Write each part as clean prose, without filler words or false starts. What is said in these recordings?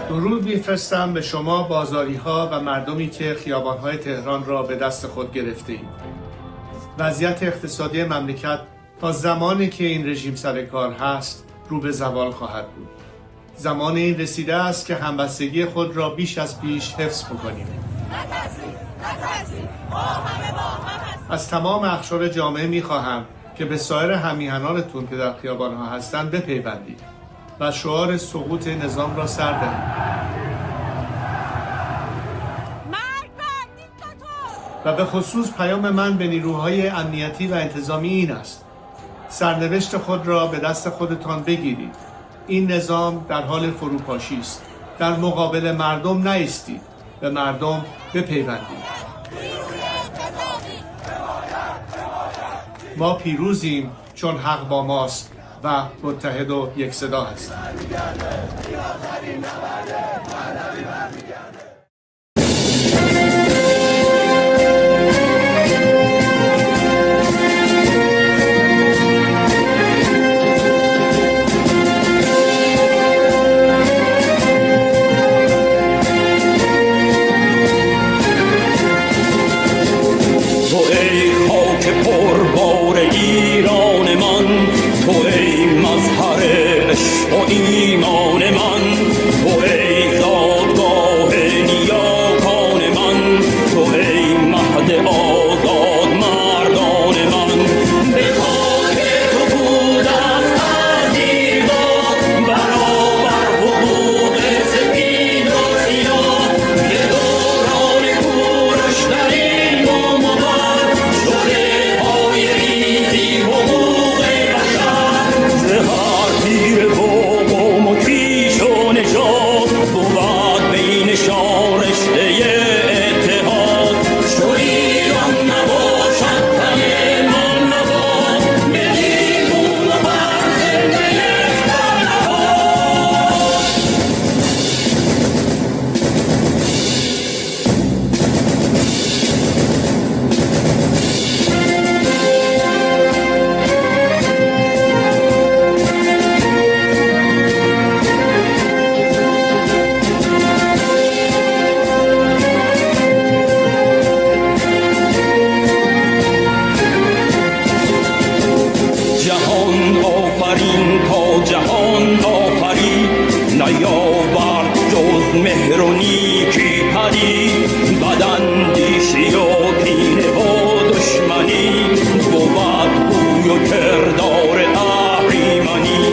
درود می‌فرستم به شما بازاری‌ها و مردمی که خیابان‌های تهران را به دست خود گرفته‌اید. وضعیت اقتصادی مملکت تا زمانی که این رژیم سر کار هست رو به زوال خواهد بود. زمان این رسیده است که همبستگی خود را بیش از پیش حفظ بکنیم. از تمام اقشار جامعه می‌خواهم که به سایر هم‌میهنانتون که در خیابان‌ها هستند بپیوندید و شعار سقوط نظام را سر دهید. و به خصوص پیام من به نیروهای امنیتی و انتظامی این است: سرنوشت خود را به دست خودتان بگیرید. این نظام در حال فروپاشی است. در مقابل مردم نایستید، به مردم بپیوندید. ما پیروزیم چون حق با ماست و متحد و یک صدا هستیم. ایمان من تو ای دادگاه نیاورد جز مهر و نیکی پدید، بداندیشی و کینه و دشمنی، بود خوی و کردار اهریمنی.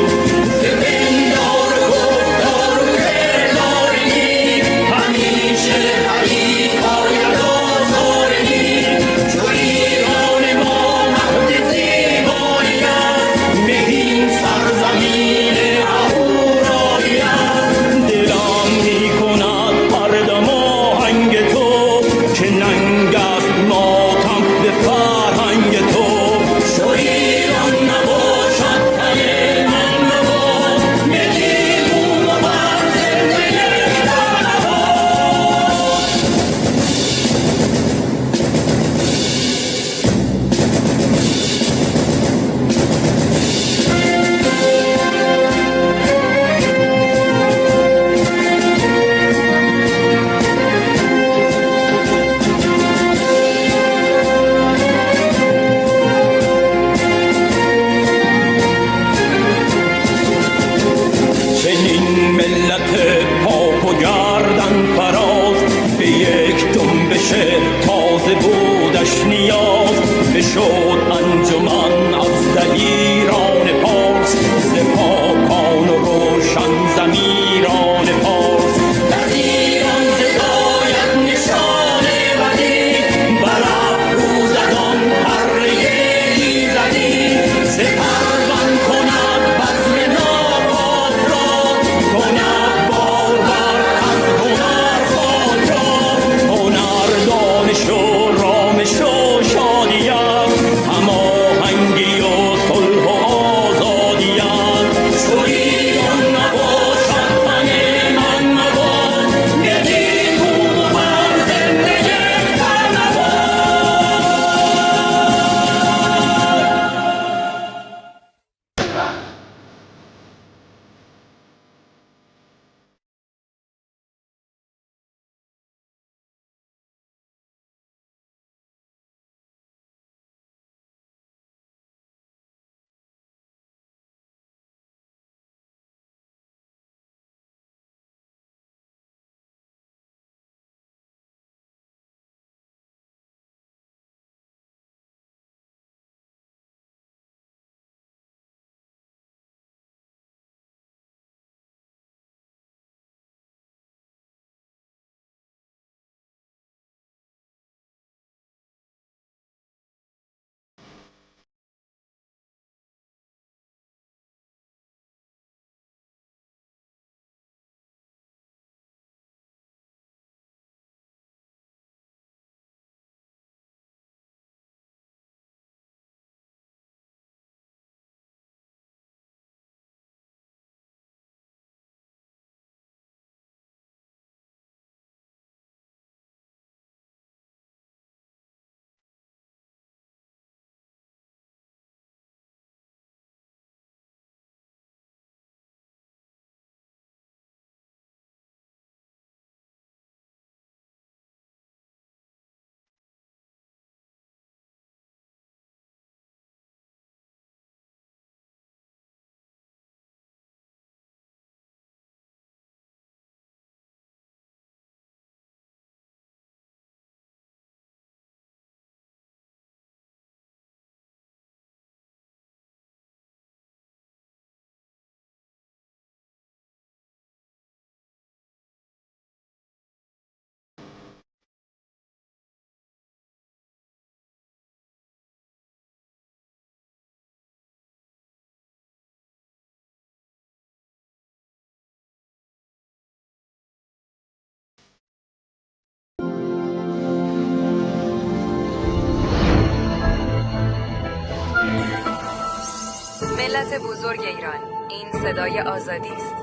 ملت بزرگ ایران، این صدای آزادی است.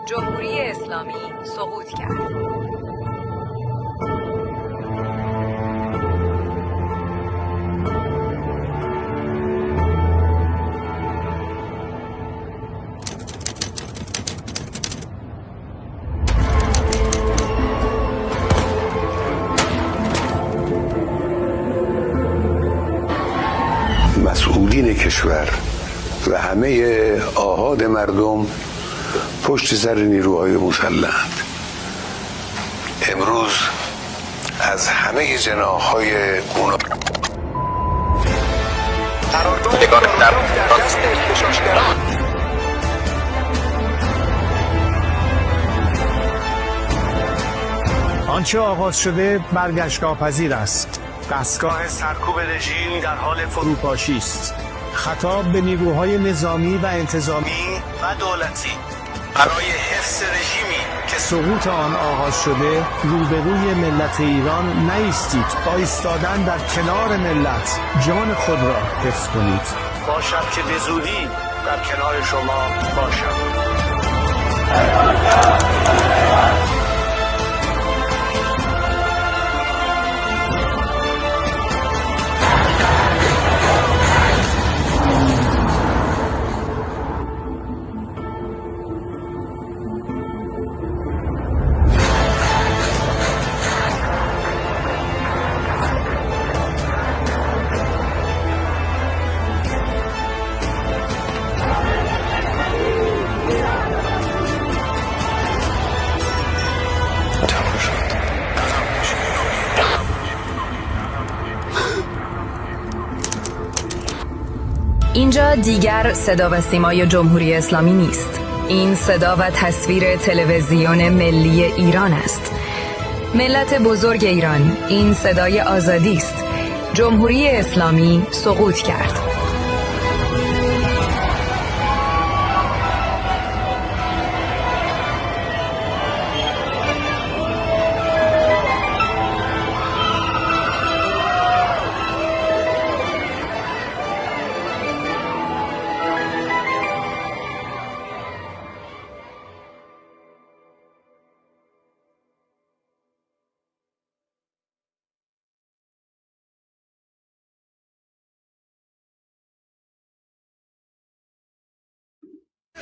جمهوری اسلامی سقوط کرد. مسئولین کشور و همه آحاد مردم پشت سر نیروهای مسلحند. امروز از همه جناح‌های اونا آنچه آغاز شده برگشت ناپذیر است. دستگاه سرکوب رژیم در حال فروپاشی است. خطاب به نیروهای نظامی و انتظامی و دولتی برای حفظ رژیمی که سقوط آن آغاز شده روبروی ملت ایران نایستید. با ایستادن در کنار ملت جان خود را حفظ کنید. باشد که به زودی در کنار شما باشم. اینجا دیگر صدا و سیمای جمهوری اسلامی نیست. این صدا و تصویر تلویزیون ملی ایران است. ملت بزرگ ایران، این صدای آزادی است. جمهوری اسلامی سقوط کرد.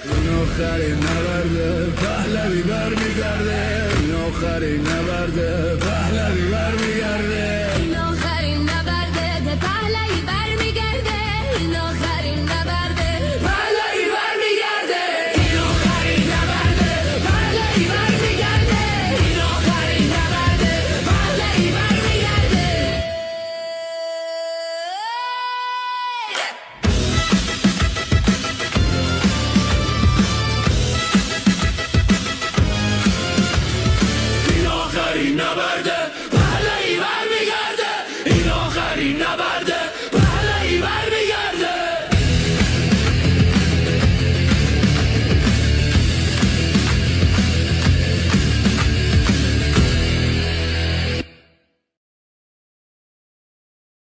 این آخرین نبرده پهلوی برمیگرده. این آخرین نبرده پهلوی برمیگرده. این آخرین نبرده پهلوی برمیگرده. این آخرین نبرده پهلوی برمیگرده. این آخرین نبرده پهلوی برمیگرده. این آخرین نبرده پهلوی برمیگرده. نبرده پهلوی برمیگرده. این آخرین نبرده پهلوی برمیگرده.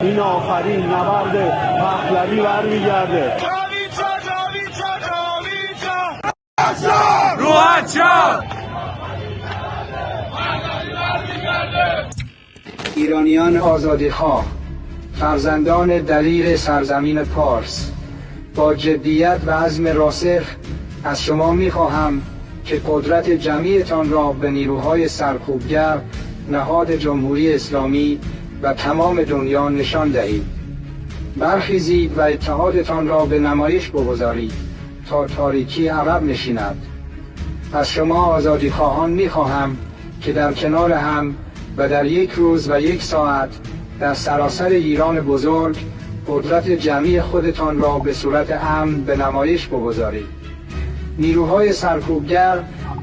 این آخرین نبرده پهلوی برمیگرده. روحت شد. ایرانیان آزادیخواه، فرزندان دلیر سرزمین پارس، با جدیت و عزم راسخ از شما می‌خواهم که قدرت جمعیتان را به نیروهای سرکوبگر نهاد جمهوری اسلامی و تمام دنیا نشان دهید. برخیزید و اتحادتان را به نمایش بگذارید تا تاریکی عقب نشیند. از شما آزادیخواهان می‌خواهم که در کنار هم و در یک روز و یک ساعت در سراسر ایران بزرگ قدرت جمعی خودتان را به صورت امن به نمایش بگذارید. نیروهای سرکوبگر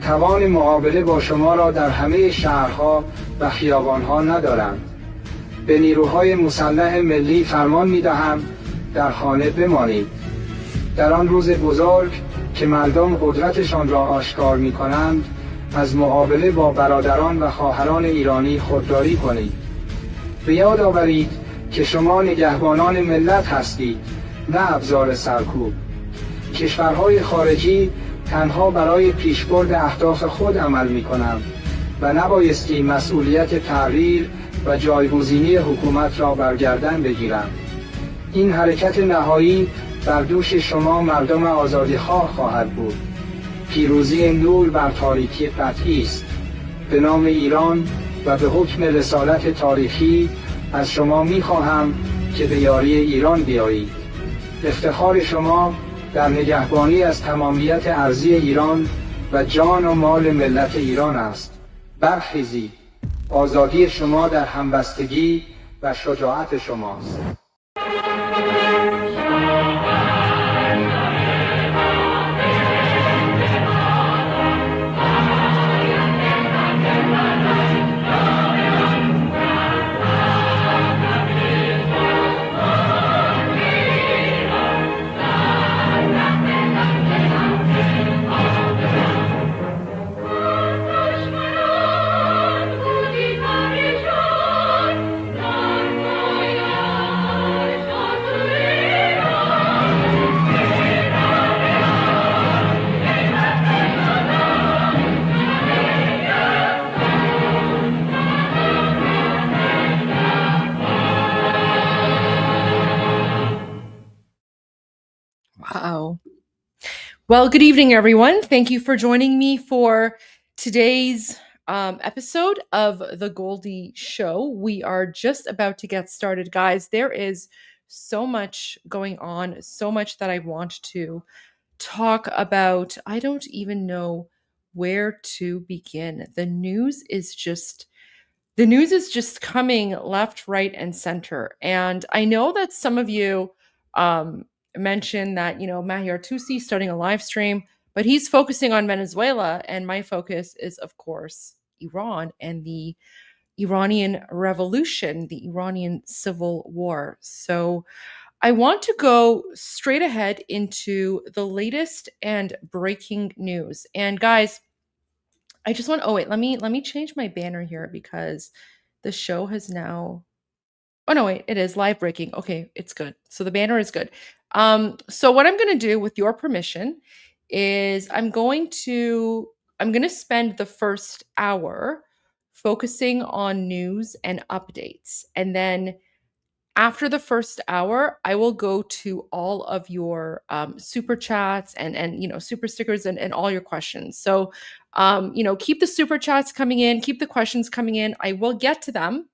توان مقابله با شما را در همه شهرها و خیابانها ندارند. به نیروهای مسلح ملی فرمان می‌دهم در خانه بمانید. در آن روز بزرگ که مردم قدرتشان را آشکار می‌کنند، از مقابله با برادران و خواهران ایرانی خودداری کنید. به یاد آورید که شما نگهبانان ملت هستید، نه ابزار سرکوب. کشورهای خارجی تنها برای پیشبرد اهداف خود عمل می‌کنند و نبایستی مسئولیت تغییر و جایگزینی حکومت را بر گردن بگیرند. این حرکت نهایی بر دوش شما مردم آزادیخواه خواهد بود. پیروزی نور بر تاریکی قطعی است. به نام ایران و به حکم رسالت تاریخی از شما می‌خواهم که به یاری ایران بیایید. افتخار شما در نگهبانی از تمامیت ارضی ایران و جان و مال ملت ایران است. برخیزید. آزادی شما در همبستگی و شجاعت شماست. Wow. Well, good evening, everyone. Thank you for joining me for today's episode of the Goldie Show. We are just about to get started, guys. There is so much going on, so much that I want to talk about. I don't even know where to begin. The news is just coming left, right, and center. And I know that some of you mentioned that, Mahir Tusi starting a live stream, but he's focusing on Venezuela. And my focus is, of course, Iran and the Iranian revolution, the Iranian civil war. So I want to go straight ahead into the latest and breaking news. And guys, I just want, oh wait, let me change my banner here because the show has now, oh no, wait, it is live breaking. Okay, it's good. So the banner is good. So what I'm going to do with your permission is I'm going to spend the first hour focusing on news and updates. And then after the first hour, I will go to all of your super chats and super stickers and all your questions. So keep the super chats coming in, keep the questions coming in. I will get to them.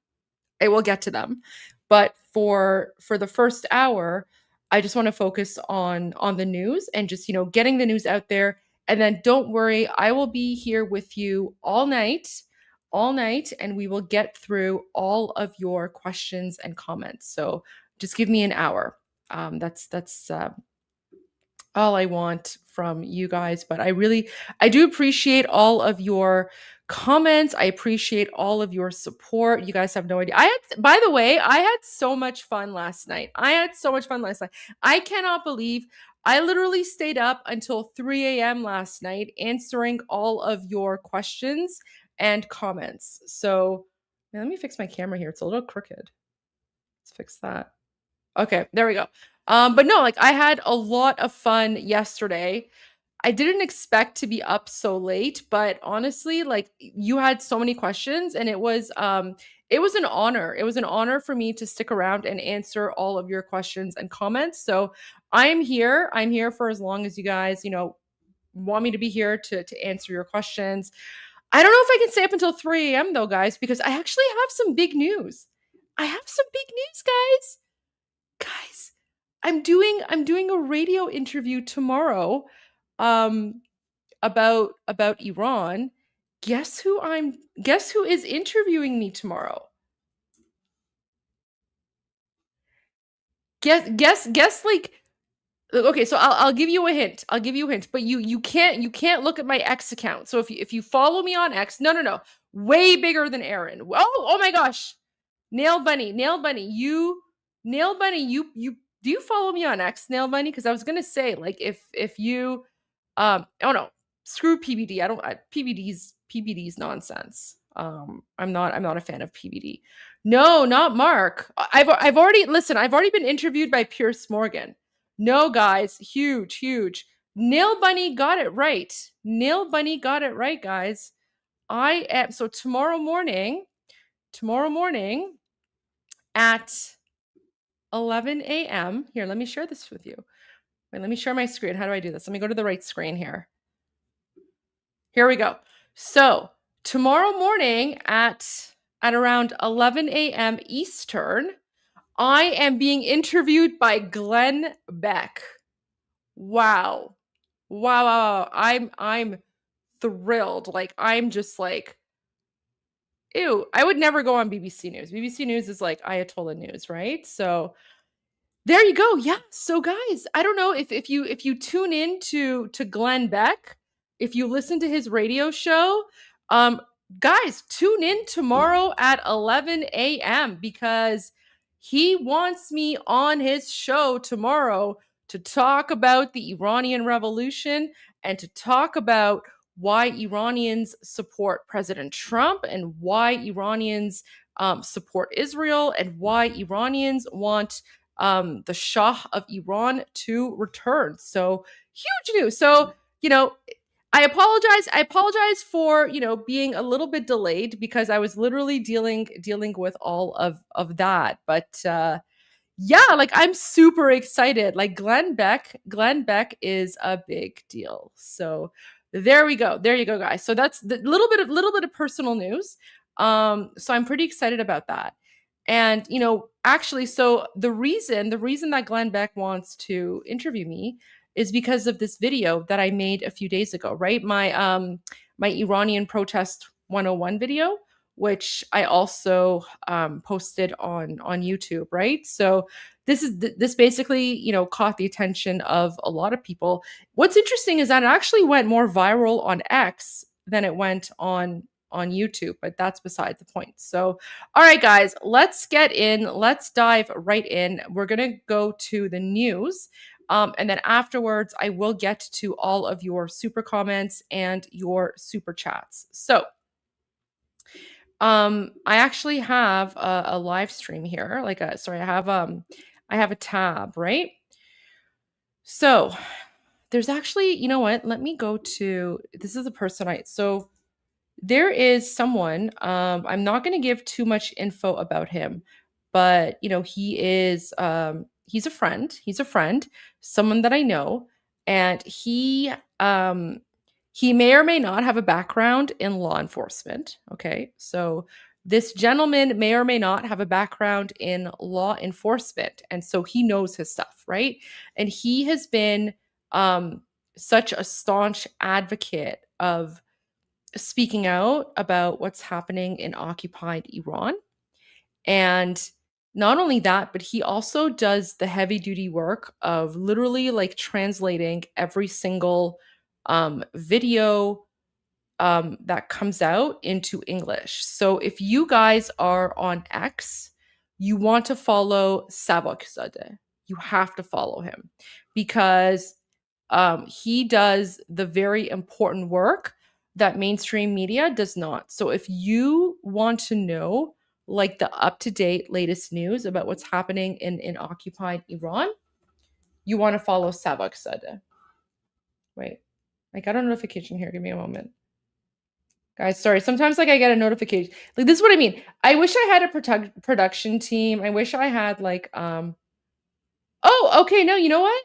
But for the first hour, I just want to focus on the news and just getting the news out there. And then don't worry, I will be here with you all night, and we will get through all of your questions and comments. So just give me an hour. That's all I want from you guys. But I do appreciate all of your comments. I appreciate all of your support. You guys have no idea. By the way, I had so much fun last night. I cannot believe I literally stayed up until 3 a.m. last night answering all of your questions and comments. So let me fix my camera here. It's a little crooked. Let's fix that. Okay, there we go. But no, I had a lot of fun yesterday. I didn't expect to be up so late, but honestly, you had so many questions and it was an honor. It was an honor for me to stick around and answer all of your questions and comments. So I'm here. I'm here for as long as you guys, want me to be here to answer your questions. I don't know if I can stay up until 3 a.m. though, guys, because I actually have some big news. Guys, I'm doing a radio interview tomorrow about Iran. Guess who is interviewing me tomorrow? Guess okay, so I'll give you a hint. But you can't look at my X account. So if you follow me on X, no. Way bigger than Aaron. Oh my gosh. Nail Bunny, you do you follow me on X, Nail Bunny? Because I was gonna say, if you oh no, screw PBD. PBD's nonsense. I'm not a fan of PBD. No, not Mark. I've already been interviewed by Pierce Morgan. No, guys, huge. Nail Bunny got it right. Guys. I am so tomorrow morning at 11 a.m. Here, let me share this with you. Wait, let me share my screen. How do I do this? Let me go to the right screen here. Here we go. So tomorrow morning at around 11 a.m. Eastern, I am being interviewed by Glenn Beck. Wow. I'm thrilled. Like, I'm just like, ew, I would never go on BBC News. BBC News is like Ayatollah News, right? So there you go. Yeah. So guys, I don't know if you tune in to Glenn Beck, if you listen to his radio show, um, guys, tune in tomorrow at 11 a.m. because he wants me on his show tomorrow to talk about the Iranian Revolution and to talk about why Iranians support President Trump and why Iranians support Israel and why Iranians want the Shah of Iran to return. So huge news. So, you know, I apologize. I apologize for, being a little bit delayed because I was literally dealing with all of that. But yeah, like I'm super excited. Like Glenn Beck is a big deal. So there we go. There you go, guys. So that's the little bit of personal news. So I'm pretty excited about that. And actually, so the reason that Glenn Beck wants to interview me is because of this video that I made a few days ago, right? My Iranian protest 101 video, which I also posted on YouTube, right? So this basically, caught the attention of a lot of people. What's interesting is that it actually went more viral on X than it went on YouTube, but that's beside the point. So, all right, guys, let's get in. Let's dive right in. We're going to go to the news. And then afterwards, I will get to all of your super comments and your super chats. So, I actually have a live stream here. I have a tab, right? So there's actually, you know what? Let me go to, this is a person so there is someone, I'm not going to give too much info about him, but he is, he's a friend, someone that I know, and he may or may not have a background in law enforcement. Okay. So this gentleman may or may not have a background in law enforcement. And so he knows his stuff, right? And he has been such a staunch advocate of speaking out about what's happening in occupied Iran. And not only that, but he also does the heavy duty work of literally like translating every single video that comes out into English. So if you guys are on X, you want to follow Savakzadeh. You have to follow him because he does the very important work that mainstream media does not. So if you want to know like the up-to-date latest news about what's happening in occupied Iran, you want to follow Savakzadeh. Wait, I got a notification here. Give me a moment. Guys, sorry. Sometimes like I get a notification. Like this is what I mean. I wish I had a production team. I wish I had like oh, okay, no, you know what?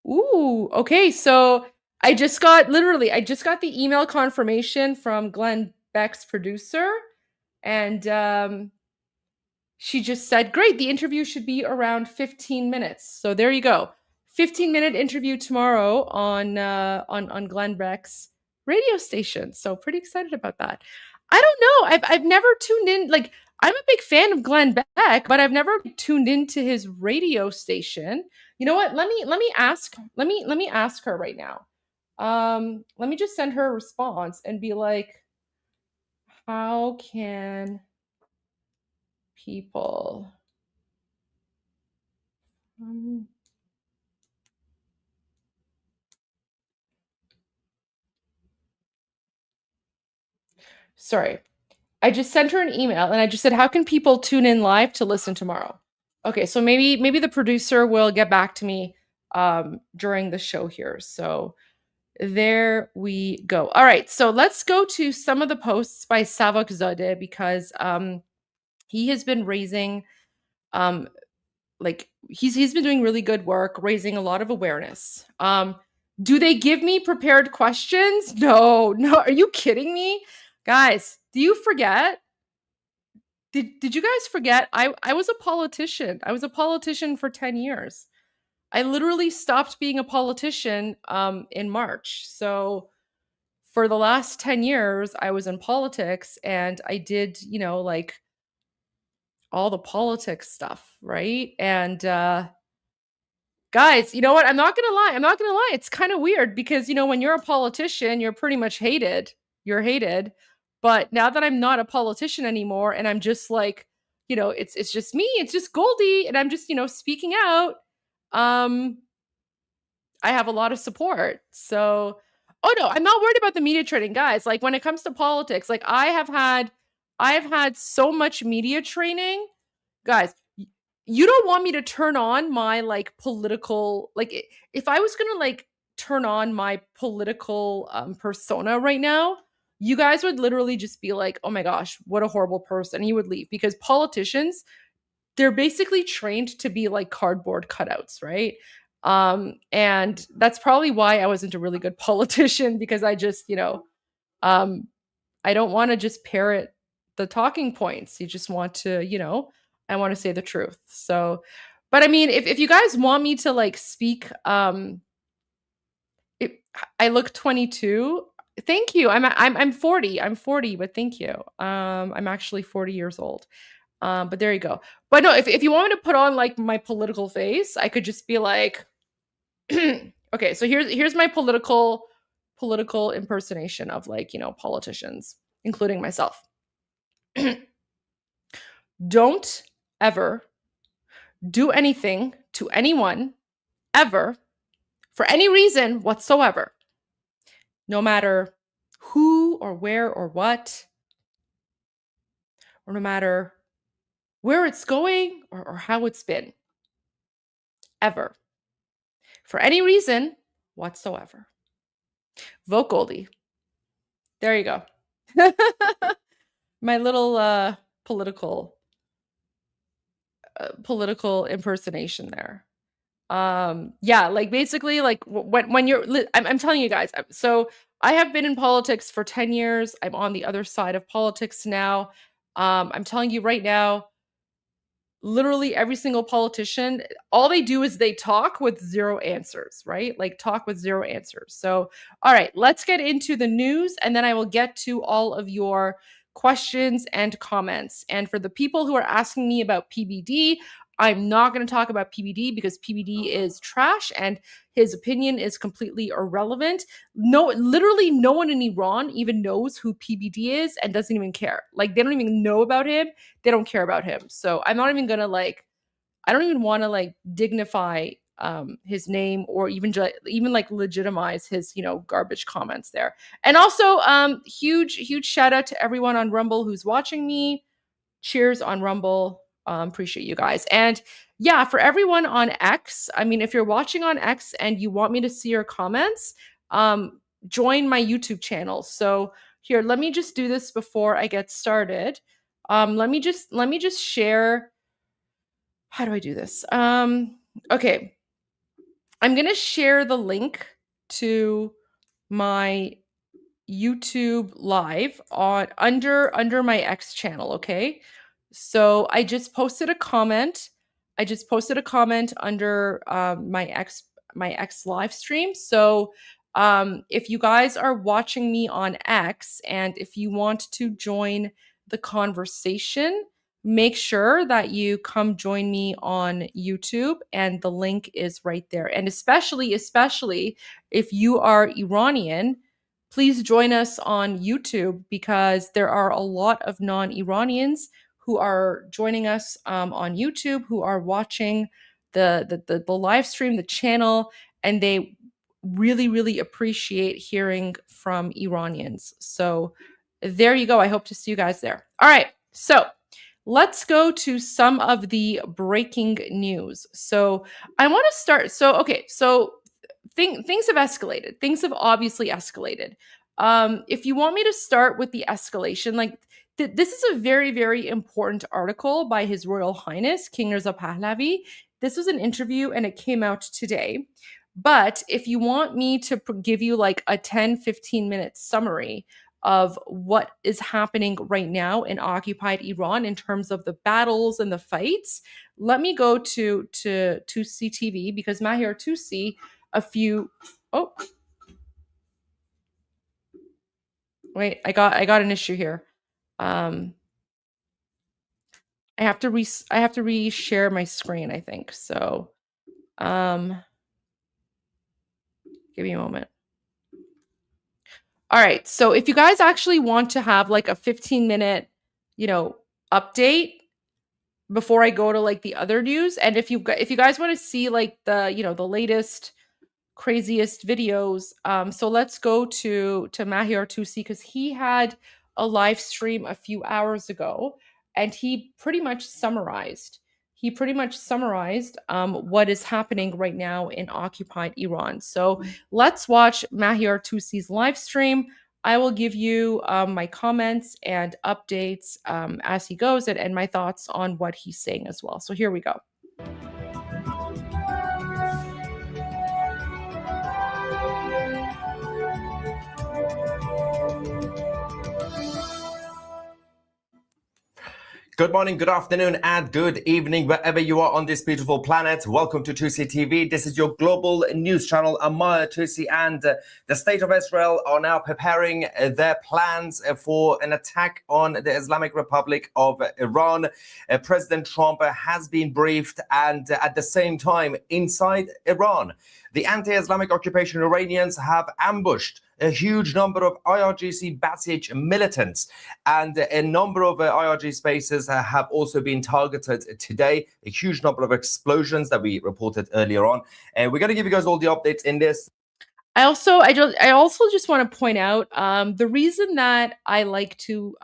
Ooh, okay. So I just got the email confirmation from Glenn Beck's producer, and she just said, "Great, the interview should be around 15 minutes." So there you go. 15-minute interview tomorrow on Glenn Beck's radio station. So pretty excited about that. I don't know. I've never tuned in. Like I'm a big fan of Glenn Beck, but I've never tuned into his radio station. You know what? Let me ask her right now. Let me just send her a response and be like, how can people sorry. I just sent her an email and I just said, how can people tune in live to listen tomorrow? Okay, so maybe the producer will get back to me during the show here. So there we go. All right, so let's go to some of the posts by Savakzadeh because he has been raising like he's been doing really good work, raising a lot of awareness. Do they give me prepared questions? No, are you kidding me? Guys, do you forget? Did you guys forget? I was a politician. I was a politician for 10 years. I literally stopped being a politician in March. So for the last 10 years, I was in politics and I did, like all the politics stuff, right? And guys, you know what? I'm not gonna lie. I'm not gonna lie. It's kind of weird because when you're a politician, you're pretty much hated. You're hated. But now that I'm not a politician anymore, and I'm just like, it's just me. It's just Goldie, and I'm just speaking out. Um, I have a lot of support. So, oh no, I'm not worried about the media training, guys. Like when it comes to politics, like I have had so much media training, guys. You don't want me to turn on my like political, like if I was gonna like turn on my political persona right now, you guys would literally just be like, oh my gosh, what a horrible person. And you would leave because politicians, they're basically trained to be like cardboard cutouts, right? And that's probably why I wasn't a really good politician because I just, um, I don't want to just parrot the talking points. You just want to, I want to say the truth. So, but I mean, if you guys want me to like speak, it, I look 22. Thank you. I'm 40. I'm 40, but thank you. I'm actually 40 years old. But there you go. But no, if you want me to put on like my political face, I could just be like, okay, so here's my political impersonation of like, politicians, including myself. Don't ever do anything to anyone ever for any reason whatsoever, no matter who or where or what, or no matter where it's going or how it's been, ever, for any reason whatsoever. Vote Goldie. There you go. My little political impersonation there. Yeah, like basically like when you're I'm telling you guys, so I have been in politics for 10 years. I'm on the other side of politics now. I'm telling you right now, literally every single politician, all they do is they talk with zero answers, right? Like talk with zero answers. So, all right, let's get into the news and then I will get to all of your questions and comments. And for the people who are asking me about PBD, I'm not going to talk about PBD because PBD is trash and his opinion is completely irrelevant. No, literally no one in Iran even knows who PBD is and doesn't even care. Like they don't even know about him. They don't care about him. So I'm not even going to like, I don't even want to like dignify his name or even like legitimize his garbage comments there. And also huge shout out to everyone on Rumble who's watching me. Cheers on Rumble. Appreciate you guys. And yeah, for everyone on X, I mean, if you're watching on X and you want me to see your comments, join my YouTube channel. So here, let me just do this before I get started. Let me just share. How do I do this? Okay. I'm going to share the link to my YouTube live on under my X channel, okay? So I just posted a comment. Under my X live stream. So if you guys are watching me on X and if you want to join the conversation, make sure that you come join me on YouTube and the link is right there. And especially if you are Iranian, please join us on YouTube because there are a lot of non-Iranians who are joining us on YouTube, who are watching the live stream, the channel, and they really appreciate hearing from Iranians. So there you go. I hope to see you guys there. All right. So let's go to some of the breaking news. So I want to start. So, okay. So things have escalated. Things have obviously escalated. If you want me to start with the escalation, like this is a very important article by His Royal Highness King Reza Pahlavi. This was an interview and it came out today. But if you want me to give you like a 10-15 minute summary, of what is happening right now in occupied Iran in terms of the battles and the fights, let me go to Tusi TV, because Mahir Tusi oh wait, I got an issue here. I have to reshare my screen, I think. So give me a moment. All right. So if you guys actually want to have like a 15-minute, update before I go to like the other news, and if you guys want to see like the, the latest craziest videos, so let's go to Mahir Tusi, because he had a live stream a few hours ago, and he pretty much summarized what is happening right now in occupied Iran. So let's watch Mahir Tusi's live stream. I will give you my comments and updates as he goes, and my thoughts on what he's saying as well. So here we go. Good morning, good afternoon, and good evening, wherever you are on this beautiful planet. Welcome to Tusi TV. This is your global news channel. I'm Mahir Tusi, and the state of Israel are now preparing their plans for an attack on the Islamic Republic of Iran. President Trump has been briefed, and at the same time, inside Iran, the anti-Islamic occupation Iranians have ambushed a huge number of IRGC Basij militants, and a number of IRG spaces have also been targeted today. A huge number of explosions that we reported earlier on. And we're going to give you guys all the updates in this. I also just want to point out the reason that I like to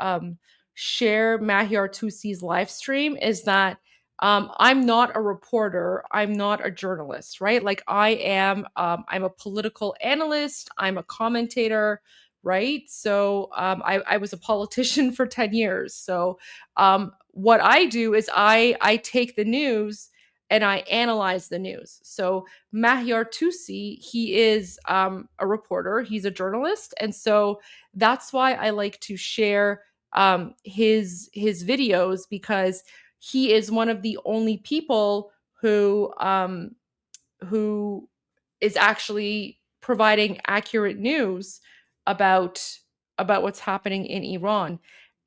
share Mahir Tusi's live stream is that I'm not a reporter. I'm not a journalist, right? Like I'm a political analyst. I'm a commentator, right? So I was a politician for 10 years. So what I do is I take the news and I analyze the news. So Mahir Tusi, he is a reporter. He's a journalist. And so that's why I like to share his videos, because he is one of the only people who is actually providing accurate news about what's happening in Iran.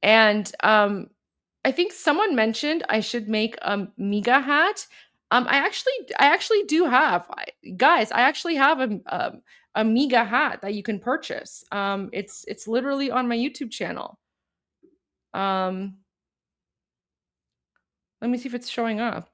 And I think someone mentioned I should make a MIGA hat. I actually do have, guys. I actually have a MIGA hat that you can purchase. It's literally on my YouTube channel. Let me see if it's showing up.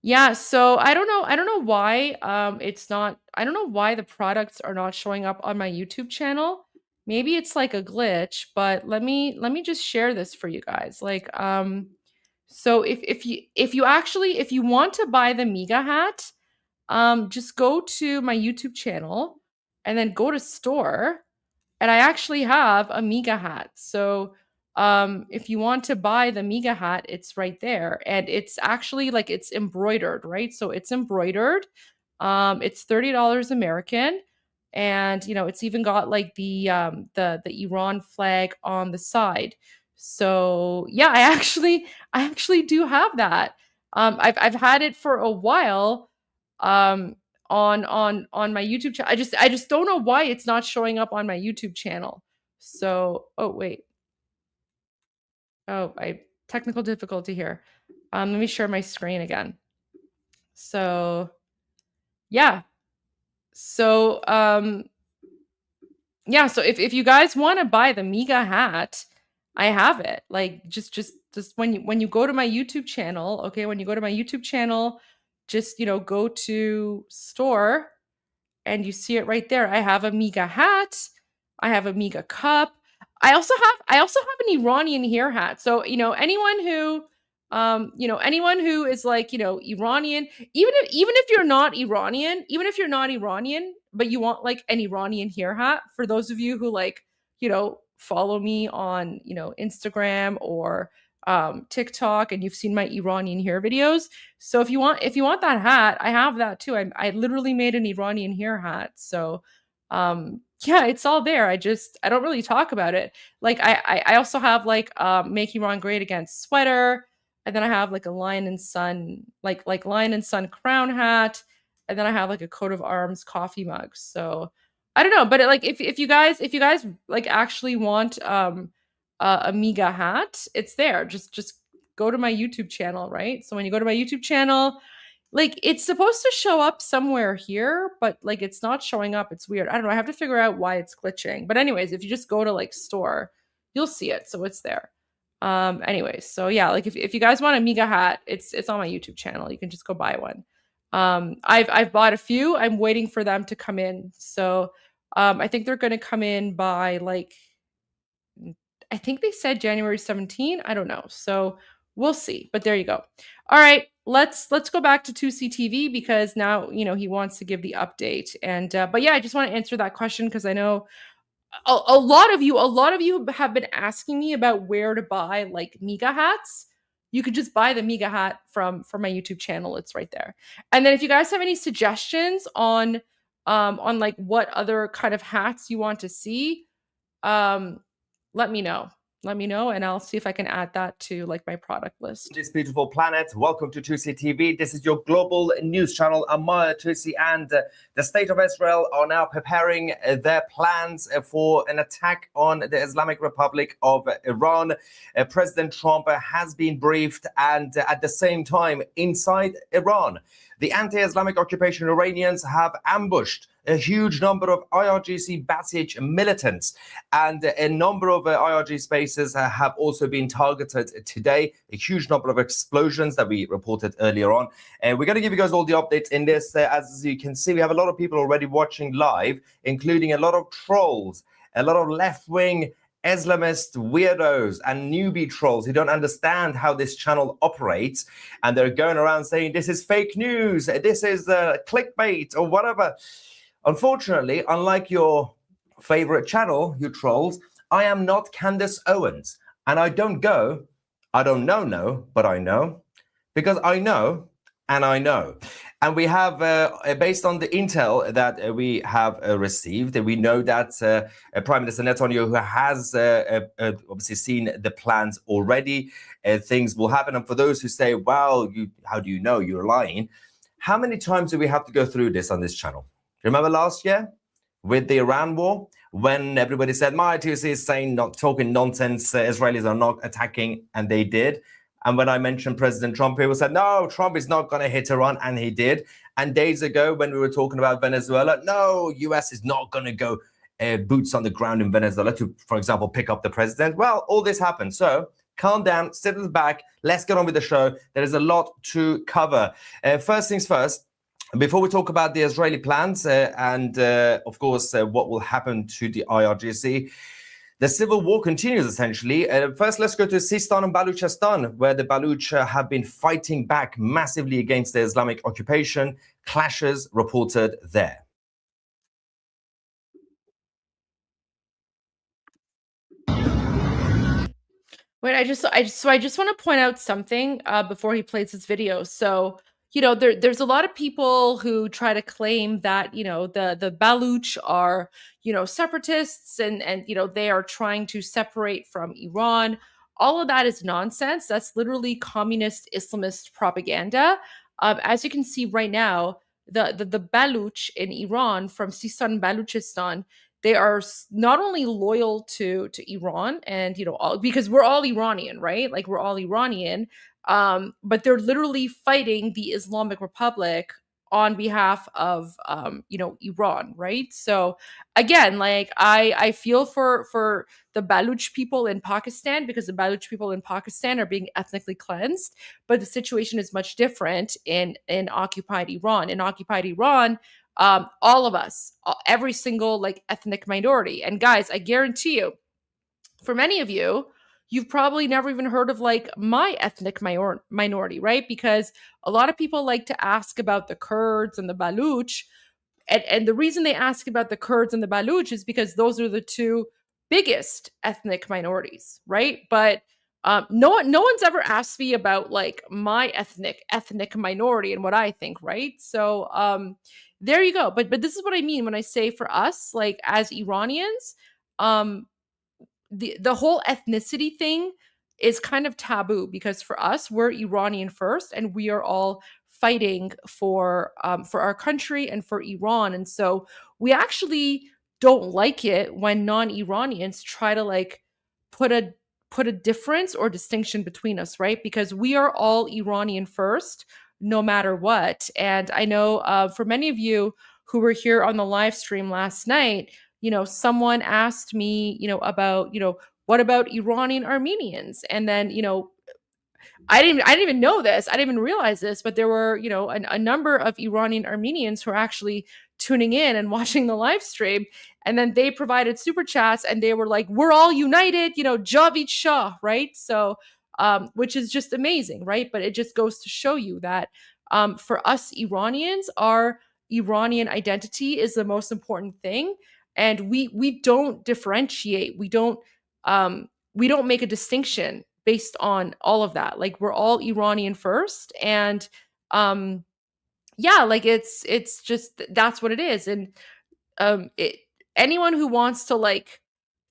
Yeah, so I don't know why it's not, I don't know why the products are not showing up on my YouTube channel. Maybe it's like a glitch, but let me just share this for you guys. Like so if you want to buy the MIGA hat, just go to my YouTube channel and then go to store, and I actually have a MIGA hat. So if you want to buy the MIGA hat, it's right there, and it's actually like it's embroidered, right? So it's embroidered. It's $30 American, and it's even got like the Iran flag on the side. So yeah, I actually do have that. I've had it for a while. On my YouTube channel. I just don't know why it's not showing up on my YouTube channel. So, oh wait. Oh, technical difficulty here. Let me share my screen again. So, yeah. So, yeah, so if you guys want to buy the MIGA hat, I have it. Like just when you go to my YouTube channel, okay, when you go to my YouTube channel, just go to store, and you see it right there. I have a MIGA hat. I have a MIGA cup. I also have an Iranian hair hat. So, anyone who is like, Iranian, even if you're not Iranian, but you want like an Iranian hair hat, for those of you who like, follow me on, Instagram or TikTok, and you've seen my Iranian hair videos. So if you want that hat, I have that too. I literally made an Iranian hair hat. So yeah, it's all there. I don't really talk about it. Like I also have like Make Iran Great Again sweater, and then I have like a Lion and Sun like Lion and Sun crown hat, and then I have like a coat of arms coffee mug. So I don't know, but like if you guys like actually want a Miga hat, it's there. Just go to my YouTube channel, right? So when you go to my YouTube channel, like it's supposed to show up somewhere here, but like it's not showing up. It's weird. I don't know. I have to figure out why it's glitching. But anyways, if you just go to like store, you'll see it. So it's there. Anyways, so yeah, like if you guys want a Miga hat, it's on my YouTube channel. You can just go buy one. I've bought a few. I'm waiting for them to come in. So I think they're gonna come in by like I think they said January 17. I don't know. So we'll see. But there you go. All right, let's go back to 2CTV because now he wants to give the update. And but yeah, I just want to answer that question because I know a lot of you have been asking me about where to buy like Miga hats. You could just buy the Miga hat from my YouTube channel. It's right there. And then if you guys have any suggestions on like what other kind of hats you want to see, let me know. Let me know, and I'll see if I can add that to like my product list. This beautiful planet. Welcome to 2CTV. This is your global news channel. I'm Maya Tusi, and the state of Israel are now preparing their plans for an attack on the Islamic Republic of Iran. President Trump has been briefed, and at the same time, inside Iran, the anti-Islamic occupation Iranians have ambushed a huge number of IRGC Basij militants, and a number of IRG spaces have also been targeted today. A huge number of explosions that we reported earlier on. And we're going to give you guys all the updates in this. As you can see, we have a lot of people already watching live, including a lot of trolls, a lot of left-wing Islamist weirdos and newbie trolls who don't understand how this channel operates, and they're going around saying this is fake news, this is clickbait or whatever. Unfortunately, unlike your favorite channel, you trolls, I am not Candace Owens, and I don't go, I don't know, but I know, because I know and I know. And we have, based on the intel that we have received, we know that Prime Minister Netanyahu has obviously seen the plans already. Things will happen. And for those who say, well, how do you know? You're lying. How many times do we have to go through this on this channel? Remember last year with the Iran war, when everybody said, my TC is saying, not talking nonsense, Israelis are not attacking, and they did. And when I mentioned President Trump, people said, no, Trump is not going to hit Iran, and he did. And days ago, when we were talking about Venezuela, no, US is not going to go boots on the ground in Venezuela to, for example, pick up the president. Well, all this happened. So calm down, sit at the back. Let's get on with the show. There is a lot to cover. First things first, before we talk about the Israeli plans and, of course, what will happen to the IRGC, the civil war continues, essentially. First, let's go to Sistan and Baluchistan, where the Baluch have been fighting back massively against the Islamic occupation. Clashes reported there. Wait, I just want to point out something before he plays his video. So, there's a lot of people who try to claim that, the Baluch are, separatists and they are trying to separate from Iran. All of that is nonsense. That's literally communist Islamist propaganda. As you can see right now, the Baluch in Iran from Sistan, Baluchistan, they are not only loyal to Iran and because we're all Iranian, right? Like we're all Iranian, but they're literally fighting the Islamic Republic on behalf of Iran, right? So again, like I feel for the Baluch people in Pakistan, because the Baluch people in Pakistan are being ethnically cleansed, but the situation is much different in occupied Iran. In occupied Iran, all of us, every single like ethnic minority. And guys, I guarantee you, for many of you, you've probably never even heard of like my ethnic minority, right? Because a lot of people like to ask about the Kurds and the Baluch. And the reason they ask about the Kurds and the Baluch is because those are the two biggest ethnic minorities, right? But no one's ever asked me about like my ethnic minority and what I think, right? So there you go. But this is what I mean when I say for us, like as Iranians, um, the whole ethnicity thing is kind of taboo because for us, we're Iranian first, and we are all fighting for our country and for Iran, and so we actually don't like it when non-Iranians try to like put a put a difference or distinction between us, right? Because we are all Iranian first, no matter what. And I know for many of you who were here on the live stream last night, someone asked me, about, what about Iranian Armenians? And then, I didn't even know this. I didn't even realize this, but there were, a number of Iranian Armenians who are actually tuning in and watching the live stream. And then they provided super chats and they were like, we're all united, Javid Shah, right? So, which is just amazing, right? But it just goes to show you that for us Iranians, our Iranian identity is the most important thing. And we don't differentiate. We don't make a distinction based on all of that. Like we're all Iranian first, and yeah, like it's just that's what it is. And anyone who wants to like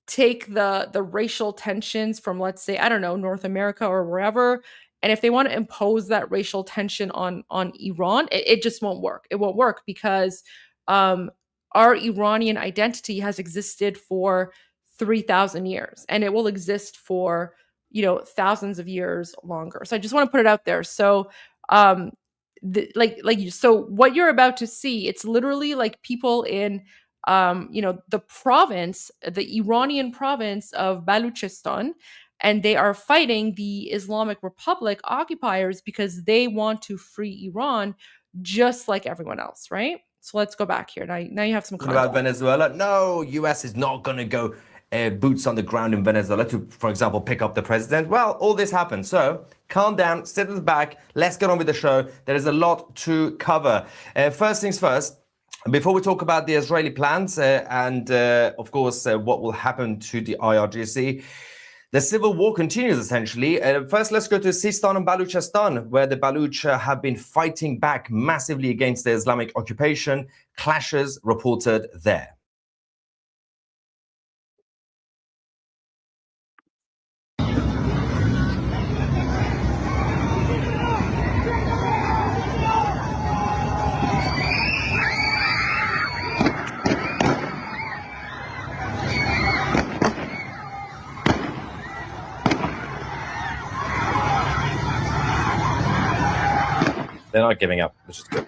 take the racial tensions from, let's say, I don't know, North America or wherever, and if they want to impose that racial tension on Iran, it just won't work. It won't work because our Iranian identity has existed for 3,000 years, and it will exist for thousands of years longer. So I just want to put it out there. So so what you're about to see, it's literally like people in the province, the Iranian province of Baluchistan, and they are fighting the Islamic Republic occupiers because they want to free Iran just like everyone else, right? So let's go back here. Now you have some context. About Venezuela, no, US is not going to go boots on the ground in Venezuela to, for example, pick up the president. Well, all this happened. So calm down, sit at the back. Let's get on with the show. There is a lot to cover. First things first, before we talk about the Israeli plans and, of course, what will happen to the IRGC, the civil war continues, essentially. First, let's go to Sistan and Baluchistan, where the Baluch have been fighting back massively against the Islamic occupation. Clashes reported there. They're not giving up, which is good.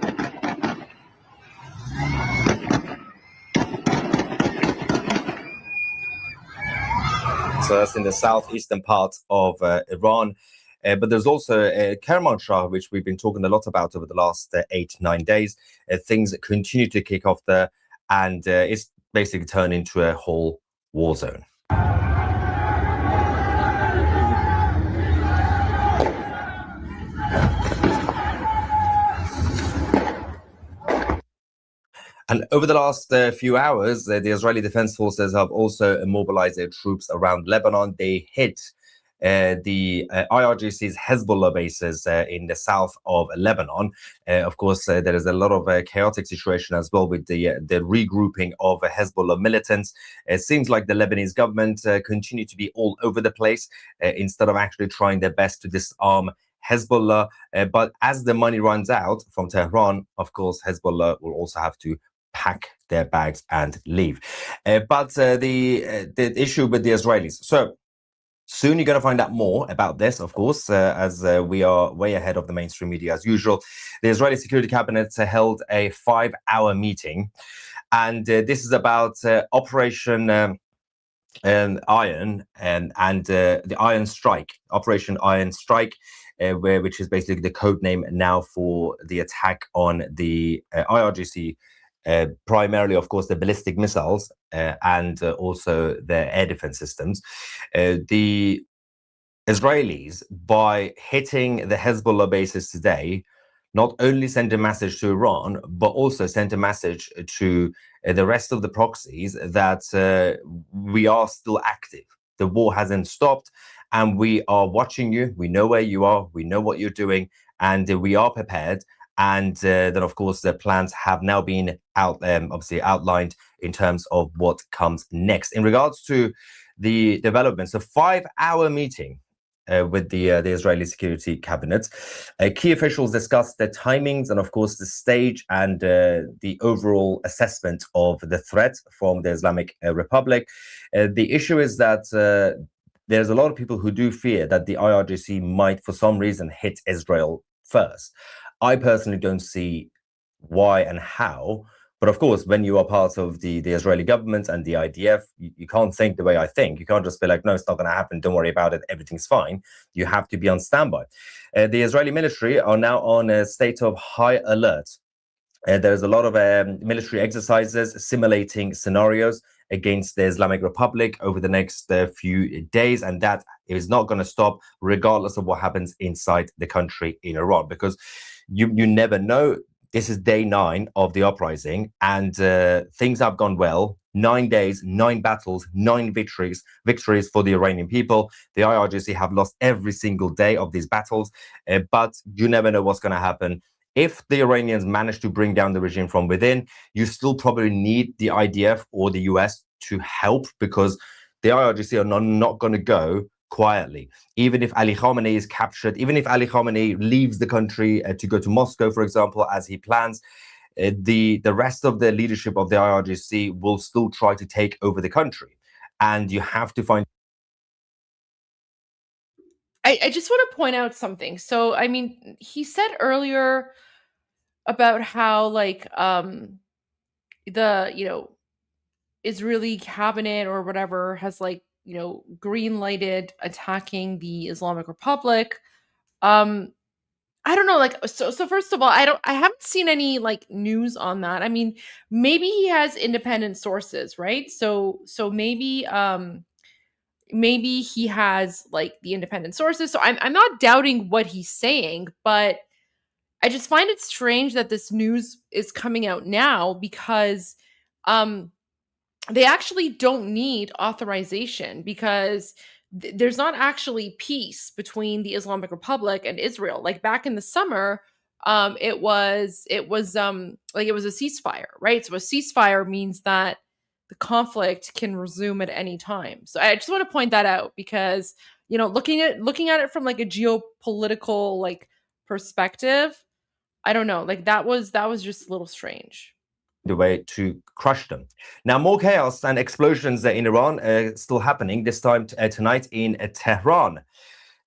So that's in the southeastern part of Iran. But there's also Kermanshah, which we've been talking a lot about over the last 8-9 days. Things continue to kick off there, and it's basically turned into a whole war zone. And over the last few hours, the Israeli Defense Forces have also mobilized their troops around Lebanon. They hit the IRGC's Hezbollah bases in the south of Lebanon. Of course, there is a lot of chaotic situation as well with the regrouping of Hezbollah militants. It seems like the Lebanese government continue to be all over the place instead of actually trying their best to disarm Hezbollah. But as the money runs out from Tehran, of course, Hezbollah will also have to pack their bags and leave. But the issue with the Israelis. So soon you're going to find out more about this, of course, as we are way ahead of the mainstream media as usual. The Israeli Security Cabinet held a 5-hour meeting, and this is about Operation Iron and the Iron Strike, Operation Iron Strike, which is basically the code name now for the attack on the IRGC. Primarily, of course, the ballistic missiles and also the air defense systems. The Israelis, by hitting the Hezbollah bases today, not only sent a message to Iran, but also sent a message to the rest of the proxies that we are still active. The war hasn't stopped, and we are watching you. We know where you are. We know what you're doing, and we are prepared. And then, of course, the plans have now been obviously outlined in terms of what comes next. In regards to the developments, a 5-hour meeting with the Israeli Security Cabinet. Key officials discussed the timings and, of course, the stage and the overall assessment of the threat from the Islamic Republic. The issue is that there's a lot of people who do fear that the IRGC might, for some reason, hit Israel first. I personally don't see why and how. But of course, when you are part of the Israeli government and the IDF, you can't think the way I think. You can't just be like, no, it's not going to happen. Don't worry about it. Everything's fine. You have to be on standby. The Israeli military are now on a state of high alert. There's a lot of military exercises simulating scenarios against the Islamic Republic over the next few days. And that is not going to stop regardless of what happens inside the country in Iran, because you never know. This is day 9 of the uprising, and things have gone well. 9 days, 9 battles, 9 victories for the Iranian people. The IRGC have lost every single day of these battles, but you never know what's going to happen. If the Iranians manage to bring down the regime from within, you still probably need the IDF or the US to help, because the IRGC are not going to go quietly. Even if Ali Khamenei is captured, even if Ali Khamenei leaves the country to go to Moscow, for example, as he plans, the rest of the leadership of the IRGC will still try to take over the country. And you have to find... I just want to point out something. So, I mean, he said earlier about how, like, the, Israeli cabinet or whatever has, like, green lighted attacking the Islamic Republic. I don't know, like, so first of all, I haven't seen any, like, news on that. I mean, maybe he has independent sources, right? So maybe he has, like, the independent sources. So I'm not doubting what he's saying, but I just find it strange that this news is coming out now, because they actually don't need authorization, because there's not actually peace between the Islamic Republic and Israel. Like, back in the summer, it was a ceasefire, right? So a ceasefire means that the conflict can resume at any time. So I just want to point that out, because looking at it from, like, a geopolitical, like, perspective, I don't know, like, that was just a little strange. The way to crush them. Now, more chaos and explosions in Iran still happening, this time tonight in Tehran.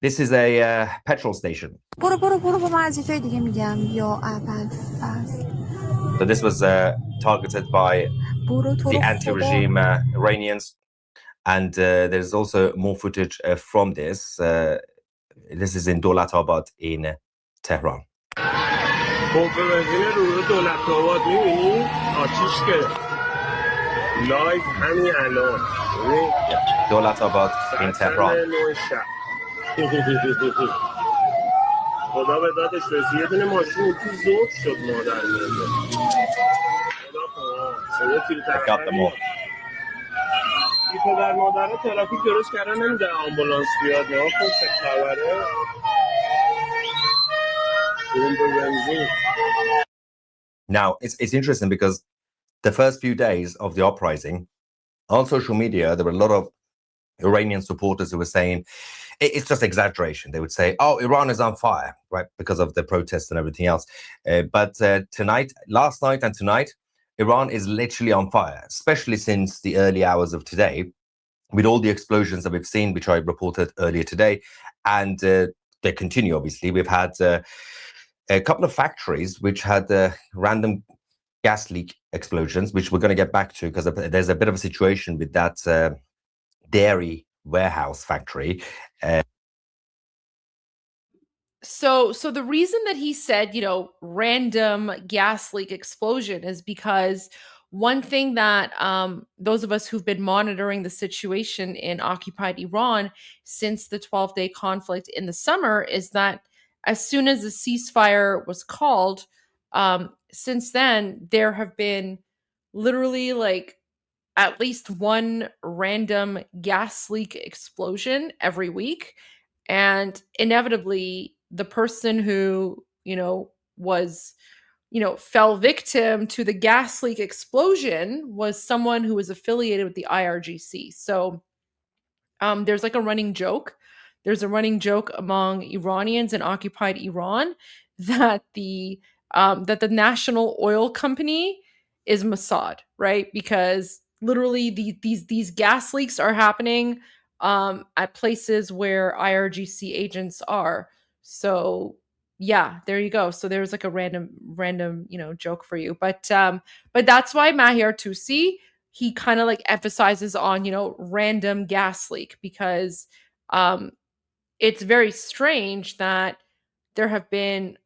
This is a petrol station. So this was targeted by the anti-regime Iranians, and there's also more footage from this. This is in Dolatabad in Tehran. پمپ بنزین رو دولت آباد می‌بینی؟ آتیش گرفت. لایو همین الان. دولت‌آباد in Tehran. خدا به دادش رسید. یه دونه ماشین تو ذوب شد مادر میاد. خدا شما تیر طرف. این پدر مادر ترافیک درست کردن نمیده آمبولانس بیاد. نه خب چه خبره؟ Now, it's interesting because the first few days of the uprising, on social media, there were a lot of Iranian supporters who were saying it's just exaggeration. They would say, oh, Iran is on fire, right, because of the protests and everything else. But last night and tonight, Iran is literally on fire, especially since the early hours of today, with all the explosions that we've seen, which I reported earlier today. And they continue, obviously. We've had a couple of factories which had random gas leak explosions, which we're going to get back to, because there's a bit of a situation with that dairy warehouse factory. So the reason that he said, random gas leak explosion is because one thing that those of us who've been monitoring the situation in occupied Iran since the 12-day conflict in the summer is that as soon as the ceasefire was called, since then, there have been literally, like, at least one random gas leak explosion every week. And inevitably, the person who, was, fell victim to the gas leak explosion was someone who was affiliated with the IRGC. So there's like a running joke. There's a running joke among Iranians in occupied Iran that the national oil company is Mossad, right? Because literally these gas leaks are happening at places where IRGC agents are. So yeah, there you go. So there's like a random joke for you, but that's why Mahir Tusi, he kind of like emphasizes on random gas leak, because it's very strange that there have been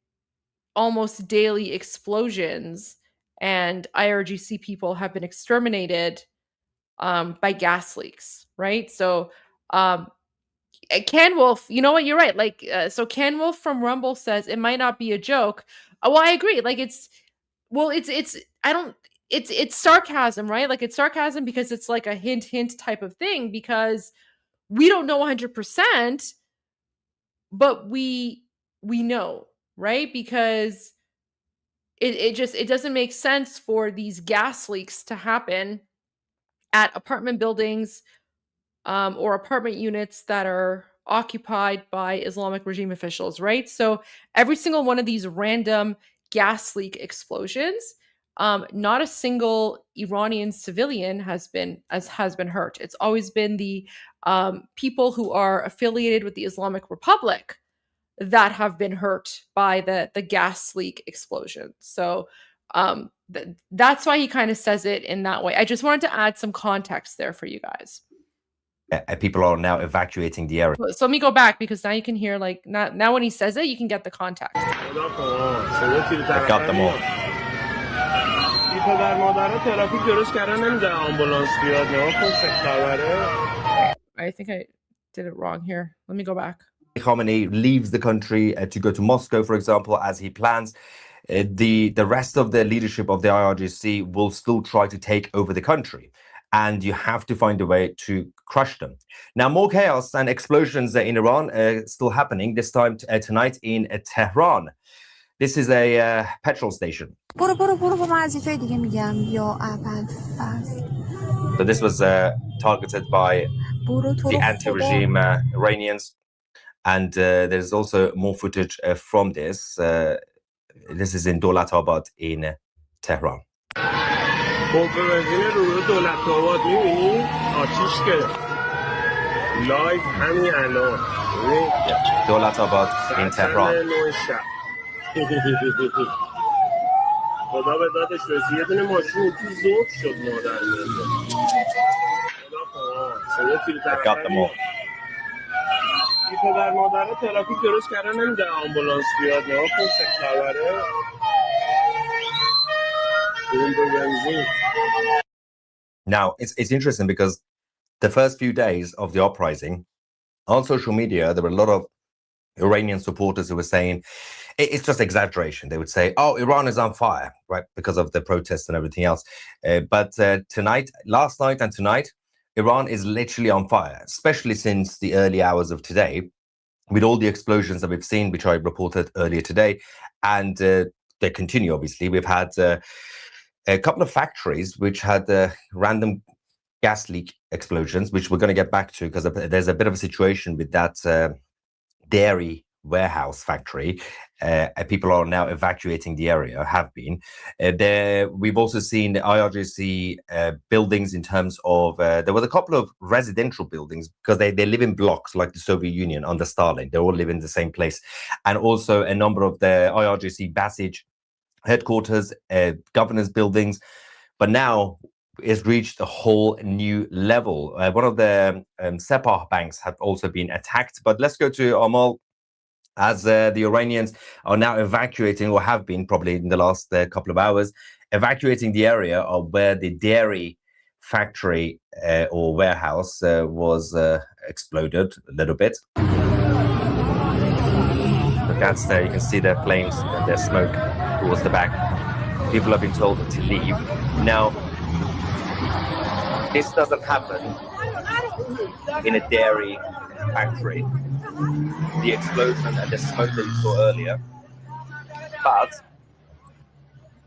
almost daily explosions and IRGC people have been exterminated by gas leaks, right? So Can Wolf, you know what, you're right. Like so Can Wolf from Rumble says it might not be a joke. Well, I agree. Like it's I don't it's sarcasm, right? Like it's sarcasm because it's like a hint type of thing, because we don't know 100%, but we know, right? Because it doesn't make sense for these gas leaks to happen at apartment buildings or apartment units that are occupied by Islamic regime officials, right? So every single one of these random gas leak explosions, not a single Iranian civilian has been hurt. It's always been the people who are affiliated with the Islamic Republic that have been hurt by the gas leak explosion. So that's why he kind of says it in that way. I just wanted to add some context there for you guys. People are now evacuating the area. So let me go back, because now you can hear, like, now when he says it, you can get the context. I've got them all. I think I did it wrong here. Let me go back. Khamenei leaves the country to go to Moscow, for example, as he plans. The rest of the leadership of the IRGC will still try to take over the country, and you have to find a way to crush them. Now, more chaos and explosions in Iran are still happening, this time tonight in Tehran. This is a petrol station. So this was targeted by the anti-regime Iranians. And there's also more footage from this. This is in Dolatabad in Tehran. پمپ بنزین روی دولت‌آباد می‌بینی؟ آتیش گرفت. لایو همین الان. Dolatabad in Tehran. خدا به دادش رسید. یه دونه ماشین تو ذوب شد مادر میاد. خدا خدا. صدا تیر طرفی. این پدر مادر ترافیک درست کردن، نمیده آمبولانس بیاد. نه کن چه خبره. Now, it's interesting because the first few days of the uprising, on social media, there were a lot of Iranian supporters who were saying it's just exaggeration. They would say, oh, Iran is on fire, right, because of the protests and everything else. But last night and tonight, Iran is literally on fire, especially since the early hours of today, with all the explosions that we've seen, which I reported earlier today. And they continue, obviously. We've had a couple of factories which had random gas leak explosions, which we're going to get back to, because there's a bit of a situation with that dairy warehouse factory. People are now evacuating the area, have been. We've also seen the IRGC buildings in terms of, there was a couple of residential buildings, because they live in blocks like the Soviet Union under Stalin. They all live in the same place. And also a number of the IRGC Basij headquarters, governors' buildings. But now it's reached a whole new level. One of the Sepah banks have also been attacked. But let's go to Amal, as the Iranians are now evacuating, or have been probably in the last couple of hours, evacuating the area of where the dairy factory or warehouse was exploded a little bit. Look, that's there. You can see their flames and their smoke towards the back. People have been told to leave. Now, This doesn't happen in a dairy factory. The explosion and the smoke that you saw earlier. But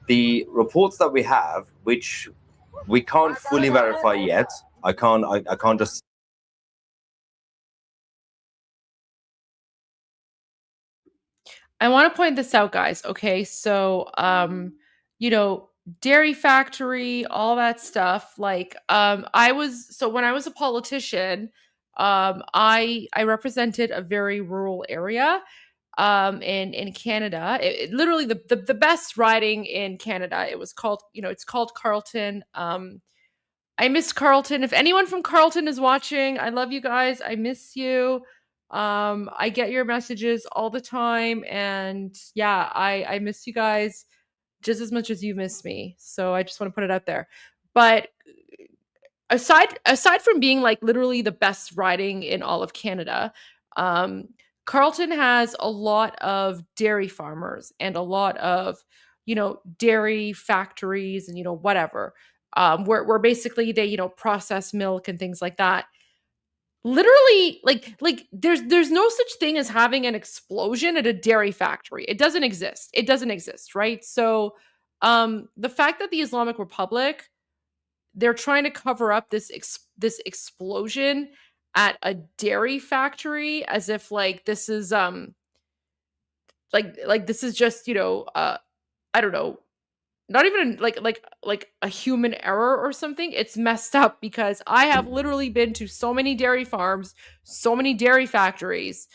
the reports that we have, which we can't fully verify yet, I can't just. I want to point this out, guys. Okay, so you know, dairy factory, all that stuff. Like, when I was a politician, I represented a very rural area, in Canada. Literally the best riding in Canada. It was called, it's called Carleton. I miss Carleton. If anyone from Carleton is watching, I love you guys. I miss you. I get your messages all the time, and yeah, I miss you guys just as much as you miss me. So I just want to put it out there. But aside from being like literally the best riding in all of Canada, Carleton has a lot of dairy farmers and a lot of, dairy factories and, whatever, where basically they, process milk and things like that. Literally, like there's no such thing as having an explosion at a dairy factory. It doesn't exist. It doesn't exist, right? So the fact that the Islamic Republic, they're trying to cover up this explosion at a dairy factory as if like this is like this is just, I don't know, not even like a human error or something. It's messed up because I have literally been to so many dairy farms, so many dairy factories.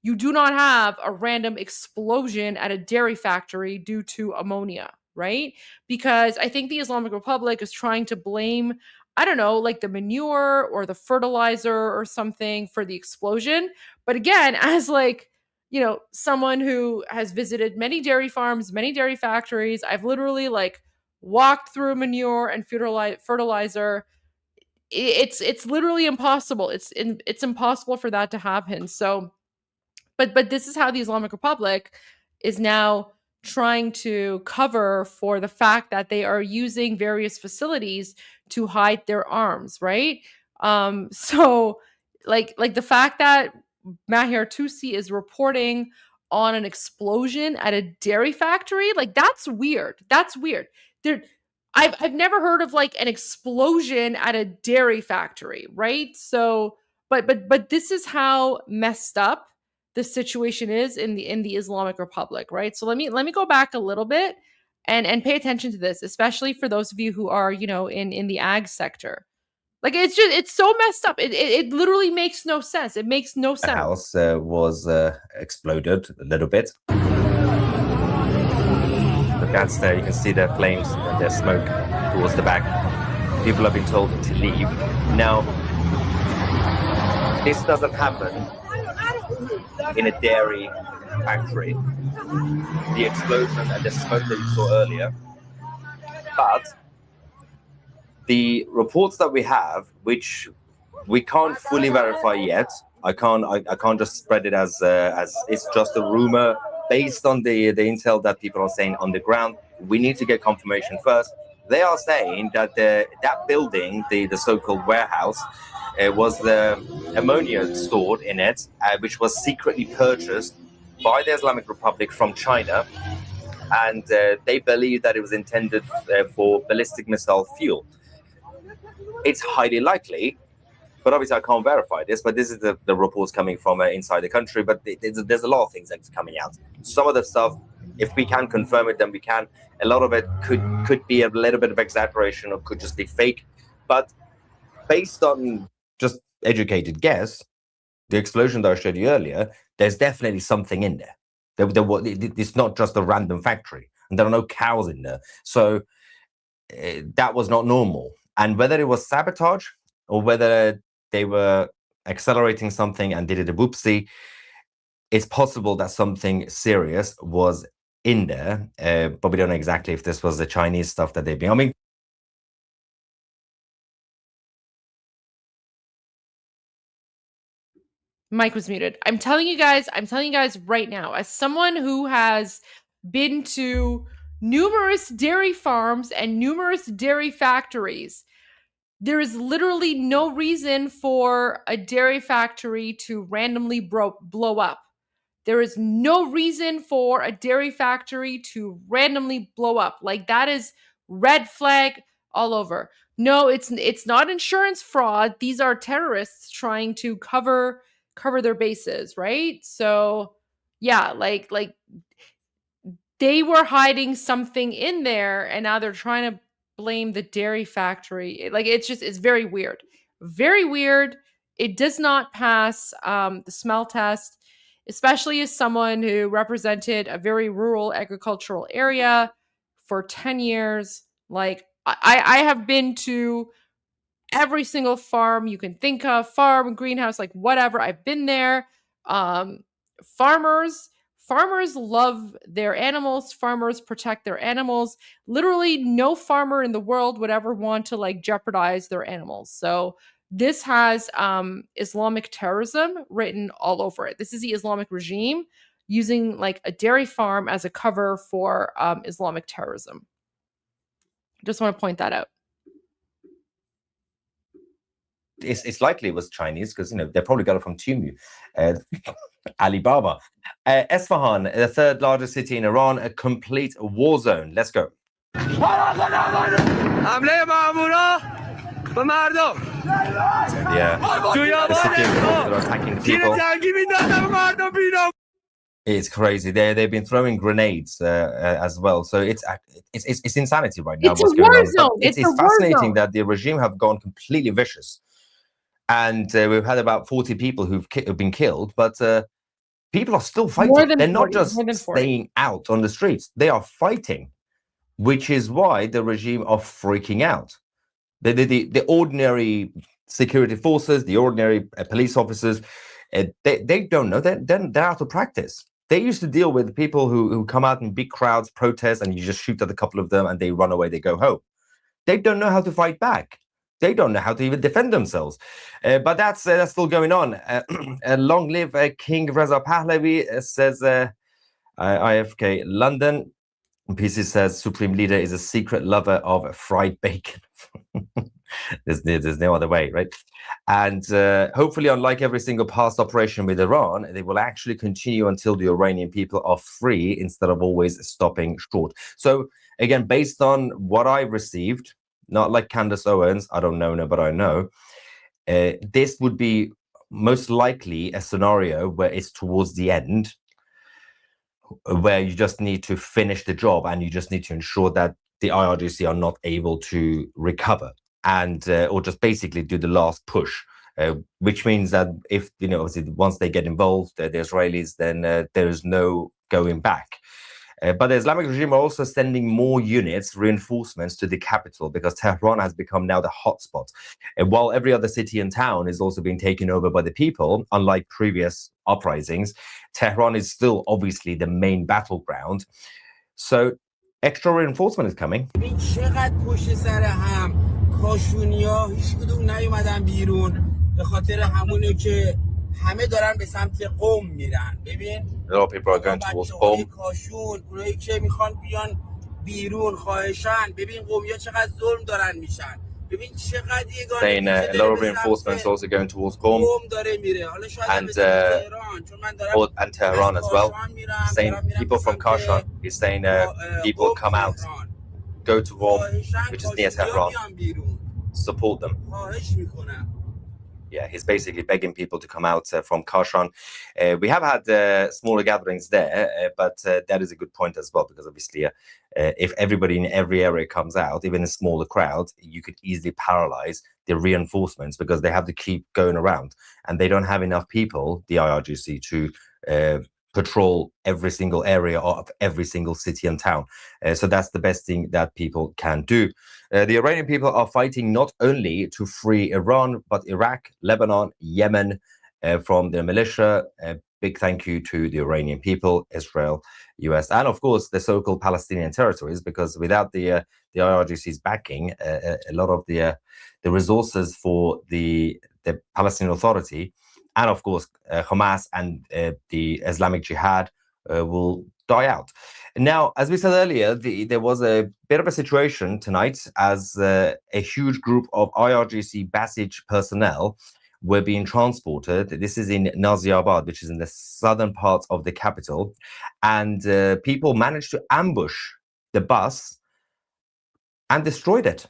You do not have a random explosion at a dairy factory due to ammonia, right? Because I think the Islamic Republic is trying to blame, I don't know, like the manure or the fertilizer or something for the explosion. But again, as like, someone who has visited many dairy farms, many dairy factories, I've literally like walked through manure and fertilizer. It's literally impossible. It's impossible for that to happen. So but this is how the Islamic Republic is now trying to cover for the fact that they are using various facilities to hide their arms, right? So like the fact that Mahir Tusi is reporting on an explosion at a dairy factory, like that's weird. That's weird. I've never heard of like an explosion at a dairy factory, right? So but this is how messed up the situation is in the Islamic Republic, right? So let me go back a little bit and pay attention to this, especially for those of you who are, in the ag sector. Like it's so messed up. It literally makes no sense. It makes no sense. The house was exploded a little bit. But that's there. You can see the flames and the smoke towards the back. People have been told to leave. Now, this doesn't happen in a dairy factory. The explosion and the smoke that you saw earlier. But the reports that we have, which we can't fully verify yet, I can't just spread it as it's just a rumor based on the intel that people are saying on the ground. We need to get confirmation first. They are saying that that building, the so-called warehouse, was the ammonia stored in it, which was secretly purchased by the Islamic Republic from China, and they believe that it was intended for ballistic missile fuel. It's highly likely, but obviously I can't verify this, but this is the reports coming from inside the country, but there's a lot of things that's coming out. Some of the stuff, if we can confirm it, then we can. A lot of it could be a little bit of exaggeration or could just be fake, but based on just educated guess, the explosion that I showed you earlier, there's definitely something in there. It's not just a random factory, and there are no cows in there. So that was not normal. And whether it was sabotage or whether they were accelerating something and did it a whoopsie, it's possible that something serious was in there, but we don't know exactly if this was the Chinese stuff that they've been. I mean, Mike was muted. I'm telling you guys right now, as someone who has been to numerous dairy farms and numerous dairy factories, There is literally no reason for a dairy factory to randomly blow up. There is no reason for a dairy factory to randomly blow up. Like, that is red flag all over. No, it's not insurance fraud. These are terrorists trying to cover their bases, right? So yeah, like they were hiding something in there, and now they're trying to blame the dairy factory. Like, it's very weird. Very weird. It does not pass the smell test, especially as someone who represented a very rural agricultural area for 10 years. Like, I have been to every single farm you can think of, farm, greenhouse, like whatever. I've been there. Farmers love their animals. Farmers protect their animals. Literally no farmer in the world would ever want to like jeopardize their animals. So this has Islamic terrorism written all over it. This is the Islamic regime using like a dairy farm as a cover for Islamic terrorism. Just want to point that out. It's likely it was Chinese because, you know, they probably got it from Temu, Alibaba. Esfahan, the third largest city in Iran, a complete war zone. Let's go. Yeah. The city that are attacking people. It's crazy. They've been throwing grenades as well. So it's insanity right now. It's what's a going war on. zone. It's It's a war fascinating zone. that the regime have gone completely vicious, and we've had about 40 people who've been killed, but people are still fighting. They're not just staying out on the streets; they are fighting, which is why the regime are freaking out. The ordinary security forces, the ordinary police officers, they don't know. They're out of practice. They used to deal with people who come out in big crowds, protest, and you just shoot at a couple of them and they run away, they go home. They don't know how to fight back. They don't know how to even defend themselves. But that's still going on. Long live King Reza Pahlavi, says IFK London. PC says Supreme Leader is a secret lover of fried bacon. There's no other way, right? And hopefully, unlike every single past operation with Iran, they will actually continue until the Iranian people are free instead of always stopping short. So again, based on what I've received, not like Candace Owens, I don't know, but I know, this would be most likely a scenario where it's towards the end, where you just need to finish the job and you just need to ensure that the IRGC are not able to recover and or just basically do the last push, which means that if, you know, obviously once they get involved, the Israelis, then there is no going back. But the Islamic regime are also sending more units, reinforcements to the capital, because Tehran has become now the hotspot. While every other city and town is also being taken over by the people, unlike previous uprisings, Tehran is still obviously the main battleground. So extra reinforcement is coming. همه دارن به سمت قم میرن. ببین a lot of people are going towards Qom. کاشون اونایی که میخوان بیان بیرون خواهشان ببین قمیا چقدر ظلم دارن میشن. ببین چقدر saying a lot of reinforcements also going towards Qom and Tehran as well. Saying people from Kashan, he's saying people come out, go to Qom, which is near Tehran, support them. Yeah, he's basically begging people to come out from Kashan. We have had smaller gatherings there, but that is a good point as well, because obviously if everybody in every area comes out, even a smaller crowd, you could easily paralyze the reinforcements, because they have to keep going around and they don't have enough people, the IRGC, to patrol every single area of every single city and town. So that's the best thing that people can do. The Iranian people are fighting not only to free Iran, but Iraq, Lebanon, Yemen from their militia. Big thank you to the Iranian people, Israel, US, and of course the so-called Palestinian territories, because without the IRGC's backing, a lot of the resources for the Palestinian Authority, and of course Hamas and the Islamic Jihad will die out. Now, as we said earlier, there was a bit of a situation tonight as a huge group of IRGC Basij personnel were being transported. This is in Naziabad, which is in the southern part of the capital, and people managed to ambush the bus and destroyed it.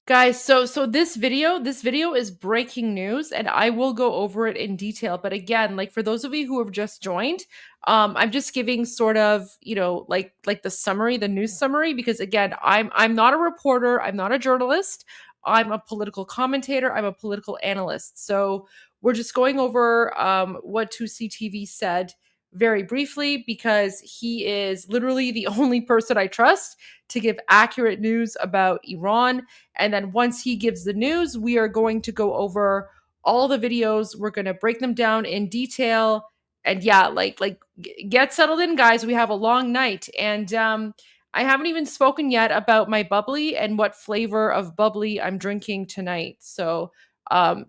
Guys, so this video is breaking news, and I will go over it in detail. But again, like for those of you who have just joined, I'm just giving sort of, you know, like the summary, the news summary, because again, I'm not a reporter, I'm not a journalist, I'm a political commentator, I'm a political analyst. So we're just going over what 2CTV said very briefly, because he is literally the only person I trust to give accurate news about Iran. And then once he gives the news, we are going to go over all the videos. We're going to break them down in detail. And yeah, get settled in, guys. We have a long night. And I haven't even spoken yet about my bubbly and what flavor of bubbly I'm drinking tonight. So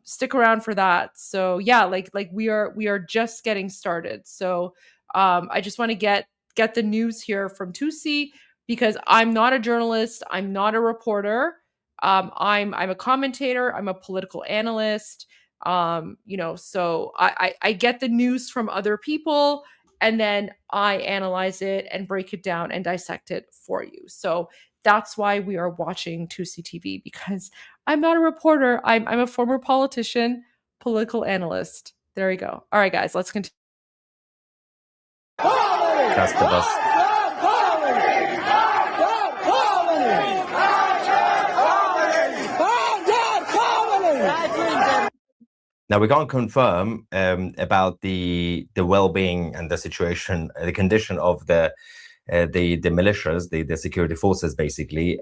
stick around for that. So yeah, we are just getting started. So I just want to get the news here from Tusi, because I'm not a journalist, I'm not a reporter. I'm a commentator, I'm a political analyst. You know, so I get the news from other people, and then I analyze it and break it down and dissect it for you. So that's why we are watching 2CTV, because I'm not a reporter. I'm a former politician, political analyst. There we go. All right, guys, let's continue. That's the bus. Now, we can't confirm about the well-being and the situation, the condition of the militias, the security forces, basically,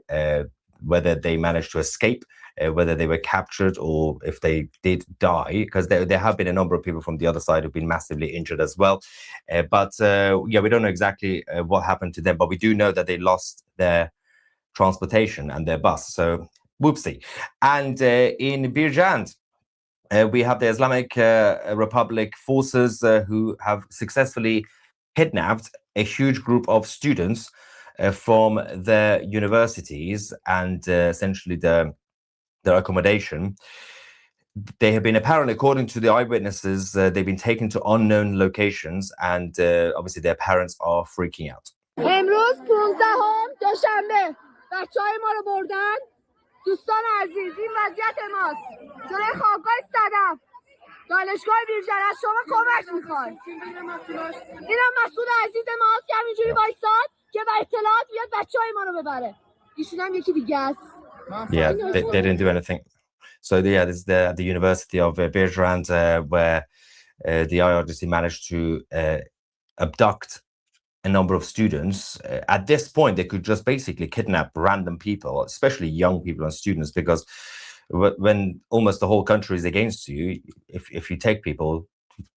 whether they managed to escape, whether they were captured, or if they did die, because there have been a number of people from the other side who've been massively injured as well. But yeah, we don't know exactly what happened to them, but we do know that they lost their transportation and their bus. So, whoopsie. And in Birjand, we have the Islamic Republic forces who have successfully kidnapped a huge group of students from their universities and essentially their accommodation. They have been, apparently, according to the eyewitnesses, they've been taken to unknown locations, and obviously their parents are freaking out. امروز 15 دوشنبه بچهای ما رو بردن. دوستان عزیز، این وضعیت ماست. جلوی خوابگاه صدف دانشگاه بیرجند از شما کمک میخوایم. اینم مسئول عزیز ماست که همینجوری وایساد که با اطلاعات بیاد بچهای ما رو ببره. ایشون هم یکی دیگه است. Yeah, they didn't do anything. So yeah, this is the University of Birjand, where the IRGC managed to abduct a number of students. At this point, they could just basically kidnap random people, especially young people and students, because when almost the whole country is against you, if you take people,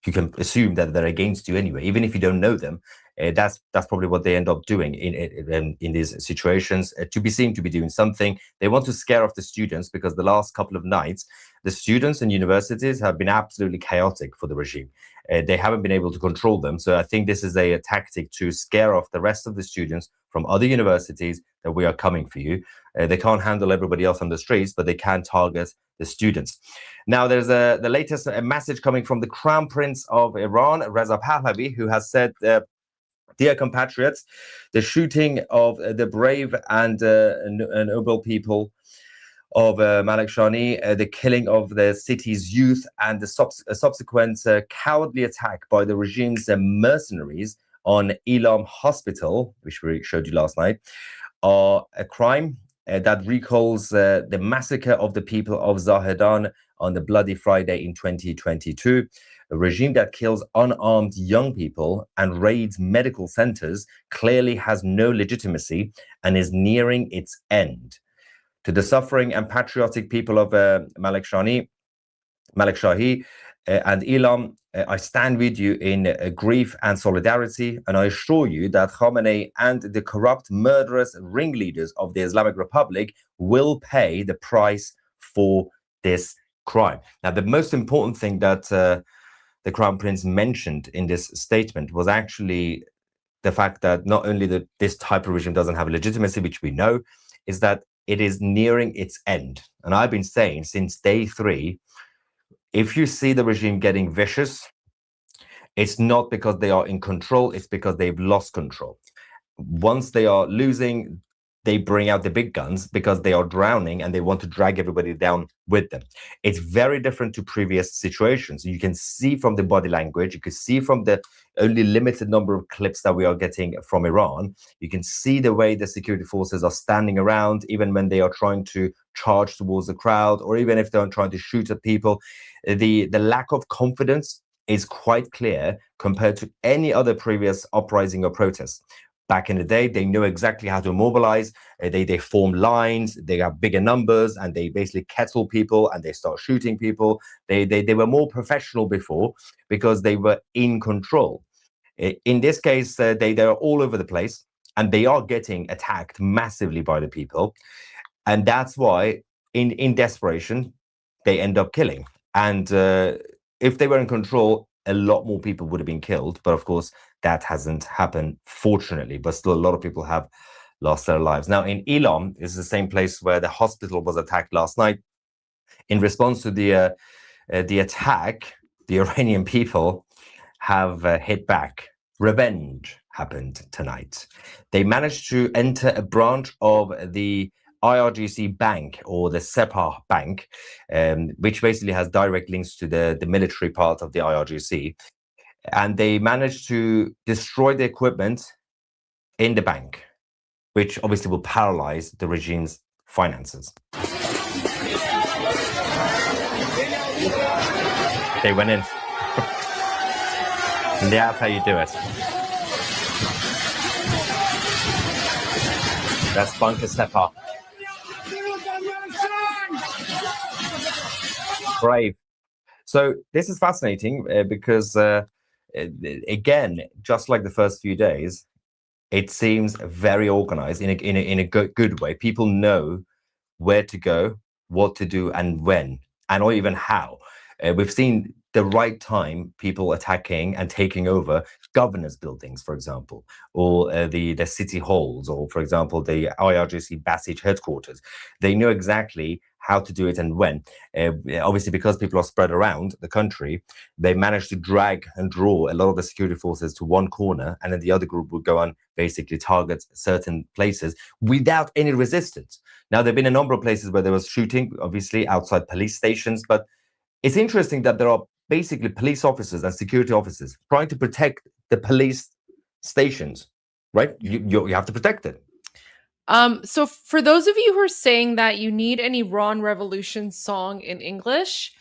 you can assume that they're against you anyway, even if you don't know them. That's probably what they end up doing in these situations. To be seen to be doing something, they want to scare off the students, because the last couple of nights, the students and universities have been absolutely chaotic for the regime. They haven't been able to control them. So I think this is a tactic to scare off the rest of the students from other universities that we are coming for you. They can't handle everybody else on the streets, but they can target the students. Now, there's the latest message coming from the Crown Prince of Iran, Reza Pahlavi, who has said, dear compatriots, the shooting of the brave and noble people of Malakshani, the killing of the city's youth, and the subsequent cowardly attack by the regime's mercenaries on Elam Hospital, which we showed you last night, are a crime that recalls the massacre of the people of Zahedan on the Bloody Friday in 2022. A regime that kills unarmed young people and raids medical centers clearly has no legitimacy and is nearing its end. To the suffering and patriotic people of Malakshani, and Elam, I stand with you in grief and solidarity, and I assure you that Khamenei and the corrupt, murderous ringleaders of the Islamic Republic will pay the price for this crime. Now, the most important thing that the Crown Prince mentioned in this statement was actually the fact that not only that this type of regime doesn't have legitimacy, which we know, is that it is nearing its end. And I've been saying since day 3, if you see the regime getting vicious, it's not because they are in control, it's because they've lost control. Once they are losing, they bring out the big guns because they are drowning and they want to drag everybody down with them. It's very different to previous situations. You can see from the body language, you can see from the only limited number of clips that we are getting from Iran, you can see the way the security forces are standing around, even when they are trying to charge towards the crowd, or even if they're trying to shoot at people. The lack of confidence is quite clear compared to any other previous uprising or protest. Back in the day, they knew exactly how to mobilize. They form lines, they have bigger numbers, and they basically kettle people and they start shooting people. They were more professional before because they were in control. In this case, they're all over the place and they are getting attacked massively by the people. And that's why, in desperation, they end up killing. And if they were in control, a lot more people would have been killed. But of course, that hasn't happened, fortunately. But still, a lot of people have lost their lives. Now, in Elam, this is the same place where the hospital was attacked last night. In response to the attack, the Iranian people have hit back. Revenge happened tonight. They managed to enter a branch of the IRGC bank, or the Sepah bank, which basically has direct links to the military part of the IRGC. And they managed to destroy the equipment in the bank, which obviously will paralyze the regime's finances. They went in. And that's how you do it. That's Bunker Sepah. Brave. So this is fascinating because, again, just like the first few days, it seems very organized in a good way. People know where to go, what to do, and when, and or even how. We've seen the right time people attacking and taking over governors' buildings, for example, or the city halls, or, for example, the IRGC Basij headquarters. They know exactly how to do it and when. Obviously, because people are spread around the country, they managed to drag and draw a lot of the security forces to one corner, and then the other group would go and basically target certain places without any resistance. Now, there have been a number of places where there was shooting, obviously, outside police stations, but it's interesting that there are basically police officers and security officers trying to protect the police stations, right? You have to protect it. So for those of you who are saying that you need an Iran Revolution song in English,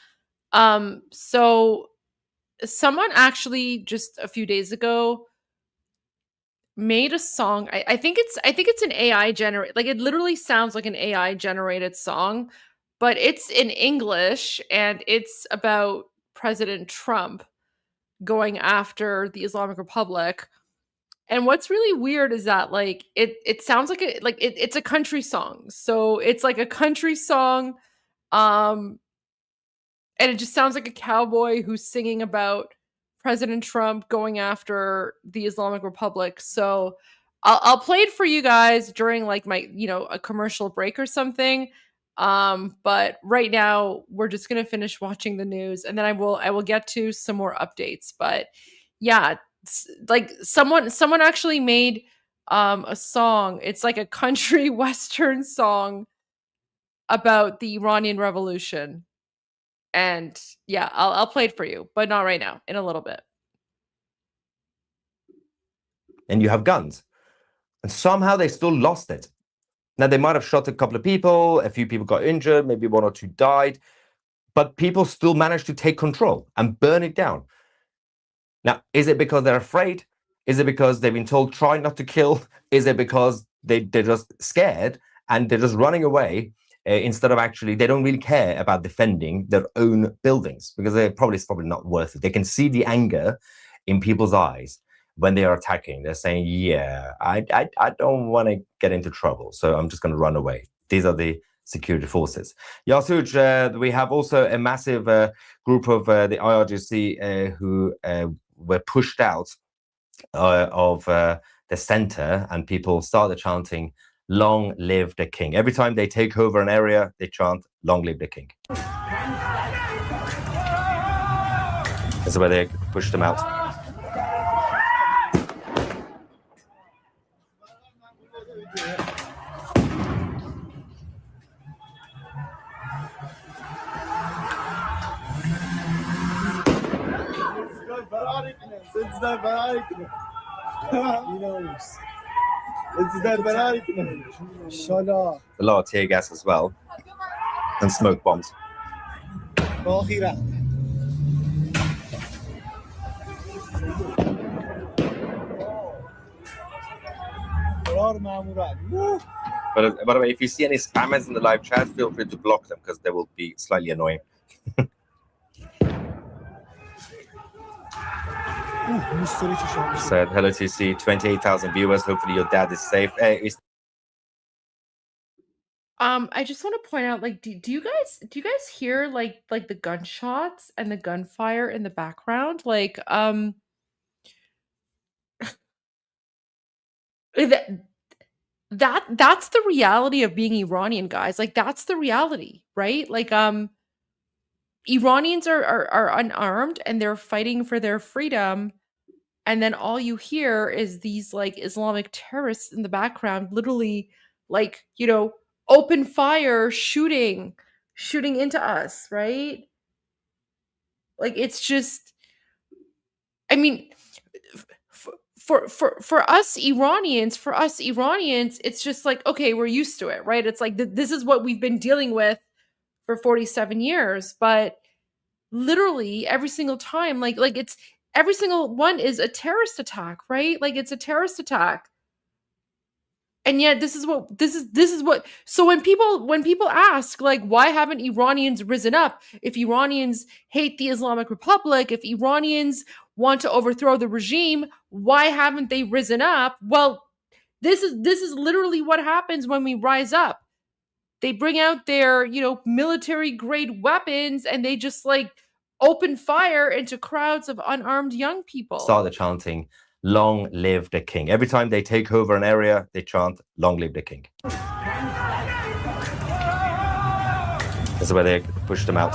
so someone actually just a few days ago made a song. I think it's an AI generate, like it literally sounds like an AI generated song, but it's in English and it's about President Trump going after the Islamic Republic. And what's really weird is that like it sounds like it's a country song. So it's like a country song, and it just sounds like a cowboy who's singing about President Trump going after the Islamic Republic. So I'll play it for you guys during like my, a commercial break or something. But right now we're just gonna finish watching the news, and then I will get to some more updates. But yeah, like someone actually made a song. It's like a country western song about the Iranian Revolution. And yeah, I'll play it for you, but not right now, in a little bit. And you have guns. And somehow they still lost it. Now, they might have shot a couple of people, a few people got injured, maybe 1 or 2 died, but people still managed to take control and burn it down. Now, is it because they're afraid? Is it because they've been told try not to kill? Is it because they're just scared and they're just running away instead of actually, they don't really care about defending their own buildings because it's probably not worth it. They can see the anger in people's eyes when they are attacking. They're saying, yeah, I don't want to get into trouble, so I'm just going to run away. These are the security forces. Yasuj, we have also a massive group of the IRGC who were pushed out of the center, and people started chanting, "Long live the king." Every time they take over an area, they chant, "Long live the king." This is where they pushed them out. A lot of tear gas as well, and smoke bombs. But by the way, if you see any spammers in the live chat, feel free to block them because they will be slightly annoying. Said hello TC, 28,000 viewers. Hopefully your dad is safe. I just want to point out, like, do you guys hear like the gunshots and the gunfire in the background? Like, that's the reality of being Iranian, guys. Like, that's the reality, right? Like, Iranians are unarmed and they're fighting for their freedom, and then all you hear is these like Islamic terrorists in the background, literally, like, you know, open fire, shooting into us, right? Like, it's just, I mean, for us Iranians, it's just like, okay, we're used to it, right? It's like this is what we've been dealing with for 47 years, but literally every single time, like it's every single one is a terrorist attack, right? Like, it's a terrorist attack. And yet this is what so when people ask, like, why haven't Iranians risen up? If Iranians hate the Islamic Republic, if Iranians want to overthrow the regime, why haven't they risen up? Well, this is literally what happens when we rise up. They bring out their, you know, military grade weapons and they just like open fire into crowds of unarmed young people. Started chanting, "Long live the king." Every time they take over an area, they chant, "Long live the king." This is where they pushed them out.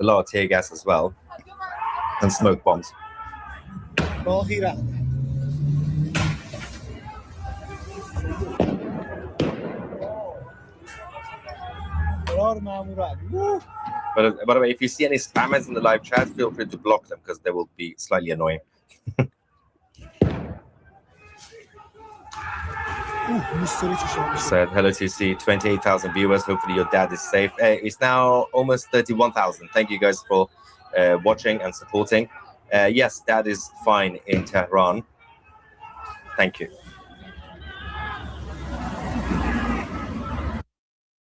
A lot of tear gas as well, and smoke bombs. But by the way, if you see any spammers in the live chat, feel free to block them because they will be slightly annoying. Said hello TC, 28,000 viewers. Hopefully your dad is safe. It's now almost 31,000. Thank you guys for watching and supporting. Yes, dad is fine in Tehran. Thank you.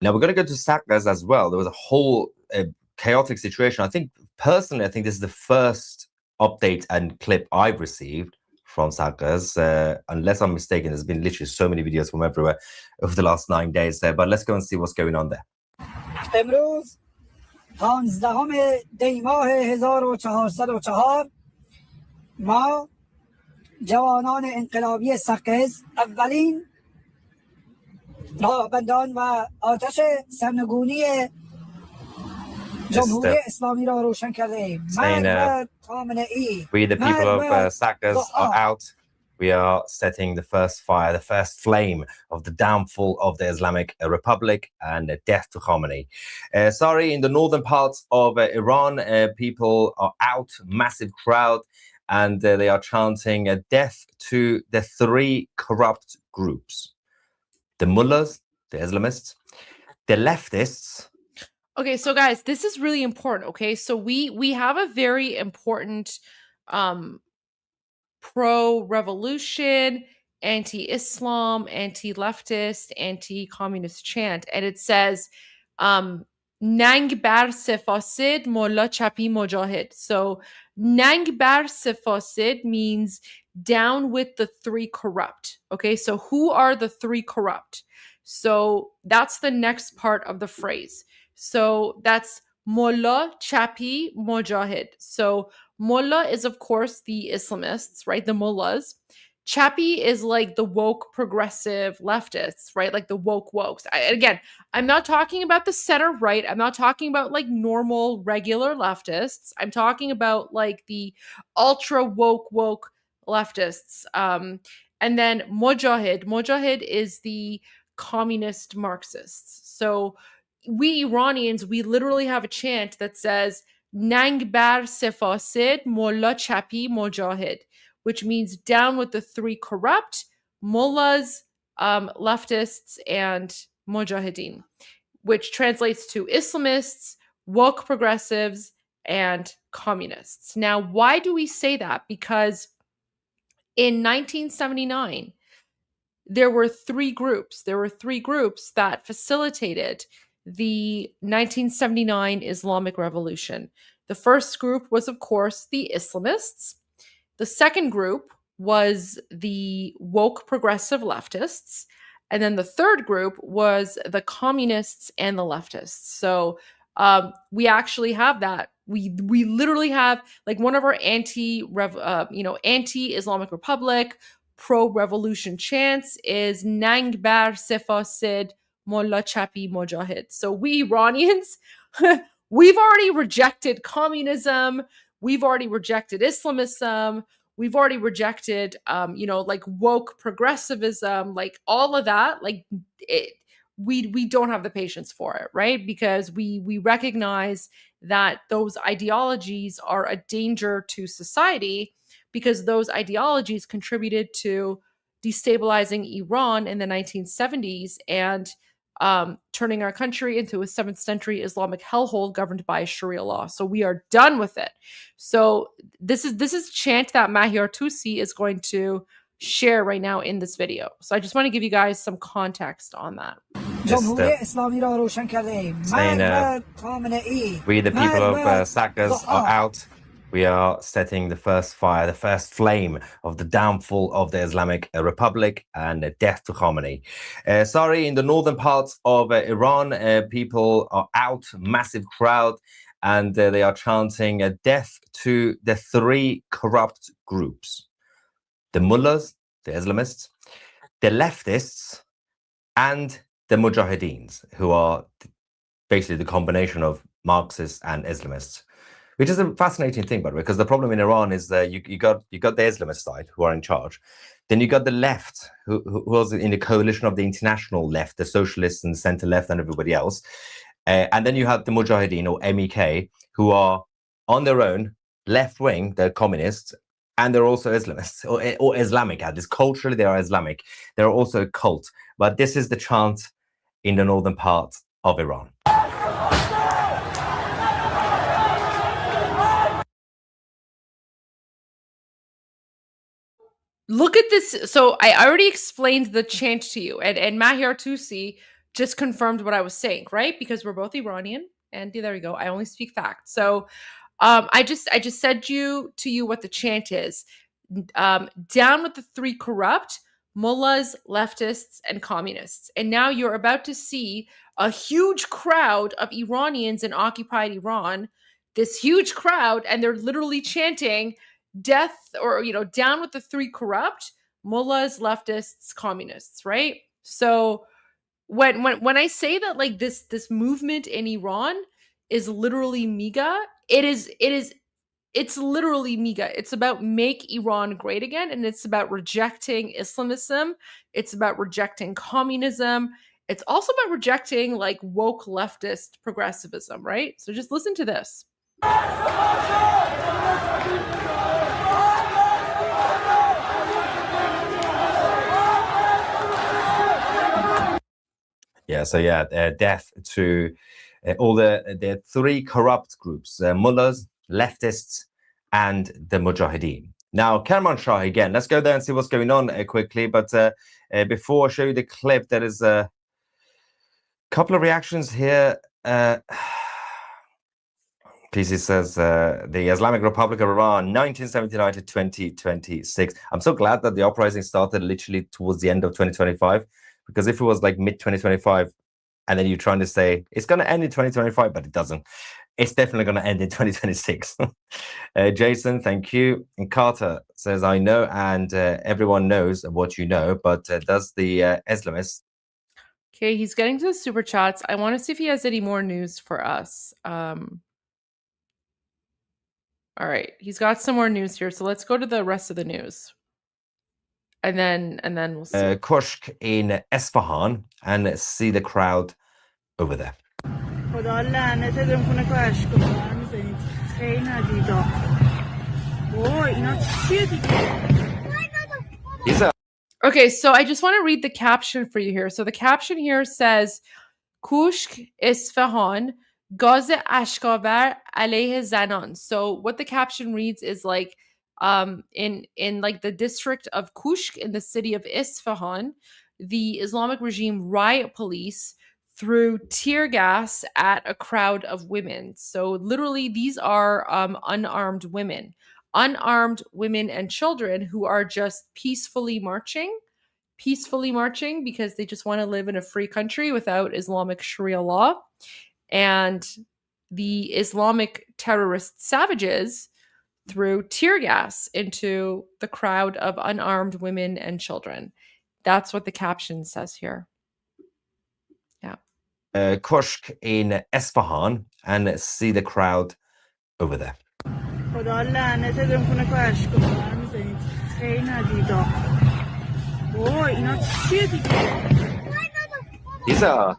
Now we're going to go to Sakaz as well. There was a whole chaotic situation. I think personally, I think this is the first update and clip I've received from Sakaz. Unless I'm mistaken, there's been literally so many videos from everywhere over the last 9 days there. But let's go and see what's going on there. امروز 15 دی ماه 1404 ما جوانان انقلابی سقز اولین راهبندان و آتش سرنگونی جمهوری اسلامی را روشن کرده ایم. We, the people of Sakaz, are out. We are setting the first fire, the first flame of the downfall of the Islamic Republic and death to Khamenei. Sorry, in the northern parts of Iran, people are out, massive crowd, and they are chanting death to the 3 corrupt groups. The mullahs, the Islamists, the leftists. Okay, so guys, this is really important, okay? So we have a very important pro-revolution, anti-Islam, anti-leftist, anti-communist chant. And it says, Nang bar sefasid molla chapi mujahid. So Nang bar sefasid means down with the three corrupt. Okay, so who are the three corrupt? So that's the next part of the phrase. So that's Mullah Chapi Mujahid. So Mullah is, of course, the Islamists, right? The mullahs. Chapi is like the woke progressive leftists, right? Like the wokes. Again, I'm not talking about the center right. I'm not talking about like normal, regular leftists. I'm talking about like the ultra woke leftists. And then Mujahid is the communist Marxists. So we Iranians, we literally have a chant that says Nang bar sefasid mullah chapi mujahid, which means down with the three corrupt mullahs, leftists, and mujahideen, which translates to Islamists, woke progressives, and communists. Now, why do we say that? Because in 1979, there were three groups. There were three groups that facilitated the 1979 Islamic Revolution. The first group was, of course, the Islamists. The second group was the woke progressive leftists. And then the third group was the communists and the leftists. So we actually have that. We literally have like one of our anti-Islamic Republic, pro-revolution chants is Nang bar sefasid mullah chapi mujahid. So we Iranians, we've already rejected communism. We've already rejected Islamism. We've already rejected, like woke progressivism, like all of that. Like we don't have the patience for it, right? Because we recognize that those ideologies are a danger to society, because those ideologies contributed to destabilizing Iran in the 1970s and turning our country into a 7th century Islamic hellhole governed by Sharia law. So we are done with it. So this is chant that Mahir Tusi is going to share right now in this video. So I just want to give you guys some context on that. We, the people of Saqqez, are out. We are setting the first fire, the first flame of the downfall of the Islamic Republic and death to Khamenei. Sorry, in the northern parts of Iran, people are out, massive crowd, and they are chanting death to the three corrupt groups: the mullahs, the Islamists, the leftists, and the mujahideens, who are basically the combination of Marxists and Islamists. Which is a fascinating thing, by the way, because the problem in Iran is that you got the Islamist side who are in charge, then you got the left who was in the coalition of the international left, the socialists and center left and everybody else, and then you have the Mujahideen or MEK who are on their own left wing, they're communists, and they're also Islamists or Islamic. At least culturally they are Islamic. They're also a cult, but this is the chant in the northern part of Iran. Look at this. So I already explained the chant to you, and Mahir Tusi just confirmed what I was saying, right? Because we're both Iranian, and there we go. I only speak facts. So I just said to you what the chant is. Down with the three corrupt mullahs, leftists, and communists. And now you're about to see a huge crowd of Iranians in occupied Iran, this huge crowd, and they're literally chanting death, or down with the three corrupt mullahs, leftists, communists, right? So when I say that, like, this movement in Iran is literally MIGA, it's literally MIGA. It's about make Iran great again, and it's about rejecting Islamism. It's about rejecting communism. It's also about rejecting like woke leftist progressivism, right? So just listen to this. Yeah, so death to all the three corrupt groups, mullahs, leftists, and the mujahideen. Now, Kermanshah again. Let's go there and see what's going on quickly. But before I show you the clip, there is a couple of reactions here. PC says the Islamic Republic of Iran, 1979 to 2026. I'm so glad that the uprising started literally towards the end of 2025, because if it was like mid-2025, and then you're trying to say it's going to end in 2025, but it doesn't. It's definitely going to end in 2026. Jason, thank you. And Carter says, I know, and everyone knows what you know, but does the Islamists... Okay, he's getting to the super chats. I want to see if he has any more news for us. All right, he's got some more news here, so let's go to the rest of the news. And then we'll see. Koshk in Esfahan, and see the crowd over there. Okay, so I just want to read the caption for you here. So the caption here says, Kushk Isfahan, Gaz Ashkavar alayh zanan. So what the caption reads is like, in like the district of Kushk in the city of Isfahan, the Islamic regime riot police threw tear gas at a crowd of women. So literally these are unarmed women and children who are just peacefully marching because they just want to live in a free country without Islamic Sharia law. And the Islamic terrorist savages threw tear gas into the crowd of unarmed women and children. That's what the caption says here. Yeah. Koshk in Esfahan, and see the crowd over there. These are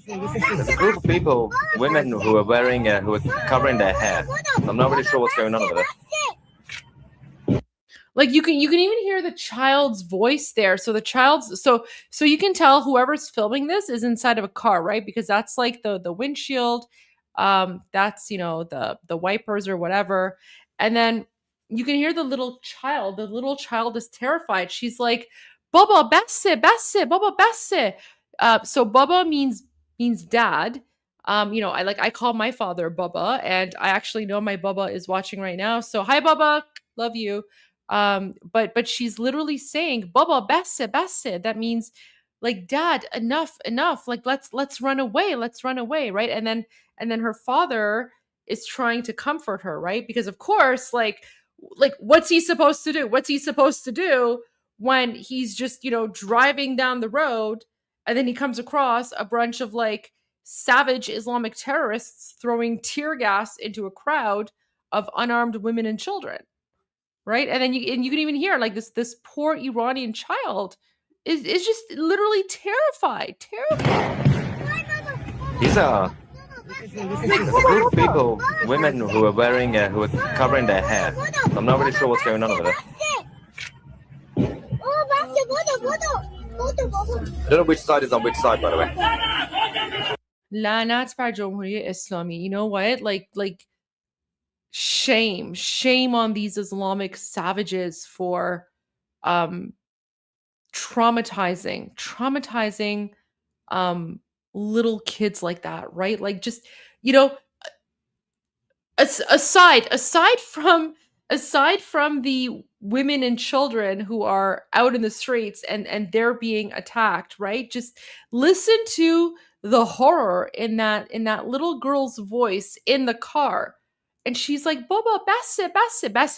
a group of people, women who are wearing, who are covering their hair. I'm not really sure what's going on over there. Like you can even hear the child's voice there. So the child's so you can tell whoever's filming this is inside of a car, right? Because that's like the windshield, that's the wipers or whatever. And then you can hear the little child. The little child is terrified. She's like, Baba basse, Baba basse. So Baba means dad. I call my father Baba, and I actually know my Baba is watching right now. So hi Baba, love you. But she's literally saying Baba basse. That means like, dad, enough, like let's run away, right? And then her father is trying to comfort her, right? Because of course, like what's he supposed to do when he's just driving down the road, and then he comes across a bunch of like savage Islamic terrorists throwing tear gas into a crowd of unarmed women and children, right? And then you can even hear like this poor Iranian child is just literally terrified. These are a group of people, women who are wearing, who are covering their hair. I'm not really sure what's going on over there. I don't know which side is on which side, by the way. لعنت بر جمهوری اسلامی. You know what? Like shame on these Islamic savages for traumatizing little kids like that, right? Like just aside from the women and children who are out in the streets and they're being attacked, right? Just listen to the horror in that little girl's voice in the car. And she's like, Baba, basse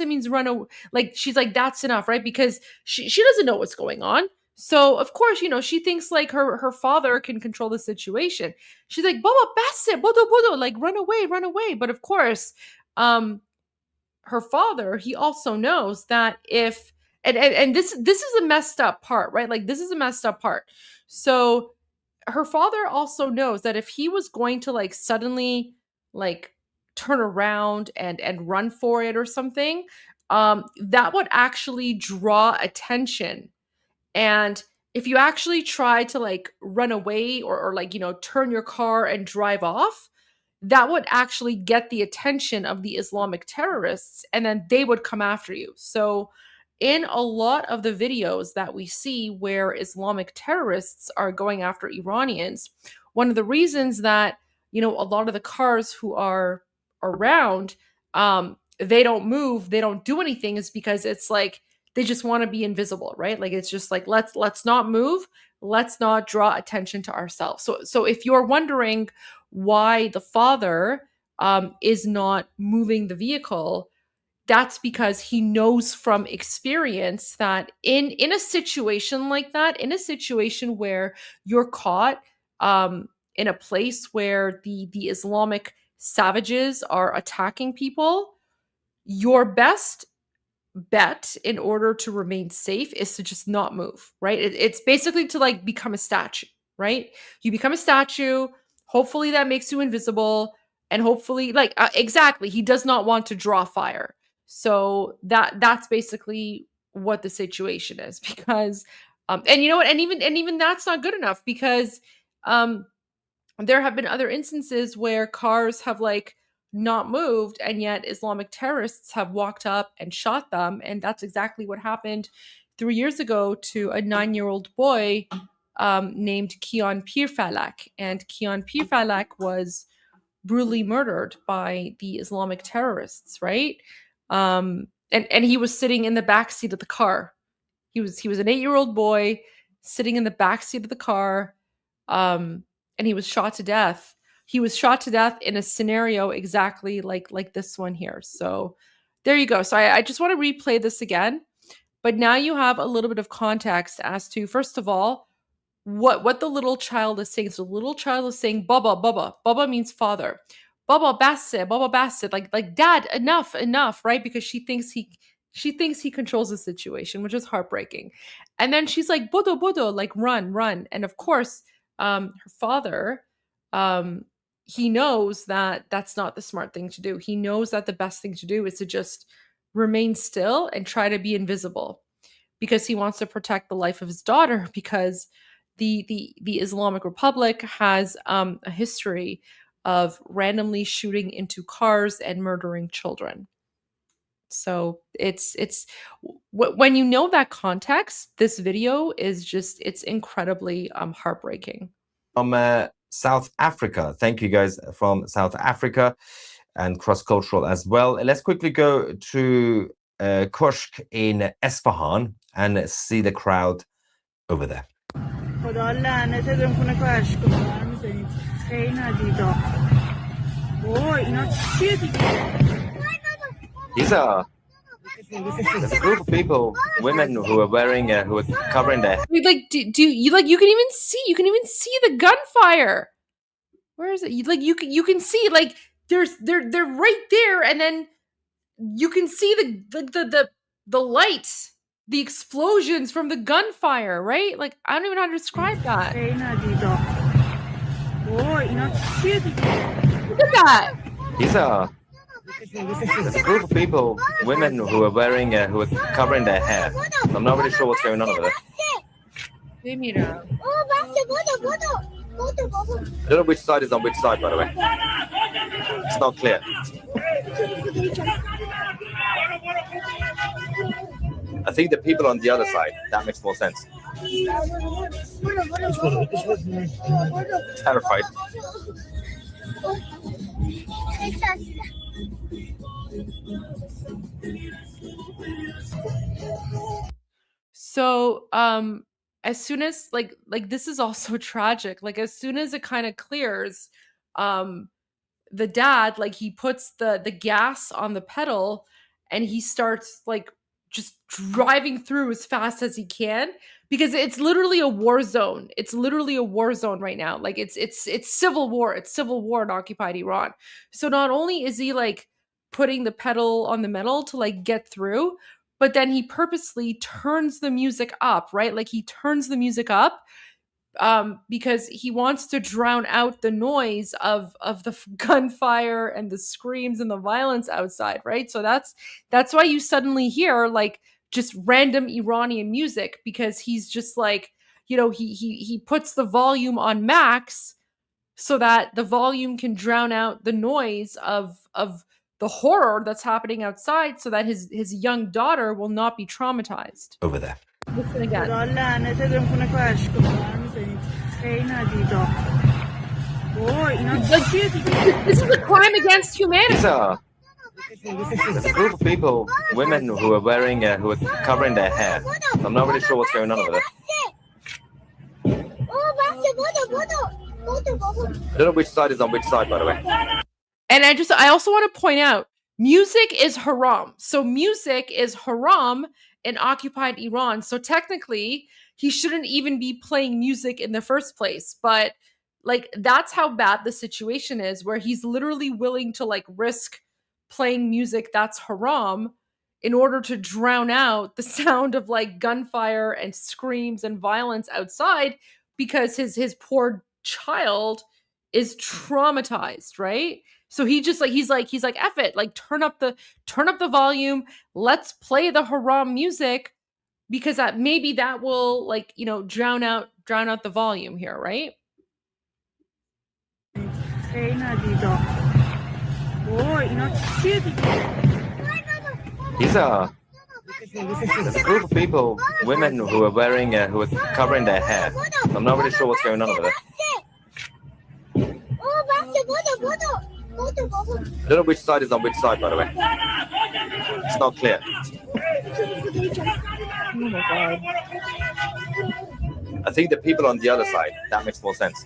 means run away. Like, she's like, that's enough, right? Because she doesn't know what's going on. So, of course, she thinks like her father can control the situation. She's like, Baba, basse, bodo, like, run away. But of course, her father, he also knows that if, and this is a messed up part, right? Like, this is a messed up part. So her father also knows that if he was going to like suddenly like turn around and run for it or something, that would actually draw attention. And if you actually try to like run away or like, turn your car and drive off, that would actually get the attention of the Islamic terrorists, and then they would come after you. So in a lot of the videos that we see where Islamic terrorists are going after Iranians, one of the reasons that, a lot of the cars who are around, they don't move, they don't do anything, is because it's like they just want to be invisible, right? Like it's just like, let's not move, let's not draw attention to ourselves. So if you're wondering why the father is not moving the vehicle, that's because he knows from experience that in a situation like that, in a situation where you're caught in a place where the Islamic savages are attacking people, your best bet in order to remain safe is to just not move, right? It's basically to like become a statue, right? You become a statue, hopefully that makes you invisible, and hopefully exactly, he does not want to draw fire. So that's basically what the situation is, because and you know what, and even that's not good enough, because there have been other instances where cars have like not moved, and yet Islamic terrorists have walked up and shot them. And that's exactly what happened 3 years ago to a 9-year-old boy named Kian Pirfalak. And Kian Pirfalak was brutally murdered by the Islamic terrorists, right? And he was sitting in the backseat of the car. He was an 8-year-old boy sitting in the backseat of the car, and he was shot to death. He was shot to death in a scenario exactly like this one here. So there you go. So I just want to replay this again, but now you have a little bit of context as to, first of all, what the little child is saying. So the little child is saying, Baba, Baba. Baba means father. Baba Bassett, like dad, enough, right? Because she thinks he controls the situation, which is heartbreaking. And then she's like, Bodo, like run. And of course, her father, he knows that that's not the smart thing to do. He knows that the best thing to do is to just remain still and try to be invisible, because he wants to protect the life of his daughter, because the Islamic Republic has a history of randomly shooting into cars and murdering children. So it's when you know that context, this video is just, it's incredibly heartbreaking. From South Africa. Thank you guys from South Africa, and cross-cultural as well. Let's quickly go to Koshk in Esfahan and see the crowd over there. خدا لعنتتون کنه که اشکو من میزنید خیلی ندیدا اوه اینا چیه دیگه There's a group of people, women who are wearing, who are covering their. Like, do you like? You can even see the gunfire. Where is it? You can see, like, they're right there, and then you can see the lights, the explosions from the gunfire, right? Like, I don't even know how to describe that. Look at that. There's a group of people, women who are wearing, who are covering their hair. I'm not really sure what's going on over there. I don't know which side is on which side, by the way. It's not clear. I think the people on the other side, that makes more sense. Terrified. So as soon as like this is also tragic, like as soon as it kind of clears, the dad, like, he puts the gas on the pedal and he starts like just driving through as fast as he can, because it's literally a war zone. It's literally a war zone right now. Like it's civil war. It's civil war in occupied Iran. So not only is he like putting the pedal on the metal to like get through, but then he purposely turns the music up, right? Like he turns the music up because he wants to drown out the noise of the gunfire and the screams and the violence outside, right? So that's why you suddenly hear like just random Iranian music, because he's just like, you know, he puts the volume on max so that the volume can drown out the noise of the horror that's happening outside, so that his young daughter will not be traumatized. Over there. Listen again. خدا لعنتتون کنه که اشکو به من می‌زنید. خیلی ندیدا. اوه اینا چیه دیگه؟ This is a crime against humanity. These are there's a group of people, women who are wearing, who are covering their hair. I'm not really sure what's going on over there. I don't know which side is on which side, by the way. And I also want to point out, music is haram. So music is haram in occupied Iran. So technically, he shouldn't even be playing music in the first place. But like, that's how bad the situation is, where he's literally willing to like risk playing music that's haram in order to drown out the sound of like gunfire and screams and violence outside, because his poor child is traumatized, right? So he's like F it, like turn up the volume, let's play the haram music, because that maybe that will like, you know, drown out the volume here, right? خیلی ندیدا. اوه اینا چیه دیگه؟ These are there's a group of people, women who are wearing, who are covering their hair. I'm not really sure what's going on over there. I don't know which side is on which side, by the way. It's not clear. Oh my God. I think the people on the other side, that makes more sense.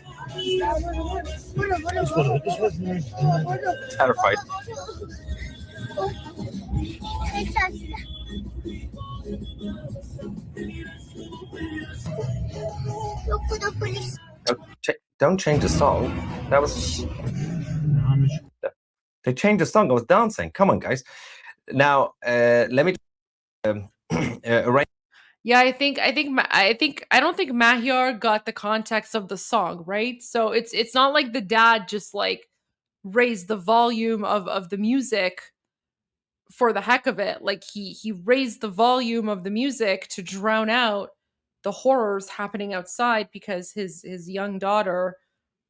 Terrified. Don't change the song. That was... They changed the song. I was dancing. Come on, guys. Now, let me arrange. Yeah, I don't think Mahyar got the context of the song, right? So it's not like the dad just like raised the volume of the music for the heck of it. Like he raised the volume of the music to drown out the horrors happening outside, because his young daughter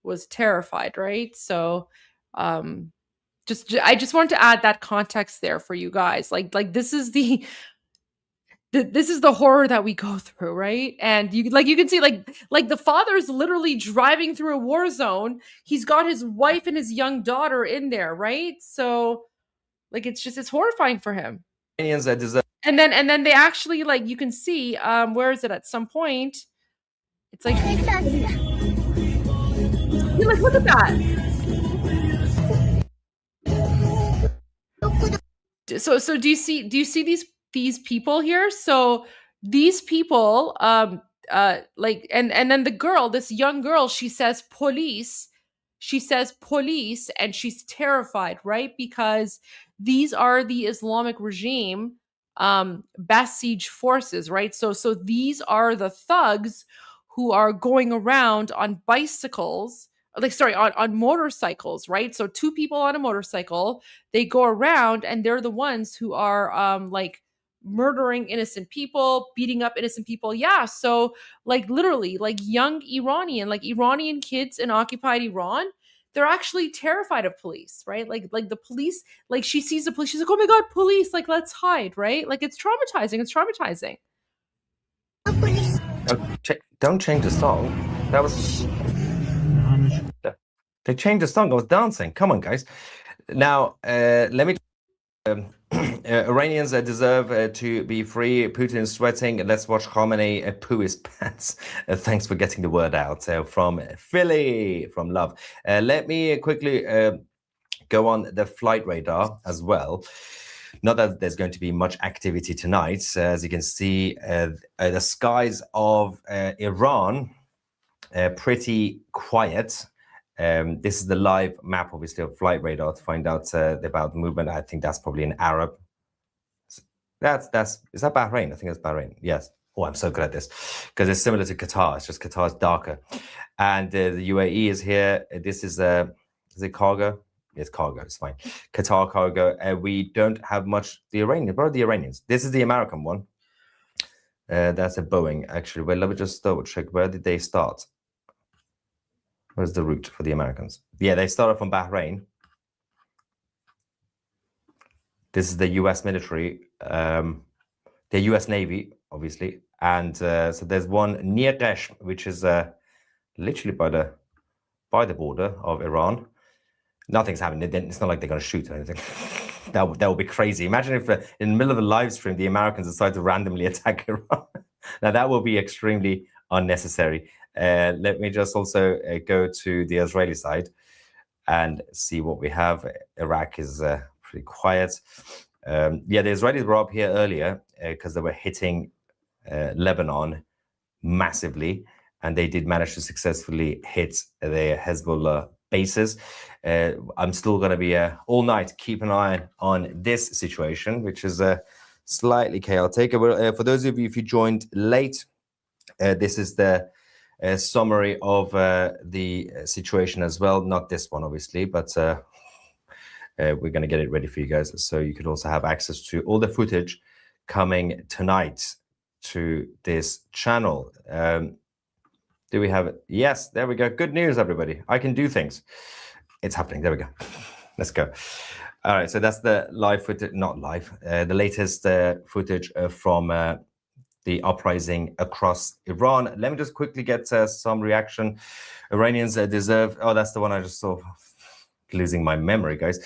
was terrified, right? So I just want to add that context there for you guys. Like this is the horror that we go through, right? And you can see like the father's literally driving through a war zone. He's got his wife and his young daughter in there, right? So like it's horrifying for him. And then they actually, like, you can see where is it at some point? It's like, you're like, look at that. So do you see these people here? So these people like and then the girl, this young girl, she says police, and she's terrified, right? Because these are the Islamic regime Basij forces, right? So these are the thugs who are going around on bicycles, like on motorcycles, right? So two people on a motorcycle, they go around and they're the ones who are like murdering innocent people, beating up innocent people. Yeah, so like literally like young Iranian kids in occupied Iran, they're actually terrified of police, right? Like the police, like she sees the police, she's like, oh my God, police, like let's hide, right? Like it's traumatizing. Don't change the song. That was... They changed the song. I was dancing. Come on, guys. Now, let me... Iranians deserve to be free. Putin is sweating. Let's watch Khamenei poo his pants. Thanks for getting the word out from Philly, from love. Let me quickly go on the flight radar as well. Not that there's going to be much activity tonight. As you can see, the skies of Iran pretty quiet. This is the live map, obviously, of flight radar to find out about the movement. I think that's probably an Arab. Is that Bahrain? I think it's Bahrain. Yes. Oh, I'm so good at this because it's similar to Qatar. It's just Qatar's darker. And the UAE is here. This is it cargo? It's cargo. It's fine. Qatar cargo. We don't have much. The Iranians. This is the American one. That's a Boeing, actually. Well, let me just double check. Where did they start? Where's the route for the Americans? Yeah, they started from Bahrain. This is the U.S. military, the U.S. Navy, obviously. And so there's one near Qeshm, which is literally by the border of Iran. Nothing's happening. It's not like they're going to shoot or anything. that would be crazy. Imagine if in the middle of the live stream, the Americans decide to randomly attack Iran. Now, that will be extremely unnecessary. Let me just also go to the Israeli side and see what we have. Iraq is pretty quiet. Yeah, the Israelis were up here earlier because they were hitting Lebanon massively, and they did manage to successfully hit their Hezbollah bases. I'm still going to be all night keep an eye on this situation, which is slightly chaotic. For those of you, if you joined late, this is the summary of the situation as well. Not this one, obviously, but we're going to get it ready for you guys, so you could also have access to all the footage coming tonight to this channel. Do we have it? Yes, there we go. Good news, everybody. I can do things. It's happening. There we go. Let's go. All right, so that's the live footage, not live, the latest footage from the uprising across Iran. Let me just quickly get some reaction. Iranians deserve, oh, that's the one I just saw. Losing my memory, guys.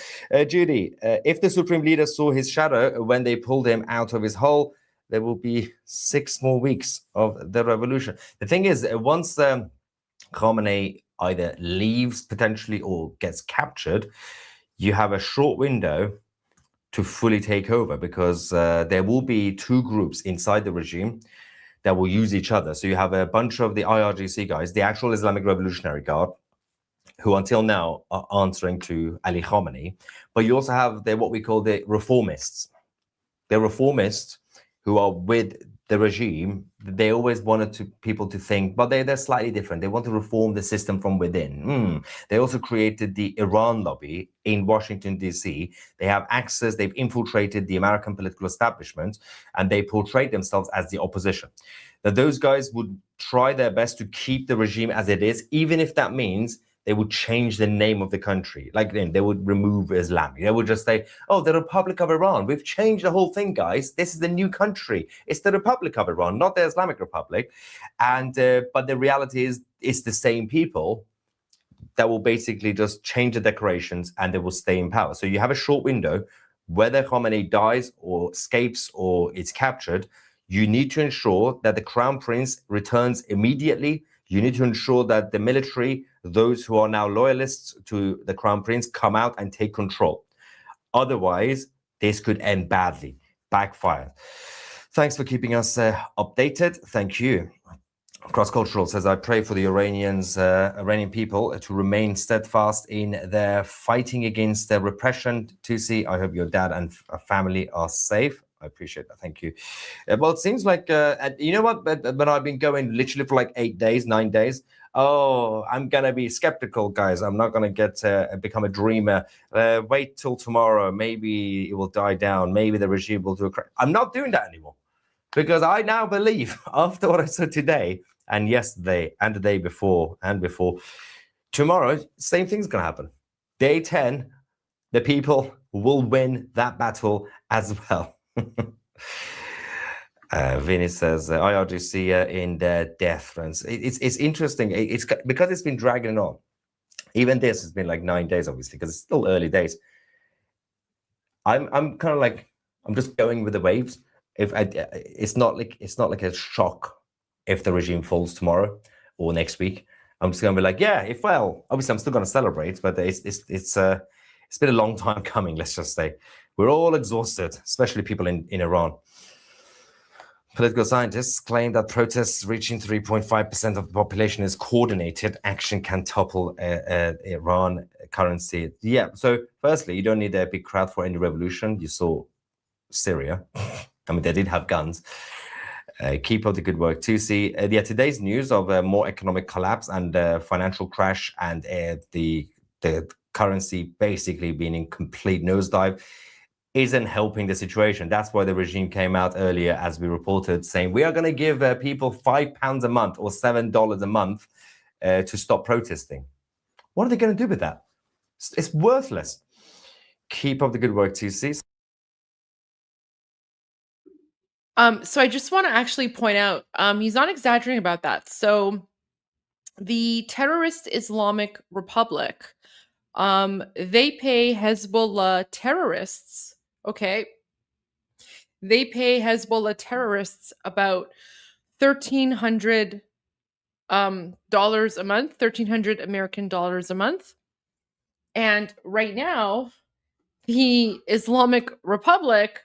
Judy, if the Supreme Leader saw his shadow when they pulled him out of his hole, there will be 6 more weeks of the revolution. The thing is, once Khamenei either leaves potentially or gets captured, you have a short window to fully take over, because there will be 2 groups inside the regime that will use each other. So you have a bunch of the IRGC guys, the actual Islamic Revolutionary Guard, who until now are answering to Ali Khamenei. But you also have what we call the reformists. The reformists who are with the regime. They always wanted people to think, but they're slightly different. They want to reform the system from within. They also created the Iran lobby in Washington, D.C. They have access, they've infiltrated the American political establishment, and they portray themselves as the opposition. Now, those guys would try their best to keep the regime as it is, even if that means they would change the name of the country. Like they would remove Islam. They would just say, oh, the Republic of Iran. We've changed the whole thing, guys. This is the new country. It's the Republic of Iran, not the Islamic Republic. And but the reality is, it's the same people that will basically just change the decorations and they will stay in power. So you have a short window. Whether Khamenei dies or escapes or is captured, you need to ensure that the Crown Prince returns immediately. You need to ensure that the military, those who are now loyalists to the Crown Prince, come out and take control. Otherwise, this could end badly, backfire. Thanks for keeping us updated. Thank you. Cross-Cultural says, I pray for the Iranian people to remain steadfast in their fighting against their repression. Tusi, I hope your dad and family are safe. I appreciate that. Thank you. Well, it seems like, you know what, but I've been going literally for like 8 days, 9 days. Oh, I'm going to be skeptical, guys. I'm not going to become a dreamer. Wait till tomorrow. Maybe it will die down. Maybe the regime will do a crash. I'm not doing that anymore, because I now believe, after what I said today and yesterday and the day before and before, tomorrow, same thing's going to happen. Day 10, the people will win that battle as well. Vinny says IRGC in their death, friends. It's interesting. It's because it's been dragging on. Even this has been like 9 days, obviously, because it's still early days. I'm kind of like, I'm just going with the waves. It's not like a shock if the regime falls tomorrow or next week. I'm just gonna be like, yeah, it fell. Obviously, I'm still gonna celebrate, but it's been a long time coming. Let's just say. We're all exhausted, especially people in Iran. Political scientists claim that protests reaching 3.5% of the population is coordinated. Action can topple Iran currency. Yeah, so firstly, you don't need a big crowd for any revolution. You saw Syria. I mean, they did have guns. Keep up the good work. Tusi, yeah, today's news of more economic collapse and financial crash and the currency basically being in complete nosedive isn't helping the situation. That's why the regime came out earlier, as we reported, saying we are going to give people £5 a month or $7 a month to stop protesting. What are they going to do with that? It's worthless. Keep up the good work, TC. So I just want to actually point out, he's not exaggerating about that. So the terrorist Islamic Republic, they pay Hezbollah terrorists, okay? They pay Hezbollah terrorists about $1,300 a month, 1,300 American dollars a month. And right now, the Islamic Republic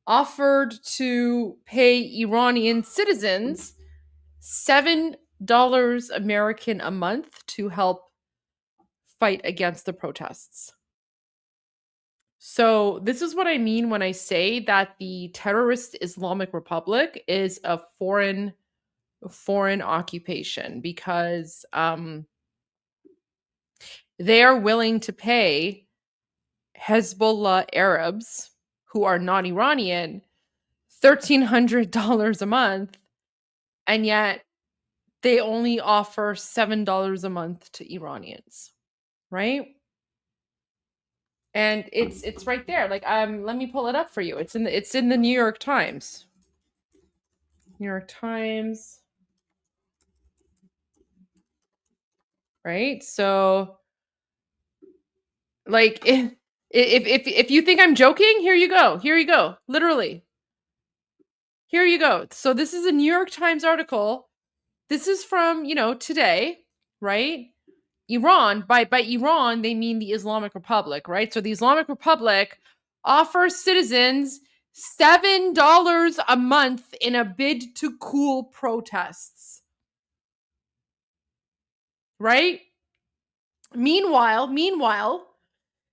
offered to pay Iranian citizens $7 American a month to help fight against the protests. So this is what I mean when I say that the terrorist Islamic Republic is a foreign occupation, because they are willing to pay Hezbollah Arabs who are not Iranian $1,300 a month, and yet they only offer $7 a month to Iranians, right? And it's right there. Like, let me pull it up for you. It's in the New York Times. New York Times. Right? So, like, if you think I'm joking, here you go. Here you go. Literally. Here you go. So this is a New York Times article. This is from, today, right? Iran, by Iran, they mean the Islamic Republic, right? So the Islamic Republic offers citizens $7 a month in a bid to cool protests, right? Meanwhile,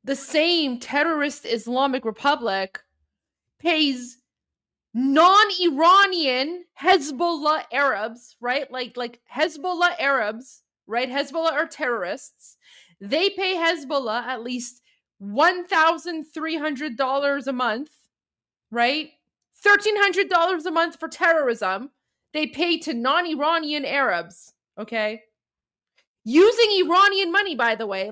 the same terrorist Islamic Republic pays non-Iranian Hezbollah Arabs, right? Like Hezbollah Arabs, right? Hezbollah are terrorists. They pay Hezbollah at least $1,300 a month, right? $1,300 a month for terrorism. They pay to non-Iranian Arabs, okay? Using Iranian money, by the way,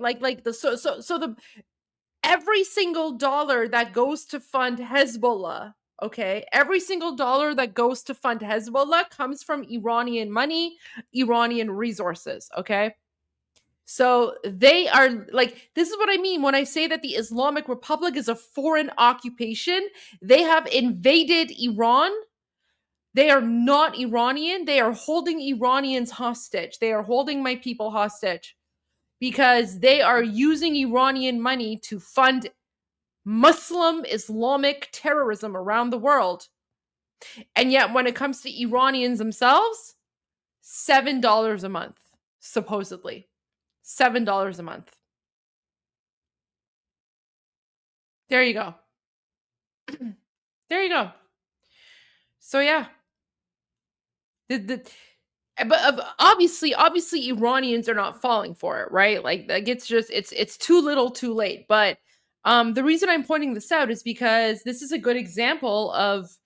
every single dollar that goes to fund Hezbollah, okay, every single dollar that goes to fund Hezbollah comes from Iranian money, Iranian resources, okay? So they are this is what I mean when I say that the Islamic Republic is a foreign occupation. They have invaded Iran. They are not Iranian. They are holding Iranians hostage. They are holding my people hostage because they are using Iranian money to fund Muslim Islamic terrorism around the world. And yet when it comes to Iranians themselves, $7 a month, supposedly. $7 a month. There you go. There you go. So yeah. But obviously Iranians are not falling for it, right? It's too little too late. But the reason I'm pointing this out is because this is a good example of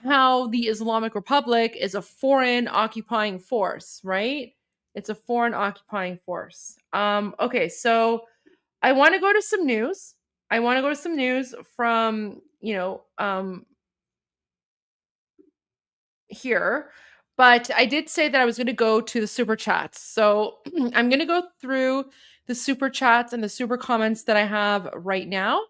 how the Islamic Republic is a foreign occupying force, right? It's a foreign occupying force. Okay, so I want to go to some news. I want to go to some news from, here. But I did say that I was going to go to the super chats. So I'm going to go through the super chats and the super comments that I have right now.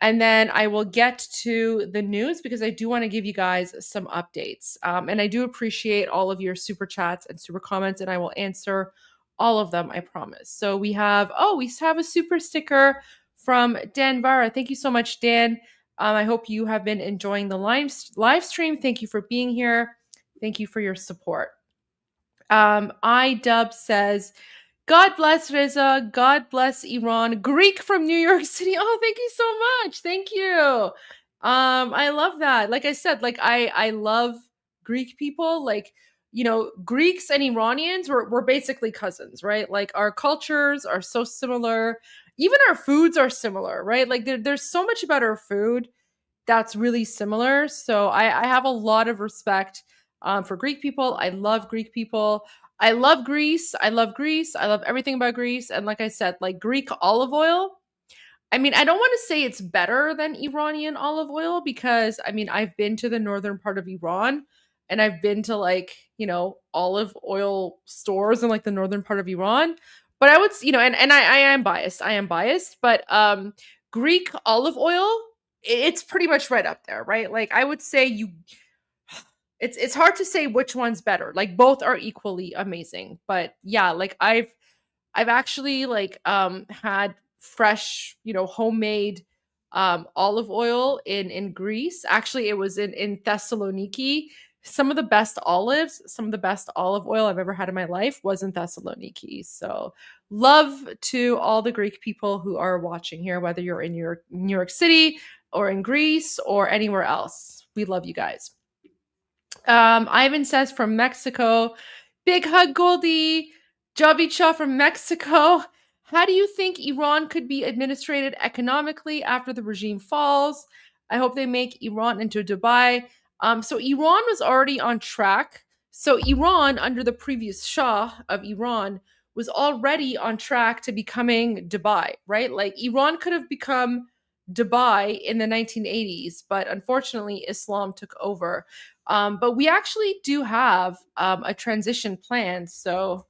And then I will get to the news because I do want to give you guys some updates. And I do appreciate all of your super chats and super comments, and I will answer all of them, I promise. So we have a super sticker from Dan Vara. Thank you so much, Dan. I hope you have been enjoying the live stream. Thank you for being here. Thank you for your support. iDub says, God bless Reza. God bless Iran. Greek from New York City. Oh, thank you so much. Thank you. I love that. Like I said, I love Greek people. Greeks and Iranians, we're basically cousins, right? Like our cultures are so similar. Even our foods are similar, right? Like there's so much about our food that's really similar. So I have a lot of respect For Greek people, I love Greek people. I love Greece. I love Greece. I love everything about Greece. And like I said, like Greek olive oil, I mean, I don't want to say it's better than Iranian olive oil because I mean, I've been to the northern part of Iran and I've been to like, olive oil stores in like the northern part of Iran. But I would, and I am biased. I am biased, but Greek olive oil, it's pretty much right up there, right? Like I would say it's hard to say which one's better. Like both are equally amazing. But yeah, like I've actually like had fresh, homemade olive oil in Greece. Actually, it was in Thessaloniki. Some of the best olives, some of the best olive oil I've ever had in my life was in Thessaloniki. So love to all the Greek people who are watching here, whether you're in New York City or in Greece or anywhere else. We love you guys. Ivan says from Mexico, big hug, Goldie. Javicha from Mexico. How do you think Iran could be administrated economically after the regime falls? I hope they make Iran into Dubai. So Iran was already on track. So Iran, under the previous Shah of Iran, was already on track to becoming Dubai, right? Like Iran could have become Dubai in the 1980s, but unfortunately Islam took over. But we actually do have a transition plan. So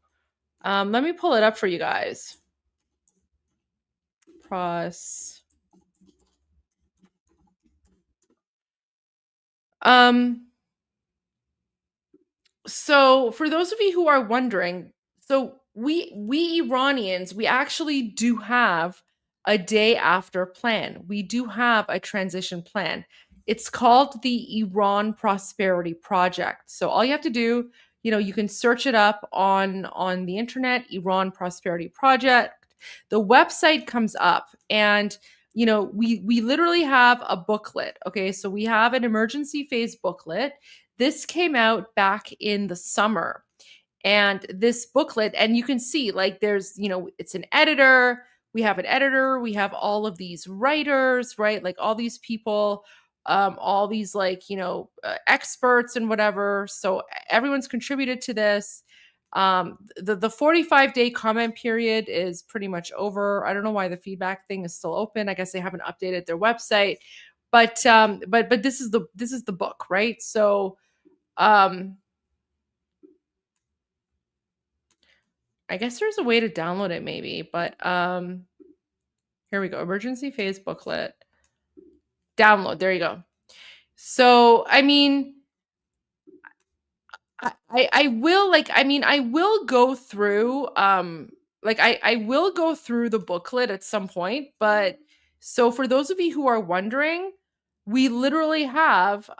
let me pull it up for you guys. So for those of you who are wondering, so we Iranians, we actually do have a day after plan. We do have a transition plan. It's called the Iran Prosperity Project. So all you have to do, you can search it up on the internet, Iran Prosperity Project. The website comes up and we literally have a booklet. Okay, so we have an emergency phase booklet. This came out back in the summer. And this booklet, and you can see like there's, it's an editor. We have an editor. We have all of these writers, right? Like all these people, all these like, experts and whatever. So everyone's contributed to this. The 45-day comment period is pretty much over. I don't know why the feedback thing is still open. I guess they haven't updated their website. But this is the book, right? So I guess there's a way to download it maybe, but here we go. Emergency phase booklet. Download. There you go. So, I mean, I will go through I will go through the booklet at some point, but so for those of you who are wondering, we literally have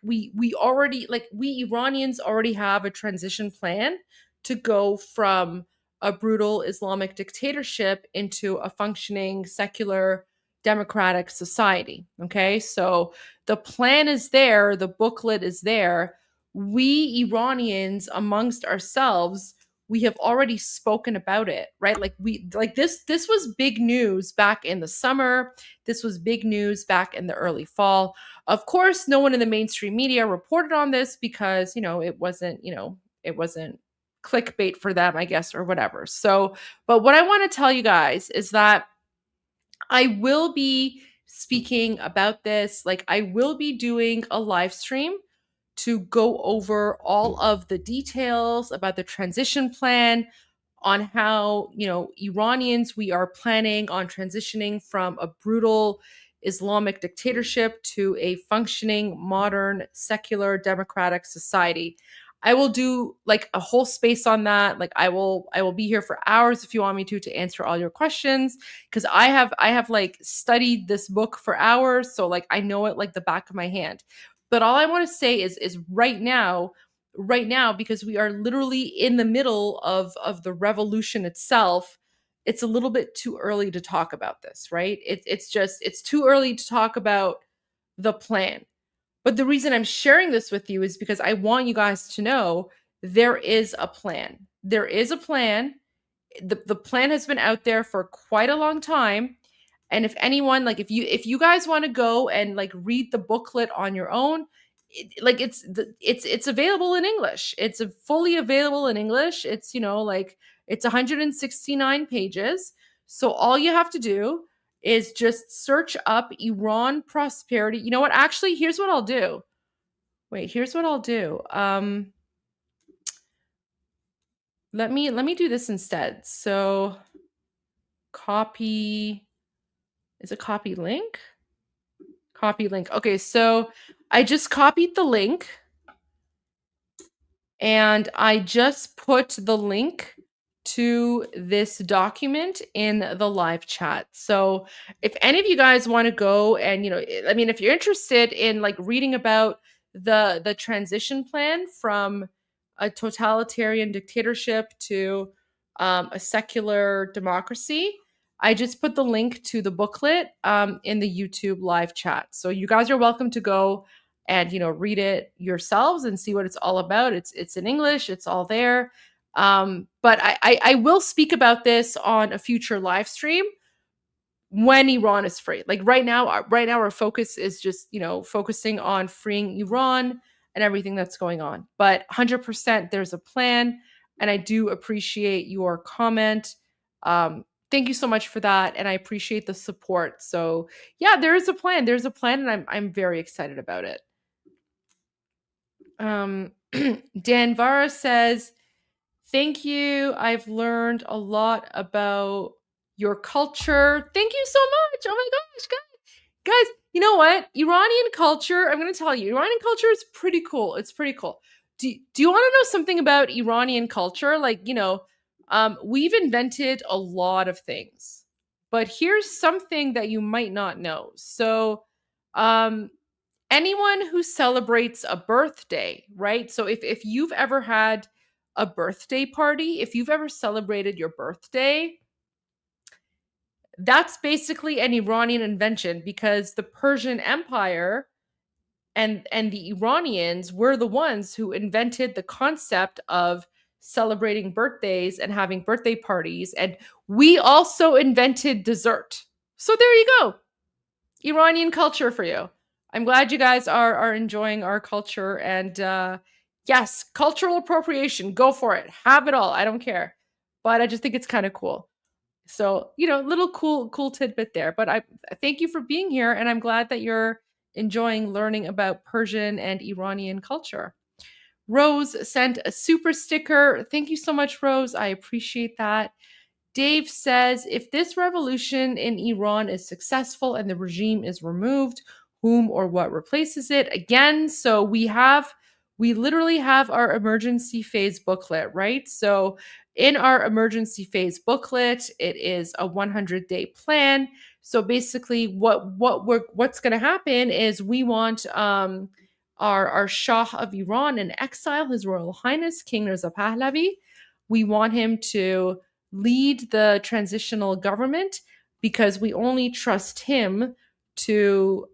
we Iranians already have a transition plan to go from a brutal Islamic dictatorship into a functioning secular democratic society. Okay? So the plan is there, the booklet is there. We Iranians amongst ourselves, we have already spoken about it, right? This was big news back in the summer. This was big news back in the early fall. Of course, no one in the mainstream media reported on this because, it wasn't clickbait for them, I guess, or whatever. So, but what I want to tell you guys is that I will be speaking about this. Like I will be doing a live stream to go over all of the details about the transition plan, on how, Iranians, we are planning on transitioning from a brutal Islamic dictatorship to a functioning, modern, secular, democratic society. I will do like a whole space on that. Like I will be here for hours if you want me to answer all your questions, because I have like studied this book for hours, so like I know it like the back of my hand. But all I want to say is right now, because we are literally in the middle of the revolution itself, it's a little bit too early to talk about this, right? It's too early to talk about the plan. But the reason I'm sharing this with you is because I want you guys to know there is a plan. There is a plan. The plan has been out there for quite a long time. And if anyone, like if you guys want to go and like read the booklet on your own, it's available in English. It's fully available in English. It's, it's 169 pages. So all you have to do is just search up Iran prosperity. You know what? Actually, here's what I'll do. Wait, here's what I'll do. Let me do this instead. So copy, is it copy link? Copy link. Okay, so I just copied the link and I just put the link to this document in the live chat. So if any of you guys want to go and, if you're interested in like reading about the transition plan from a totalitarian dictatorship to a secular democracy, I just put the link to the booklet in the YouTube live chat. So you guys are welcome to go and read it yourselves and see what it's all about. It's in English. It's all there. But I will speak about this on a future live stream when Iran is free. Like right now our focus is just focusing on freeing Iran and everything that's going on. But 100% there's a plan, and I do appreciate your comment. Thank you so much for that, and I appreciate the support. So yeah, there is a plan. There's a plan, and I'm very excited about it. Dan Vara says, thank you. I've learned a lot about your culture. Thank you so much. Oh my gosh, guys, you know what? Iranian culture, I'm going to tell you, Iranian culture is pretty cool. It's pretty cool. Do you want to know something about Iranian culture? Like, we've invented a lot of things, but here's something that you might not know. So, anyone who celebrates a birthday, right? So if you've ever had a birthday party, if you've ever celebrated your birthday, that's basically an Iranian invention, because the Persian Empire and the Iranians were the ones who invented the concept of celebrating birthdays and having birthday parties. And we also invented dessert. So there you go. Iranian culture for you. I'm glad you guys are enjoying our culture, and yes, cultural appropriation, go for it. Have it all. I don't care. But I just think it's kind of cool. So, little cool tidbit there. But I thank you for being here, and I'm glad that you're enjoying learning about Persian and Iranian culture. Rose sent a super sticker. Thank you so much, Rose. I appreciate that. Dave says, if this revolution in Iran is successful and the regime is removed, whom or what replaces it? Again, so we literally have our emergency phase booklet, right? So in our emergency phase booklet, it is a 100-day plan. So basically what's going to happen is we want our Shah of Iran in exile, His Royal Highness King Reza Pahlavi. We want him to lead the transitional government, because we only trust him to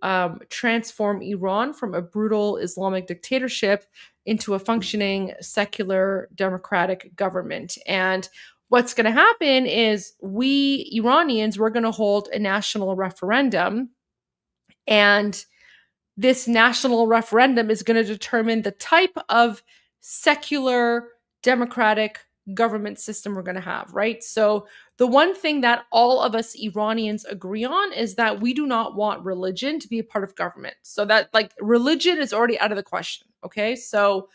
transform Iran from a brutal Islamic dictatorship into a functioning secular democratic government. And what's going to happen is we Iranians, we're going to hold a national referendum, and this national referendum is going to determine the type of secular democratic government system we're going to have, right? So the one thing that all of us Iranians agree on is that we do not want religion to be a part of government. So that religion is already out of the question. Okay. So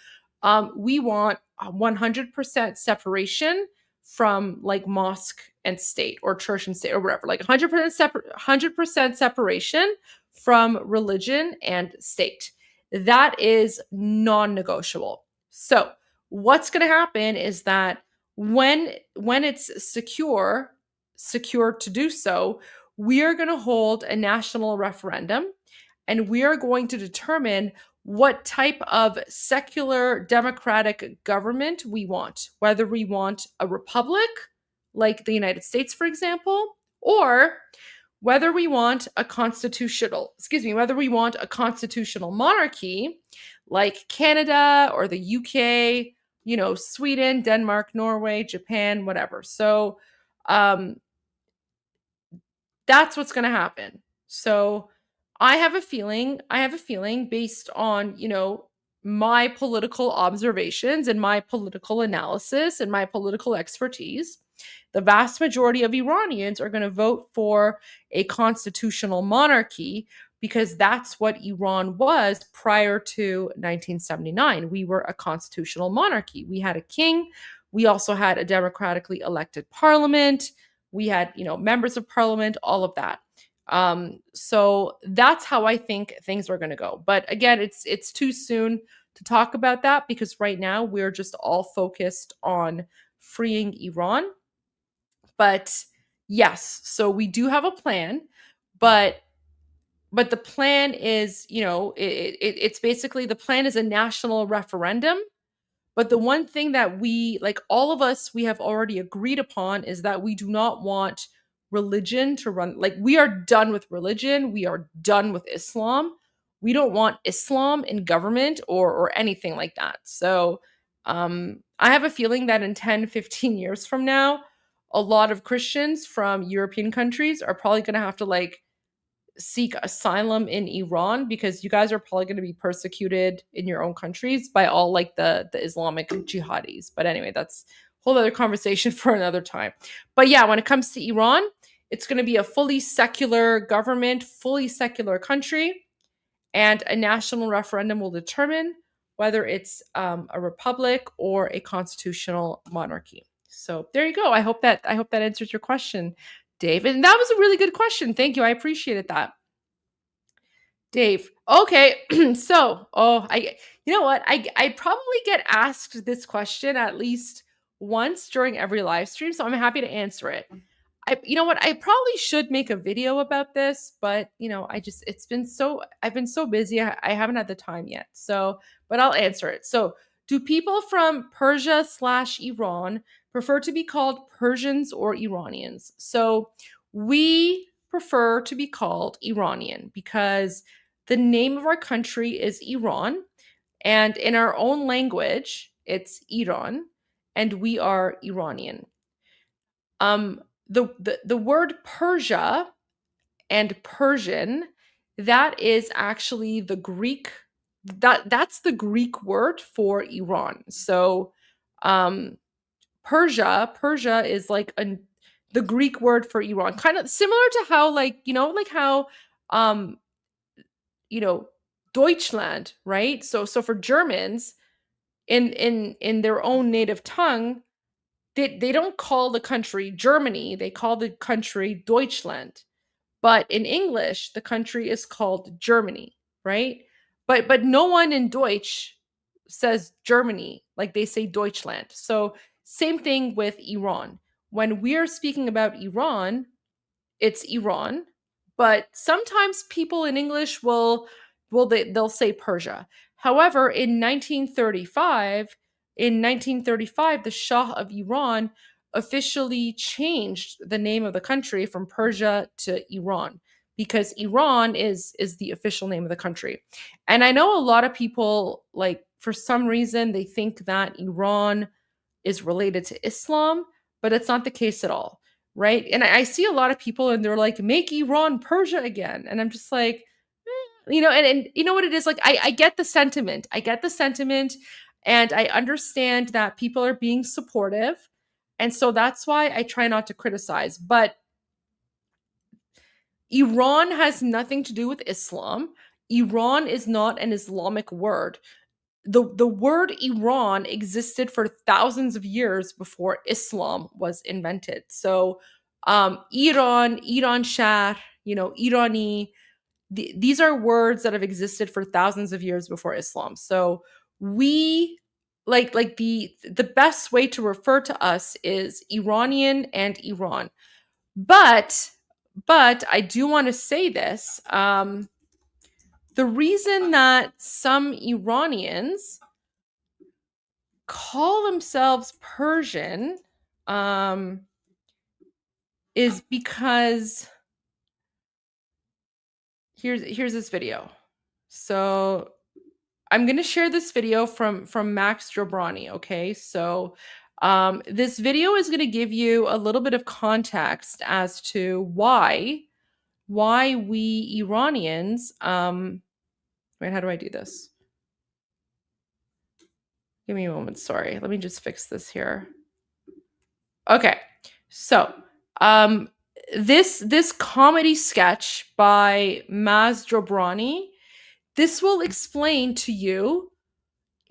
we want 100% separation from mosque and state, or church and state, or whatever, 100% separation from religion and state. That is non-negotiable. So what's going to happen is that when it's secure to do so, we are going to hold a national referendum, and we are going to determine what type of secular democratic government we want, whether we want a republic like the United States, for example, or whether we want a constitutional monarchy like Canada or the UK, Sweden, Denmark, Norway, Japan, whatever. So that's what's going to happen. So I have a feeling based on, my political observations and my political analysis and my political expertise, the vast majority of Iranians are going to vote for a constitutional monarchy because that's what Iran was prior to 1979. We were a constitutional monarchy. We had a king. We also had a democratically elected parliament. We had, members of parliament, all of that. So that's how I think things are going to go. But again, it's too soon to talk about that because right now we're just all focused on freeing Iran. But yes, so we do have a plan, but the plan is, it's basically, the plan is a national referendum. But the one thing that we, like all of us, we have already agreed upon is that we do not want religion to run. Like, we are done with religion. We are done with Islam. We don't want Islam in government or anything like that. So I have a feeling that in 10, 15 years from now, a lot of Christians from European countries are probably going to have to seek asylum in Iran because you guys are probably going to be persecuted in your own countries by all the Islamic jihadis. But anyway, that's a whole other conversation for another time. But yeah, when it comes to Iran, it's going to be a fully secular government, fully secular country, and a national referendum will determine whether it's a republic or a constitutional monarchy. So there you go. I hope that answers your question, Dave. And that was a really good question. Thank you. I appreciated that. Dave. Okay. So, you know what? I probably get asked this question at least once during every live stream, so I'm happy to answer it. You know what? I probably should make a video about this, but I've been so busy. I haven't had the time yet. So, but I'll answer it. So, do people from Persia/Iran prefer to be called Persians or Iranians? So, we prefer to be called Iranian because the name of our country is Iran, and in our own language, it's Iran, and we are Iranian. The word Persia and Persian, that is actually the Greek, that's the Greek word for Iran. So Persia is the Greek word for Iran, kind of similar to how how Deutschland, right? So for Germans in their own native tongue, they don't call the country Germany, they call the country Deutschland. But in English, the country is called Germany, right? But no one in Deutsch says Germany, like they say Deutschland. So same thing with Iran. When we're speaking about Iran, it's Iran, but sometimes people in English they'll say Persia. However, in 1935, the Shah of Iran officially changed the name of the country from Persia to Iran because Iran is the official name of the country. And I know a lot of people, for some reason, they think that Iran is related to Islam, but it's not the case at all, right? And I see a lot of people and they're like, make Iran Persia again. And I'm just like, and you know what it is? Like, I get the sentiment. And I understand that people are being supportive. And so that's why I try not to criticize. But Iran has nothing to do with Islam. Iran is not an Islamic word. The word Iran existed for thousands of years before Islam was invented. So Iran Shah, Irani, these are words that have existed for thousands of years before Islam. So we the best way to refer to us is Iranian and Iran. But I do want to say this. The reason that some Iranians call themselves Persian is because here's this video. So I'm going to share this video from Max Jobrani, okay? So this video is going to give you a little bit of context as to why why we Iranians, wait, how do I do this? Give me a moment. Sorry. Let me just fix this here. Okay. So, this comedy sketch by Maz Jobrani, this will explain to you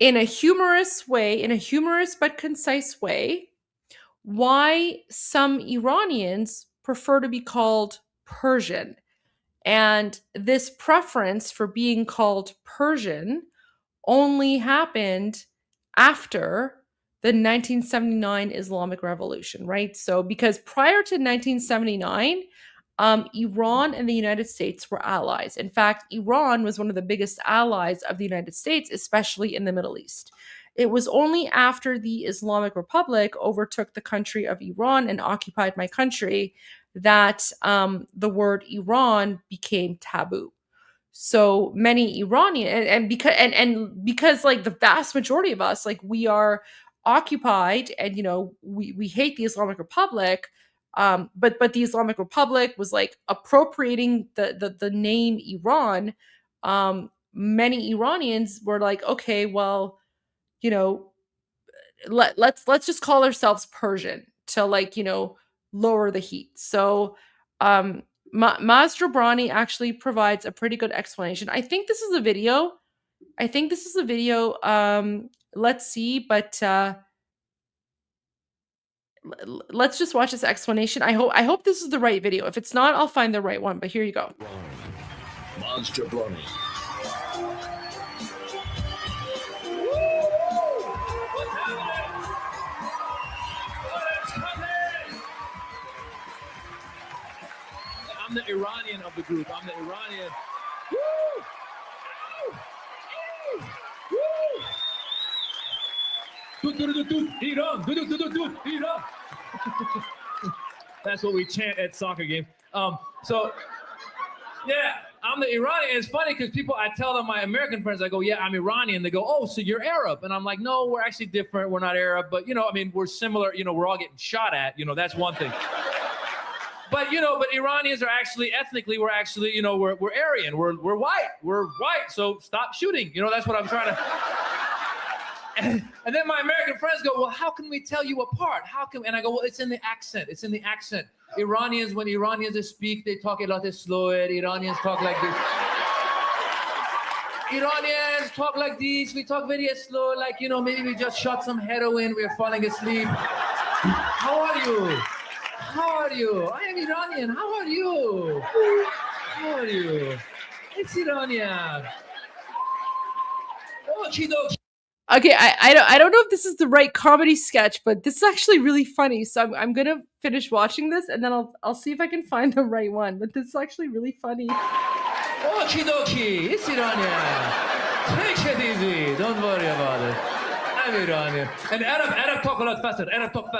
in a humorous but concise way, why some Iranians prefer to be called Persian. And this preference for being called Persian only happened after the 1979 Islamic Revolution, right? So, because prior to 1979, Iran and the United States were allies. In fact, Iran was one of the biggest allies of the United States, especially in the Middle East. It was only after the Islamic Republic overtook the country of Iran and occupied my country that the word Iran became taboo. So many Iranian and because like the vast majority of us, like we are occupied and we hate the Islamic Republic, but the Islamic Republic was like appropriating the name Iran. Many Iranians were like, okay, well, let's just call ourselves Persian to lower the heat. So Maz Jobrani actually provides a pretty good explanation. I think this is a video. Let's see, but let's just watch this explanation. I hope this is the right video. If it's not, I'll find the right one. But here you go. Maz Jobrani. I'm the Iranian of the group. I'm the Iranian. Woo! Iran! Iran! That's what we chant at soccer games. So, yeah, I'm the Iranian. It's funny because I tell them, my American friends, I go, yeah, I'm Iranian. They go, oh, so you're Arab. And I'm like, no, we're actually different. We're not Arab. But, we're similar. We're all getting shot at. That's one thing. But Iranians are actually ethnically, we're actually, we're Aryan, we're white, so stop shooting. That's what I'm trying to. And then my American friends go, well, how can we tell you apart? And I go, well, it's in the accent. Iranians, when Iranians speak, they talk a lot slower. Iranians talk like this. Iranians talk like this. We talk very slow, like, maybe we just shot some heroin, we're falling asleep. How are you? I am Iranian. How are you? It's Iranian. Okay, I don't know if this is the right comedy sketch, but this is actually really funny. So I'm gonna finish watching this and then I'll see if I can find the right one. But this is actually really funny. Okie dokie, it's Iranian. Take it easy. Don't worry about it. I'm Iranian. And Arab talk a lot faster. Arab talk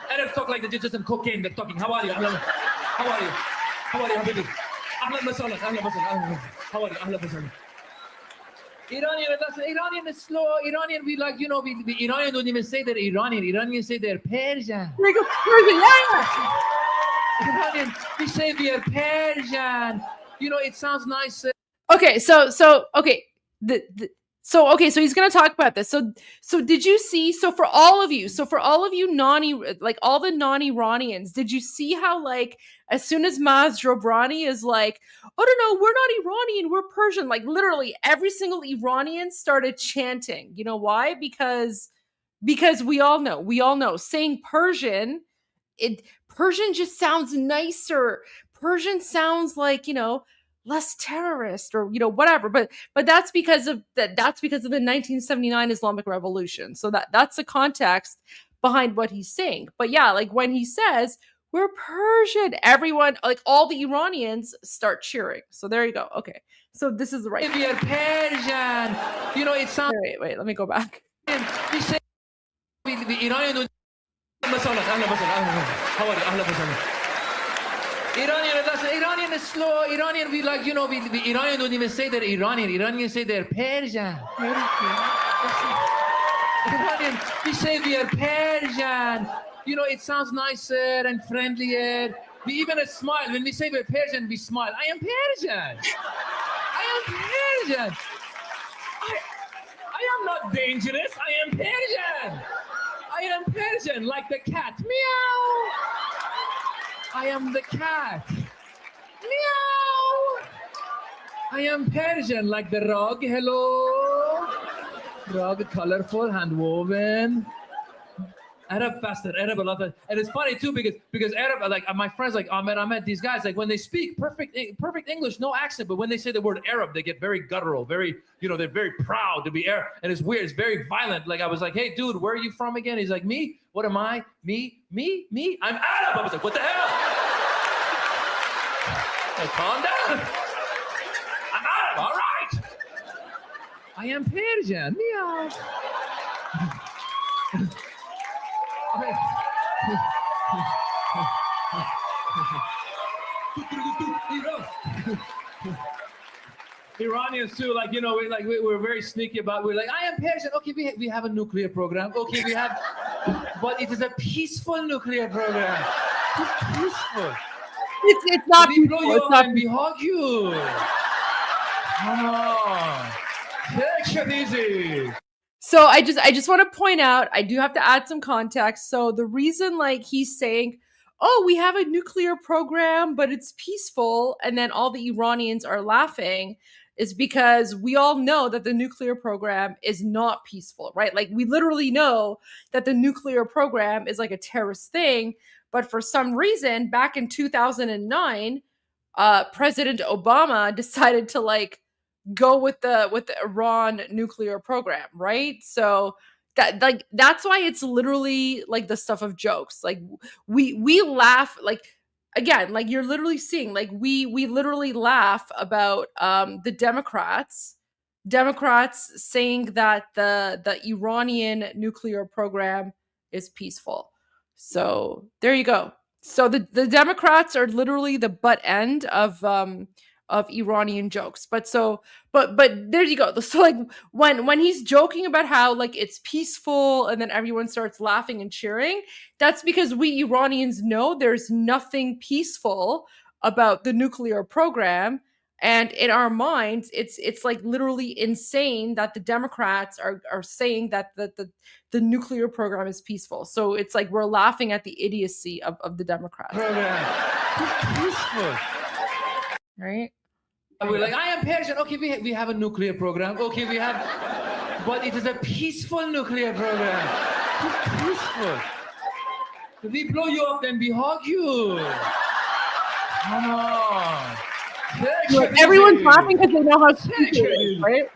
Arabs talk like they just some cocaine. They're talking. How are you? How are you, habibi? Ahlan masalan. How are you? Ahlan masalan. Iranian is slow. Iranian, we like, we Iranian don't even say they're Iranian. Iranians say they're Persian. They go Persian, yeah. Iranian, we say we are Persian. It sounds nice. Okay, so he's going to talk about this. So did you see, for all of you like all the non-Iranians, did you see how like as soon as Maz Jobrani is like, oh no, we're not Iranian, we're Persian, like literally every single Iranian started chanting. You know why? Because we all know saying Persian just sounds nicer. Persian sounds like, less terrorist or whatever, but that's because of the 1979 Islamic Revolution. So that's the context behind what he's saying. But yeah, like when he says we're Persian, everyone, like all the Iranians start cheering. So there you go. Okay, so this is the right. We are Persian. It sounds. Wait. Let me go back. We say we Iranian. How are you? Iranian is slow. Iranian, we like, we Iranian don't even say they're Iranian. Iranians say they're Persian. Iranian, we say we are Persian. It sounds nicer and friendlier. We even a smile. When we say we're Persian, we smile. I am Persian. I am Persian. I am not dangerous. I am Persian. I am Persian, like the cat. Meow. I am the cat. Meow. I am Persian, like the rug. Hello. Rug, colorful, hand woven. Arab faster, Arab a lot. And it's funny too because Arab, like my friends, like Ahmed, these guys, like when they speak perfect English, no accent, but when they say the word Arab, they get very guttural, very, they're very proud to be Arab, and it's weird, it's very violent. Like I was like, hey, dude, where are you from again? He's like, me. What am I? Me. I'm Arab. I was like, what the hell? Like, calm down. I'm Arab. All right. I am Persian. Meow. Iranians too, like we're very sneaky about. We're like, I am Persian. Okay, we have a nuclear program. Okay, we have, but it is a peaceful nuclear program. It's peaceful. It's not. We blow you up and we hug you. Come on, take it easy. So I just want to point out, I do have to add some context. So the reason like he's saying, oh, we have a nuclear program, but it's peaceful, and then all the Iranians are laughing, is because we all know that the nuclear program is not peaceful, right? Like we literally know that the nuclear program is like a terrorist thing, but for some reason, back in 2009, President Obama decided to like go with the Iran nuclear program, right? So that's why it's literally like the stuff of jokes. Like we laugh, like again, like you're literally seeing, like we literally laugh about the Democrats saying that the Iranian nuclear program is peaceful. So there you go. So the Democrats are literally the butt end of Iranian jokes. But there you go. So like when he's joking about how like it's peaceful and then everyone starts laughing and cheering, that's because we Iranians know there's nothing peaceful about the nuclear program. And in our minds, it's like literally insane that the Democrats are saying that the nuclear program is peaceful. So it's like we're laughing at the idiocy of the Democrats. Peaceful. Right? We're like, I am Persian. Okay, we have a nuclear program. Okay, we have, but it is a peaceful nuclear program. It's peaceful. We blow you up, then we hug you. Come on. Everyone's laughing because they know how stupid it is, right?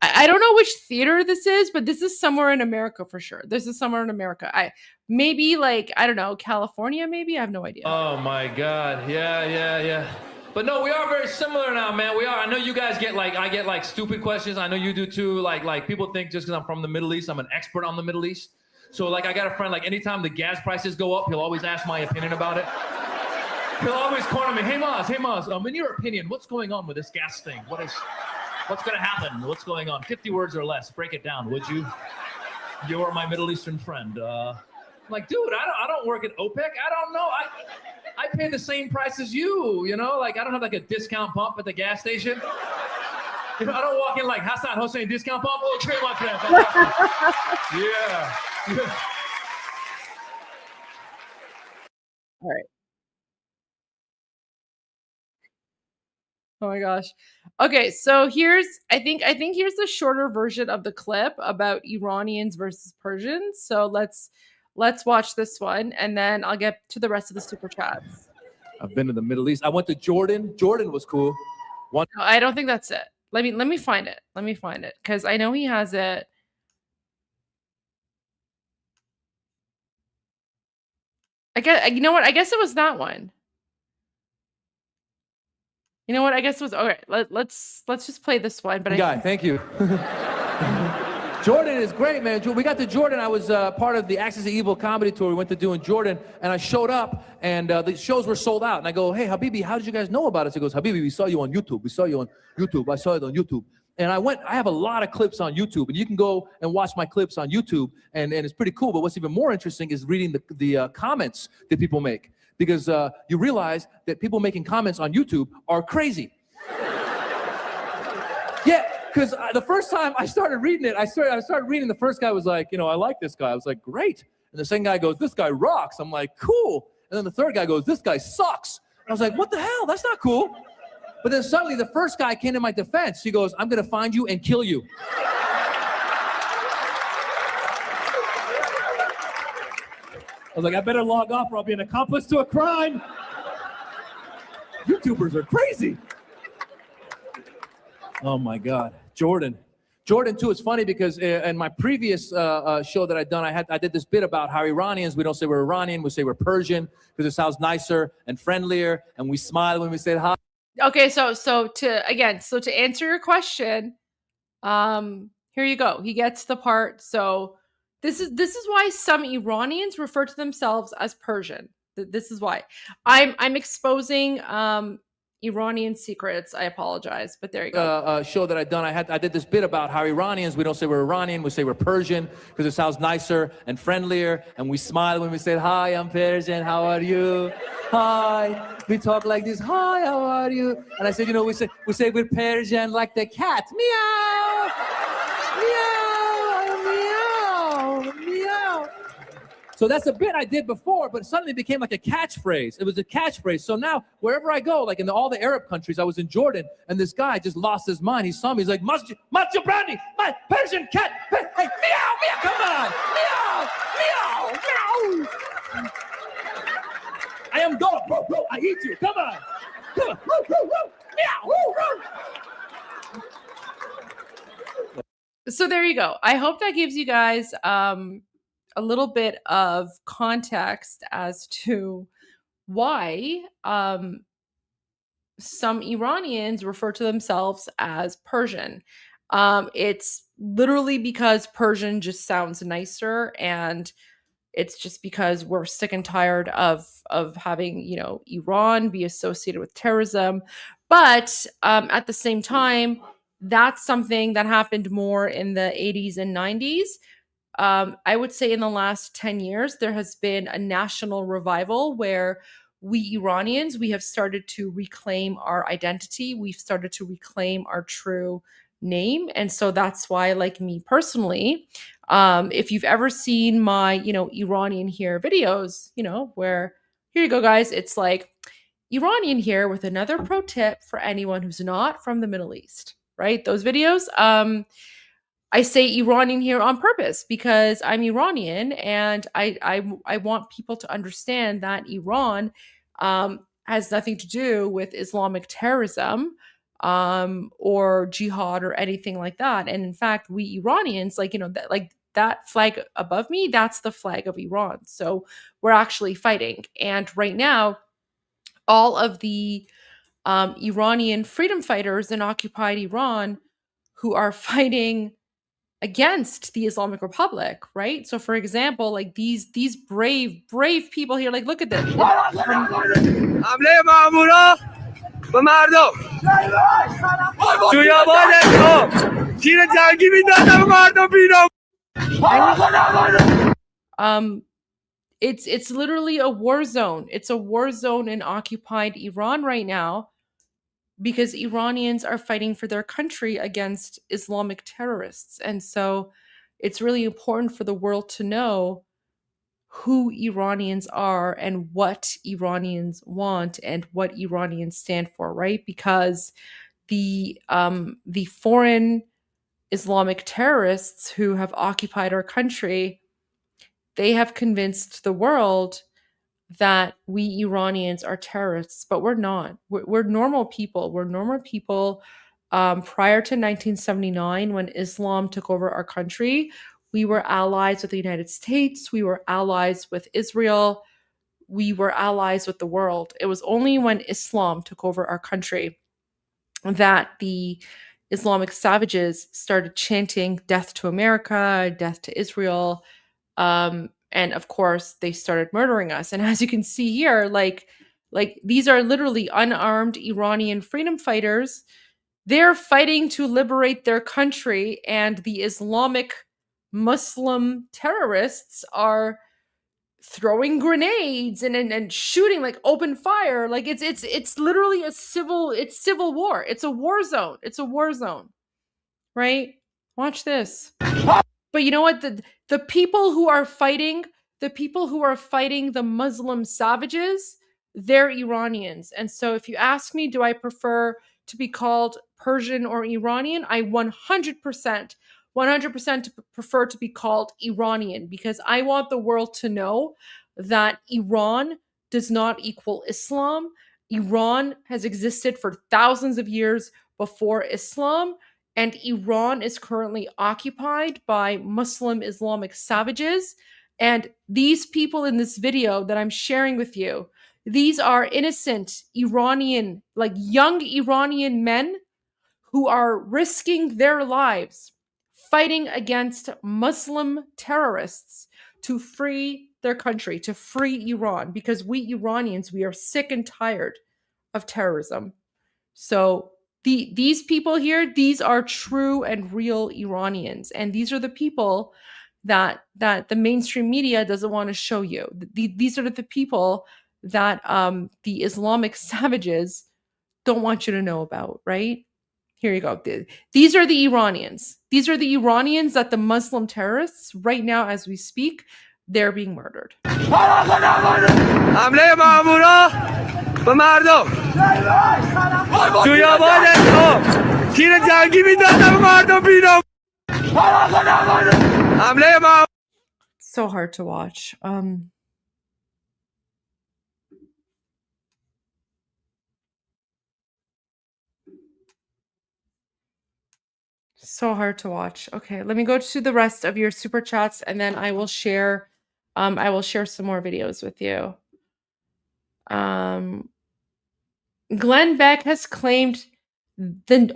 I don't know which theater this is, but this is somewhere in America for sure. This is somewhere in America. Maybe like, I don't know, California maybe? I have no idea. Oh my God. Yeah. But no, we are very similar now, man. We are. I know you guys I get like stupid questions. I know you do too. Like people think just because I'm from the Middle East, I'm an expert on the Middle East. So like I got a friend, like anytime the gas prices go up, he'll always ask my opinion about it. He'll always corner me. Hey Maz, in your opinion, what's going on with this gas thing? What's going to happen? What's going on? 50 words or less. Break it down, would you? You're my Middle Eastern friend. I'm like, dude, I don't work at OPEC. I don't know. I pay the same price as you, Like, I don't have like a discount pump at the gas station. I don't walk in like Hassan Hossein discount pump. Oh, trade my friend. Yeah. All right. Oh my gosh. Okay, so I think here's the shorter version of the clip about Iranians versus Persians. So let's watch this one and then I'll get to the rest of the super chats. I've been to the Middle East. I went to Jordan. Jordan was cool. No, I don't think that's it. Let me find it. Let me find it because I know he has it. You know what? I guess it was that one. You know what? I guess it was okay. Let's just play this one. But Thank you. Jordan is great, man. We got to Jordan. I was part of the Axis of Evil comedy tour we went to do in Jordan, and I showed up, and the shows were sold out. And I go, hey, Habibi, how did you guys know about us? He goes, Habibi, we saw you on YouTube. I saw it on YouTube. And I have a lot of clips on YouTube, and you can go and watch my clips on YouTube, and it's pretty cool. But what's even more interesting is reading the comments that people make, because you realize that people making comments on YouTube are crazy. Yeah, because the first time I started reading it, I started reading, the first guy was like, you know, I like this guy. I was like, great. And the second guy goes, this guy rocks. I'm like, cool. And then the third guy goes, this guy sucks. And I was like, what the hell? That's not cool. But then suddenly the first guy came to my defense. He goes, I'm going to find you and kill you. I was like, I better log off or I'll be an accomplice to a crime. YouTubers are crazy. Oh my God. Jordan, too, it's funny because in my previous show that I'd done, I did this bit about how Iranians, we don't say we're Iranian, we say we're Persian because it sounds nicer and friendlier, and we smile when we say hi. Okay, so to answer your question, here you go. He gets the part. So this is why some Iranians refer to themselves as Persian. This is why I'm exposing Iranian secrets. I apologize, but there you go. Show that I'd done, I did this bit about how Iranians, we don't say we're Iranian, we say we're Persian because it sounds nicer and friendlier, and we smile when we say, hi, I'm Persian, how are you? Hi. We talk like this, hi, how are you? And I said, you know, we say we're Persian like the cat. Meow. Meow. Meow. Meow. So that's a bit I did before, but suddenly it became like a catchphrase. It was a catchphrase. So now wherever I go, like in all the Arab countries, I was in Jordan, and this guy just lost his mind. He saw me. He's like, Masjid Brandi, my Persian cat. Hey, meow, meow, come on. Meow, meow, meow. I am dog. I eat you. Come on. Come on. Meow. So there you go. I hope that gives you guys a little bit of context as to why some Iranians refer to themselves as Persian. It's literally because Persian just sounds nicer, and it's just because we're sick and tired of having, you know, Iran be associated with terrorism. But at the same time, that's something that happened more in the 80s and 90s. I would say in the last 10 years, there has been a national revival where we Iranians, we have started to reclaim our identity. We've started to reclaim our true name. And so that's why, like me personally, if you've ever seen my, you know, Iranian here videos, you know, where here you go, guys, it's like Iranian here with another pro tip for anyone who's not from the Middle East, right? Those videos, I say Iranian here on purpose because I'm Iranian, and I want people to understand that Iran has nothing to do with Islamic terrorism or jihad or anything like that. And in fact, we Iranians, like, you know, that flag above me, that's the flag of Iran. So we're actually fighting. And right now, all of the Iranian freedom fighters in occupied Iran who are fighting against the Islamic Republic, right? So for example, like these brave people here, like look at this. It's literally a war zone. It's a war zone in occupied Iran right now, because Iranians are fighting for their country against Islamic terrorists. And so it's really important for the world to know who Iranians are and what Iranians want and what Iranians stand for, right? Because the foreign Islamic terrorists who have occupied our country, they have convinced the world that we Iranians are terrorists, but we're not. We're normal people. We're normal people. Prior to 1979, when Islam took over our country, we were allies with the United States. We were allies with Israel. We were allies with the world. It was only when Islam took over our country that the Islamic savages started chanting death to America, death to Israel, and of course, they started murdering us. And as you can see here, like these are literally unarmed Iranian freedom fighters They're fighting to liberate their country, and the Islamic Muslim terrorists are throwing grenades and shooting, like open fire. Like it's literally civil war. It's a war zone. It's a war zone. Right? Watch this. But you know what? The people who are fighting the Muslim savages, they're Iranians. And so if you ask me, do I prefer to be called Persian or Iranian? I 100% prefer to be called Iranian, because I want the world to know that Iran does not equal Islam. Iran has existed for thousands of years before Islam, and Iran is currently occupied by Muslim Islamic savages. And these people in this video that I'm sharing with you, these are innocent Iranian, like young Iranian men who are risking their lives fighting against Muslim terrorists to free their country, to free Iran, because we Iranians, we are sick and tired of terrorism. So these people here, these are true and real Iranians, and these are the people that the mainstream media doesn't want to show you. These are the people that the Islamic savages don't want you to know about, right? Here you go. These are the Iranians. These are the Iranians that the Muslim terrorists, right now as we speak, they're being murdered. حمله مامورا به مردم جویابان اسلام تیر جنگی میدادن به مردم بیرون حمله مامورا. So hard to watch. So hard to watch. Okay, let me go to the rest of your super chats, and then I will share some more videos with you. Glenn Beck has claimed did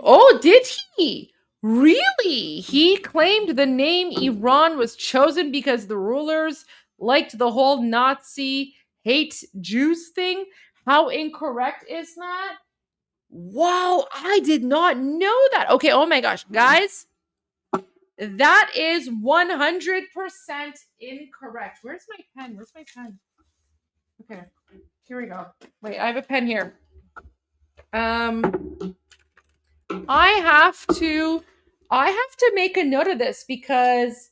he? Really? He claimed the name Iran was chosen because the rulers liked the whole Nazi hate Jews thing. How incorrect is that? Wow, I did not know that. Okay, oh my gosh, guys. That is 100% incorrect. Where's my pen? Okay, here we go. Wait, I have a pen here. I have to make a note of this because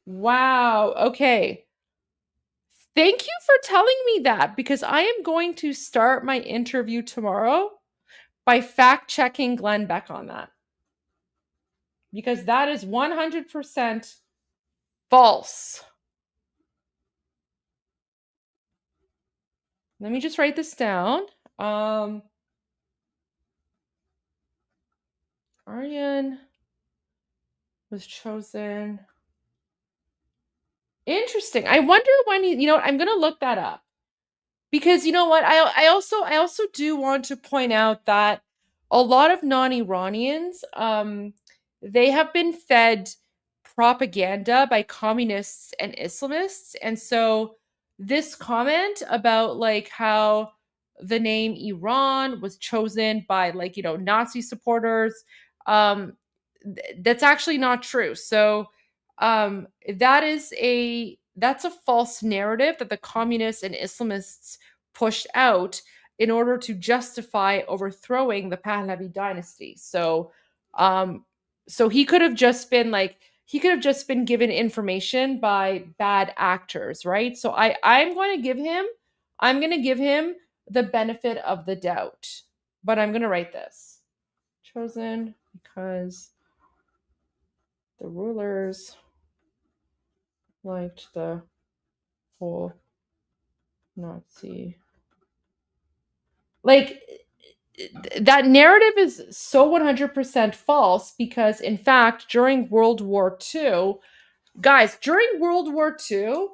wow, okay. Thank you for telling me that, because I am going to start my interview tomorrow by fact-checking Glenn Beck on that. Because that is 100% false. Let me just write this down. Aryan was chosen. Interesting. I wonder when I'm going to look that up. Because you know what? I also do want to point out that a lot of non-Iranians, they have been fed propaganda by communists and Islamists. And so this comment about like how the name Iran was chosen by Nazi supporters, that's actually not true. So that's a false narrative that the communists and Islamists pushed out in order to justify overthrowing the Pahlavi dynasty. So he could have just been given information by bad actors, right? So I'm going to give him the benefit of the doubt. But I'm going to write this. Chosen because the rulers liked the whole Nazi. That narrative is so 100% false, because in fact, during World War II, guys, during World War II,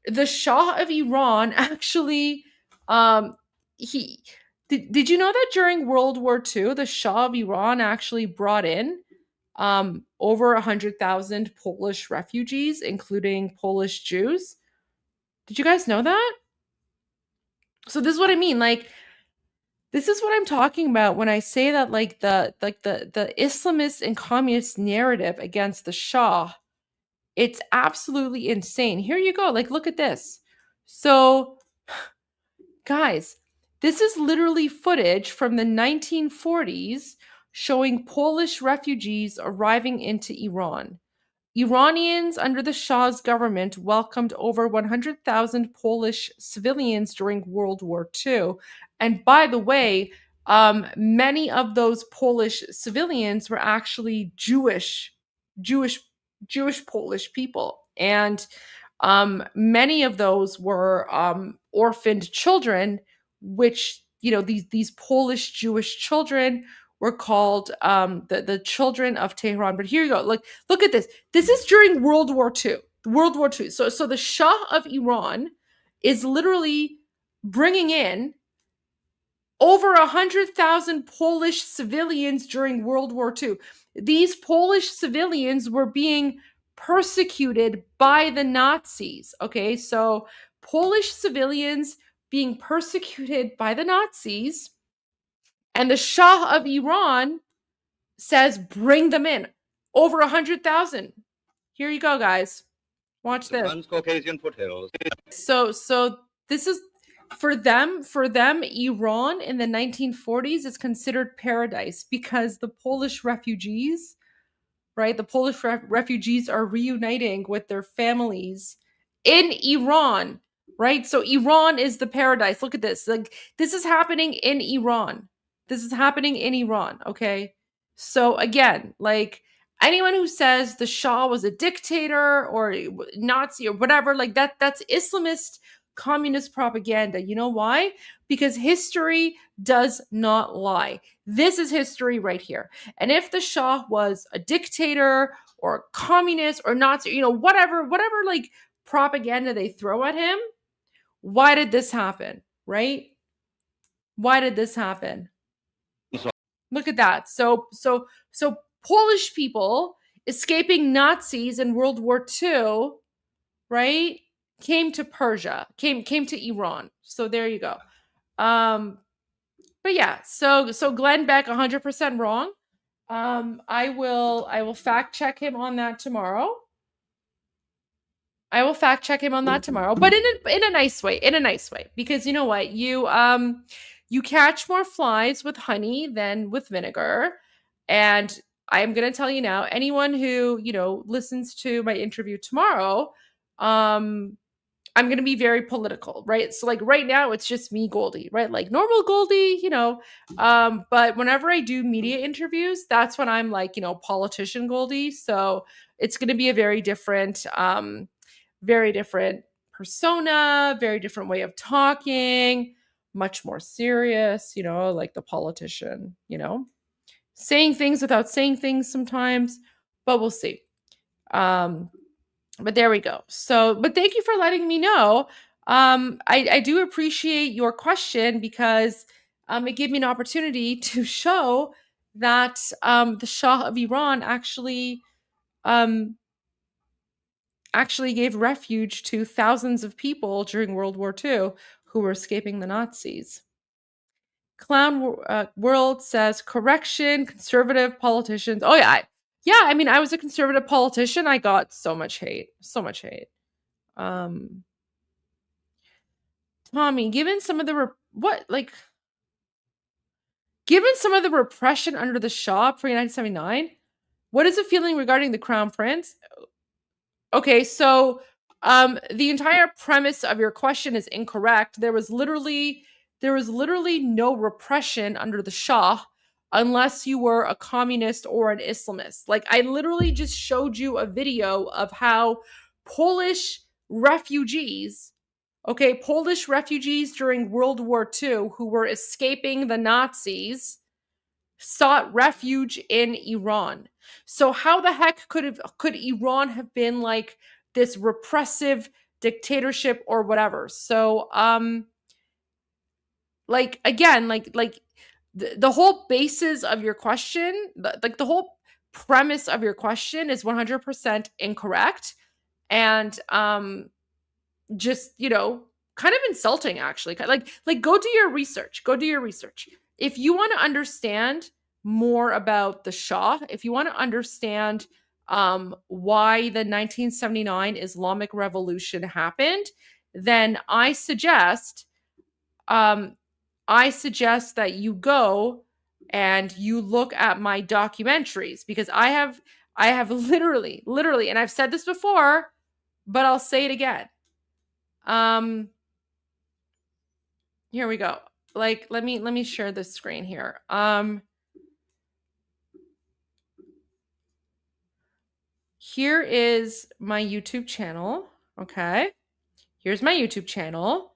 the Shah of Iran actually, did you know that during World War II, the Shah of Iran actually brought in over 100,000 Polish refugees, including Polish Jews? Did you guys know that? So this is what I mean. This is what I'm talking about when I say that like the Islamist and communist narrative against the Shah, it's absolutely insane. Here you go. Like, look at this. So, guys, this is literally footage from the 1940s showing Polish refugees arriving into Iran. Iranians under the Shah's government welcomed over 100,000 Polish civilians during World War II. And by the way, many of those Polish civilians were actually Jewish Polish people. And many of those were orphaned children, which, these Polish Jewish children were called the children of Tehran. But here you go. Look at this. This is during World War II. World War II. So the Shah of Iran is literally bringing in over 100,000 Polish civilians during World War II. These Polish civilians were being persecuted by the Nazis. Okay, so Polish civilians being persecuted by the Nazis, and the Shah of Iran says, bring them in. Over 100,000. Here you go, guys. Watch this. Transcaucasian foothills. So this is for them, Iran in the 1940s is considered paradise because the Polish refugees, right? The Polish refugees are reuniting with their families in Iran, right? So Iran is the paradise. Look at this. Like, this is happening in Iran. This is happening in Iran, okay? So again, like, anyone who says the Shah was a dictator or Nazi or whatever, like that's Islamist communist propaganda. You know why? Because history does not lie. This is history right here. And if the Shah was a dictator or a communist or Nazi, whatever like propaganda they throw at him, why did this happen, right? Why did this happen? Look at that. So Polish people escaping Nazis in World War II, right, came to Persia, came to Iran. So there you go. But yeah, so Glenn Beck 100% wrong. I will fact check him on that tomorrow. But in a nice way, because you know what, you catch more flies with honey than with vinegar. And I'm going to tell you now, anyone who, listens to my interview tomorrow, I'm going to be very political, right? So like right now it's just me, Goldie, right? Like normal Goldie, but whenever I do media interviews, that's when I'm like, politician Goldie. So it's going to be a very different persona, very different way of talking, much more serious, like the politician, saying things without saying things sometimes, but we'll see. But there we go. So, but thank you for letting me know. I do appreciate your question because it gave me an opportunity to show that the Shah of Iran actually gave refuge to thousands of people during World War II who were escaping the Nazis. Clown World says, correction, conservative politicians. Oh, yeah. I mean, I was a conservative politician. I got so much hate. Tommy, given some of the repression under the Shah pre-1979, what is the feeling regarding the Crown Prince? Okay, so the entire premise of your question is incorrect. There was literally no repression under the Shah unless you were a communist or an Islamist. Like, I literally just showed you a video of how Polish refugees during World War II who were escaping the Nazis sought refuge in Iran. So how the heck could Iran have been like this repressive dictatorship or whatever? So like again, like the whole basis of your question, the whole premise of your question is 100% incorrect, and just kind of insulting, actually. Like go do your research. if you want to understand more about the Shah, if you want to understand why the 1979 Islamic Revolution happened, then I suggest that you go and you look at my documentaries, because I have literally, and I've said this before, but I'll say it again. Here we go. Like, let me share this screen here. Here is my YouTube channel. Okay. Here's my YouTube channel.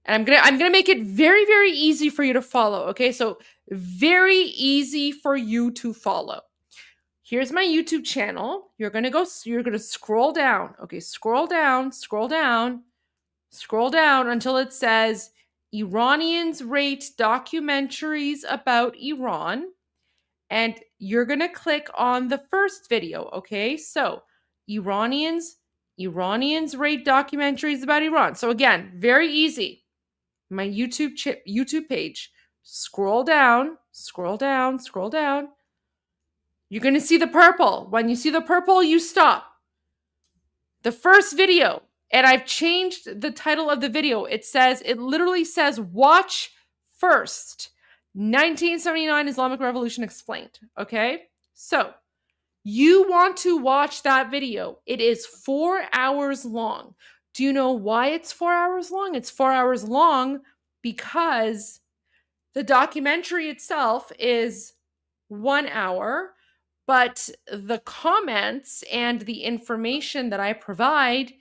And I'm gonna make it very, very easy for you to follow. Okay, so very easy for you to follow. Here's my YouTube channel. You're gonna scroll down. Okay, scroll down until it says Iranians rate documentaries about Iran. And you're gonna click on the first video. Okay, so Iranians rate documentaries about Iran. So again, very easy. My YouTube page. Scroll down. You're going to see the purple. When you see the purple, you stop. The first video, and I've changed the title of the video. It literally says, watch first. 1979 Islamic Revolution explained. Okay? So, you want to watch that video. It is 4 hours long. Do you know why it's 4 hours long? It's 4 hours long because the documentary itself is 1 hour, but the comments and the information that I provide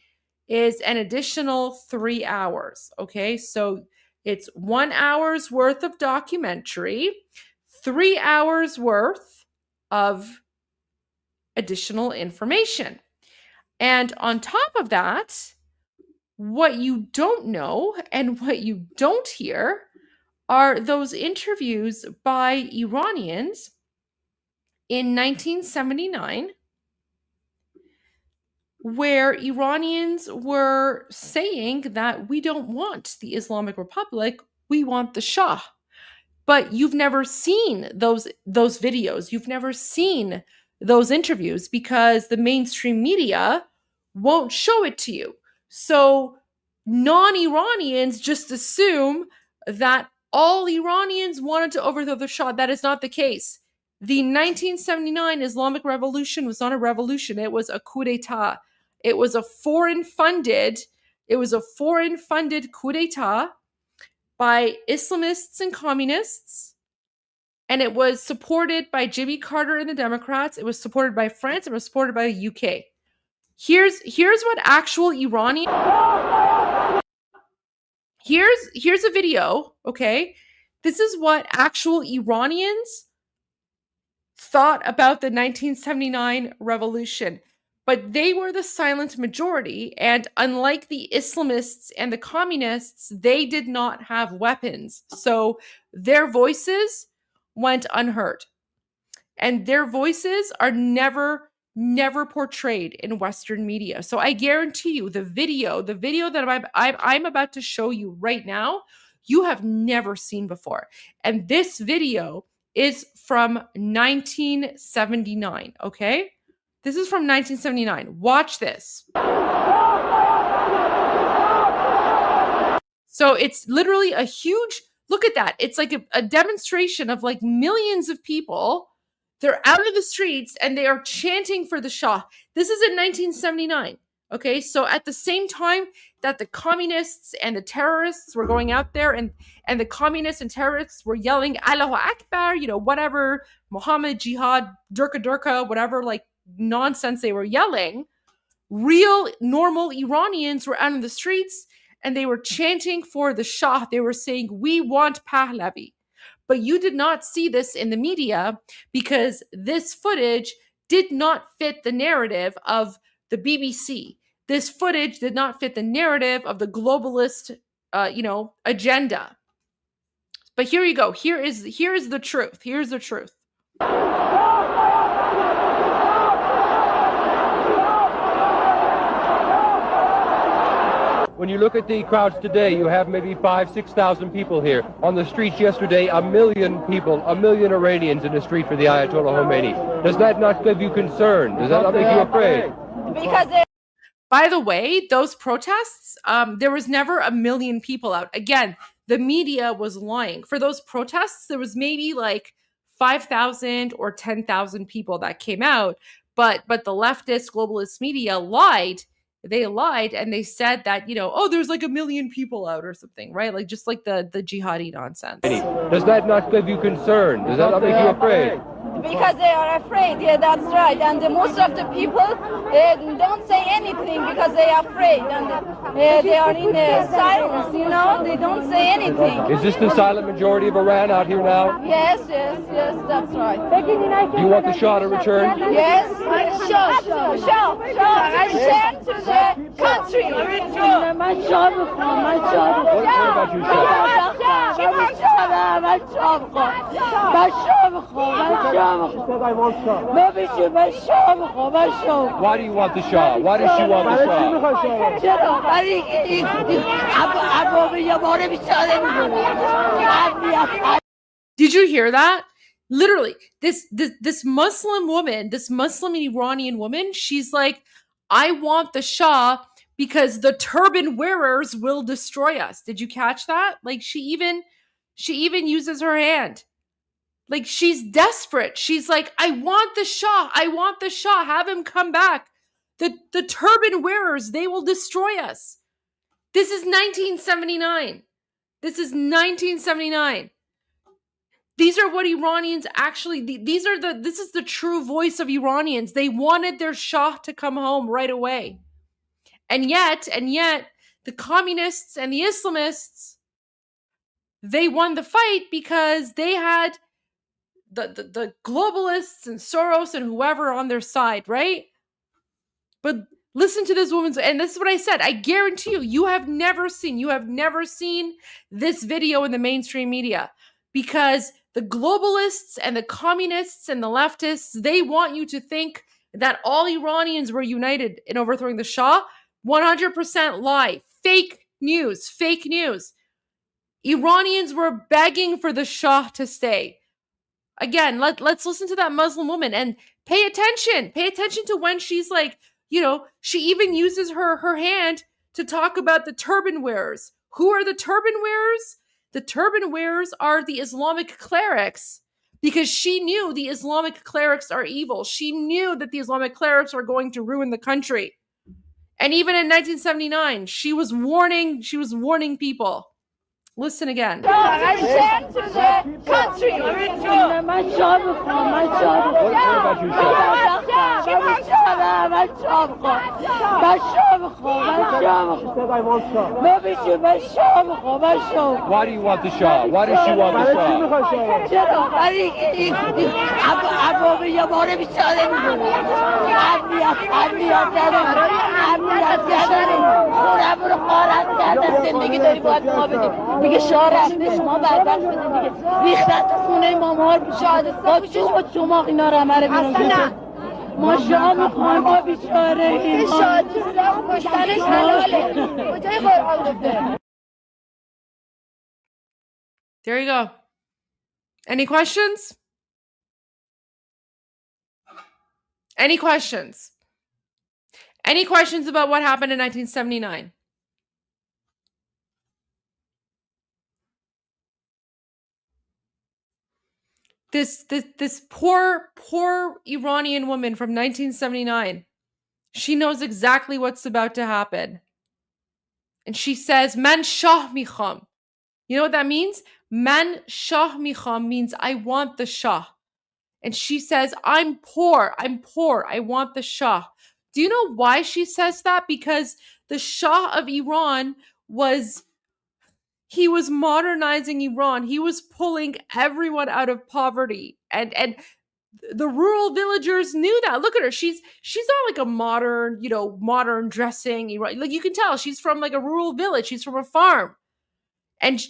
is an additional 3 hours. Okay, so it's 1 hour's worth of documentary, 3 hours worth of additional information. And on top of that, what you don't know and what you don't hear are those interviews by Iranians in 1979, where Iranians were saying that we don't want the Islamic Republic, we want the Shah. But you've never seen those videos. You've never seen those interviews because the mainstream media won't show it to you. So non-Iranians just assume that all Iranians wanted to overthrow the Shah. That is not the case. The 1979 Islamic Revolution was not a revolution. It was a coup d'etat. It was a foreign-funded coup d'etat by Islamists and communists, and it was supported by Jimmy Carter and the Democrats. It was supported by France. It was supported by the UK. Here's what actual Iranian. Here's a video. Okay, this is what actual Iranians thought about the 1979 revolution. But they were the silent majority, and unlike the Islamists and the communists, they did not have weapons. So their voices went unheard. And their voices are never portrayed in Western media. So I guarantee you the video that I'm about to show you right now, you have never seen before. And this video is from 1979, okay? This is from 1979. Watch this. So it's literally a huge, look at that. It's like a demonstration of like millions of people. They're out in the streets and they are chanting for the Shah. This is in 1979. Okay, so at the same time that the communists and the terrorists were going out there and the communists and terrorists were yelling Allahu Akbar, whatever, Muhammad, Jihad, Durka, whatever, like nonsense they were yelling, real normal Iranians were out in the streets and they were chanting for the Shah. They were saying, we want Pahlavi. But you did not see this in the media because this footage did not fit the narrative of the BBC. This footage did not fit the narrative of the globalist, agenda. But here you go. Here is the truth. Here's the truth. when you look at the crowds today, you have maybe 5,000-6,000 people here. On the streets yesterday, 1 million people, 1 million Iranians in the street for the Ayatollah Khomeini. Does that not give you concern? Does that not make you afraid? Because By the way, those protests, there was never 1 million people out. Again, the media was lying. For those protests, there was maybe like 5,000 or 10,000 people that came out. But the leftist globalist media lied. They lied and they said that, there's like 1 million people out or something, right? Like just like the jihadi nonsense. Does that not give you concern? Does that not make you afraid? Because they are afraid, yeah, that's right. And most of the people don't say anything because they are afraid. And they are in silence, they don't say anything. Is this the silent majority of Iran out here now? Yes, that's right. Do you want the Shah to return? Yes, Shah, return to the country. What about you, Shah? Why do you want the Shah? Why does she want the Shah? Did you hear that? Literally, this Muslim woman, this Muslim Iranian woman, she's like, I want the Shah because the turban wearers will destroy us. Did you catch that? Like she even uses her hand. Like she's desperate. She's like, I want the Shah. I want the Shah. Have him come back. The turban wearers, they will destroy us. This is 1979. This is 1979. These are what Iranians actually, this is the true voice of Iranians. They wanted their Shah to come home right away. And yet, the communists and the Islamists, they won the fight because they had the globalists and Soros and whoever on their side, right? But listen to this woman's, and this is what I said. I guarantee you have never seen this video in the mainstream media because the globalists and the communists and the leftists, they want you to think that all Iranians were united in overthrowing the Shah. 100% lie. Fake news. Iranians were begging for the Shah to stay. Again, let's listen to that Muslim woman and pay attention. Pay attention to when she's like, she even uses her hand to talk about the turban wearers. Who are the turban wearers? The turban wearers are the Islamic clerics because she knew the Islamic clerics are evil. She knew that the Islamic clerics are going to ruin the country. And even in 1979, she was warning people. Listen again. Return to the country. What about you, Why do you want the Shah? Why does she want the Shah? میگه شاه رفته شما بربخت بدین دیگه ریختن تو خونه مامار شهادت با شما اینا رو همه رو بیرون ما شاه میخوایم ما بیچاره این شهادت کشتنش حلاله کجای قرآن گفته. There you go. Any questions? Any questions? Any questions about what happened in 1979? This poor Iranian woman from 1979, she knows exactly what's about to happen. And she says, Man Shah mikham. You know what that means? Man Shah mikham means I want the Shah. And she says, I'm poor, I want the Shah. Do you know why she says that? Because the Shah of Iran he was modernizing Iran. He was pulling everyone out of poverty. And the rural villagers knew that. Look at her. She's not like a modern dressing. Like you can tell she's from like a rural village. She's from a farm. And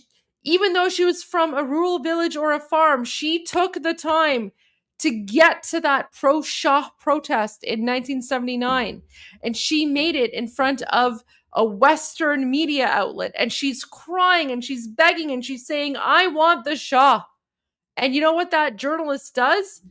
even though she was from a rural village or a farm, she took the time to get to that pro-Shah protest in 1979. And she made it in front of a Western media outlet, and she's crying and she's begging and she's saying, I want the Shah. And you know what that journalist does?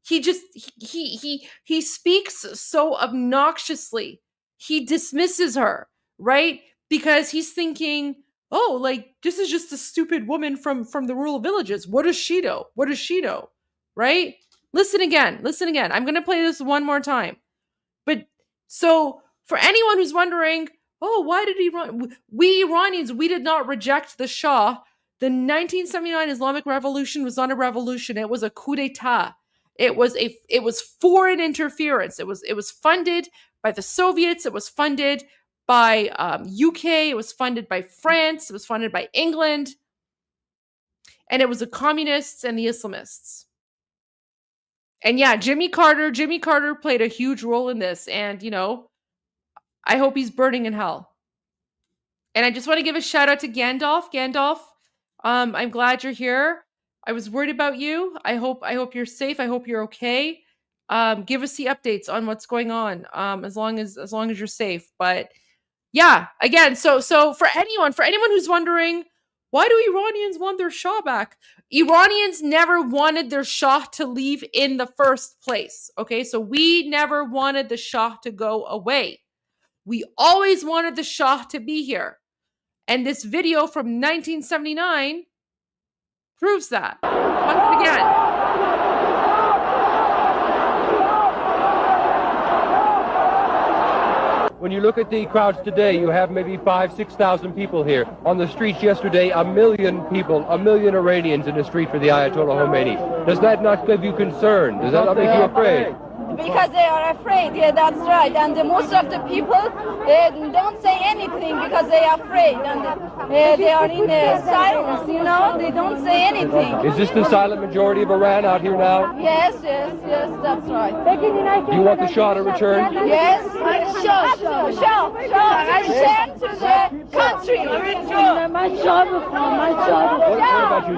He just he speaks so obnoxiously. He dismisses her, right? Because he's thinking, oh, like, this is just a stupid woman from the rural villages. What does she know? What does she know? Right? Listen again. I'm going to play this one more time. But so for anyone who's wondering, oh, why did Iran? We Iranians, we did not reject the Shah. The 1979 Islamic Revolution was not a revolution. It was a coup d'etat. It was foreign interference. It was funded by the Soviets. It was funded by UK. It was funded by France. It was funded by England. And it was the communists and the Islamists. And yeah, Jimmy Carter played a huge role in this. And, you know, I hope he's burning in hell. And I just want to give a shout out to Gandalf. Gandalf, I'm glad you're here. I was worried about you. I hope you're safe. I hope you're okay. Give us the updates on what's going on. As long as you're safe. But yeah, again, so for anyone who's wondering, why do Iranians want their Shah back? Iranians never wanted their Shah to leave in the first place. Okay, so we never wanted the Shah to go away. We always wanted the Shah to be here. And this video from 1979 proves that. Once again. When you look at the crowds today, you have maybe 5,000-6,000 people here. On the streets yesterday, 1 million people, 1 million Iranians in the street for the Ayatollah Khomeini. Does that not give you concern? Does that not make you afraid? Because they are afraid, yeah, that's right. And most of the people don't say anything because they are afraid. And they are in silence, you know, they don't say anything. Is this the silent majority of Iran out here now? Yes, that's right. Do you want the Shah to return? Yes, Shah, return to the country. What about you,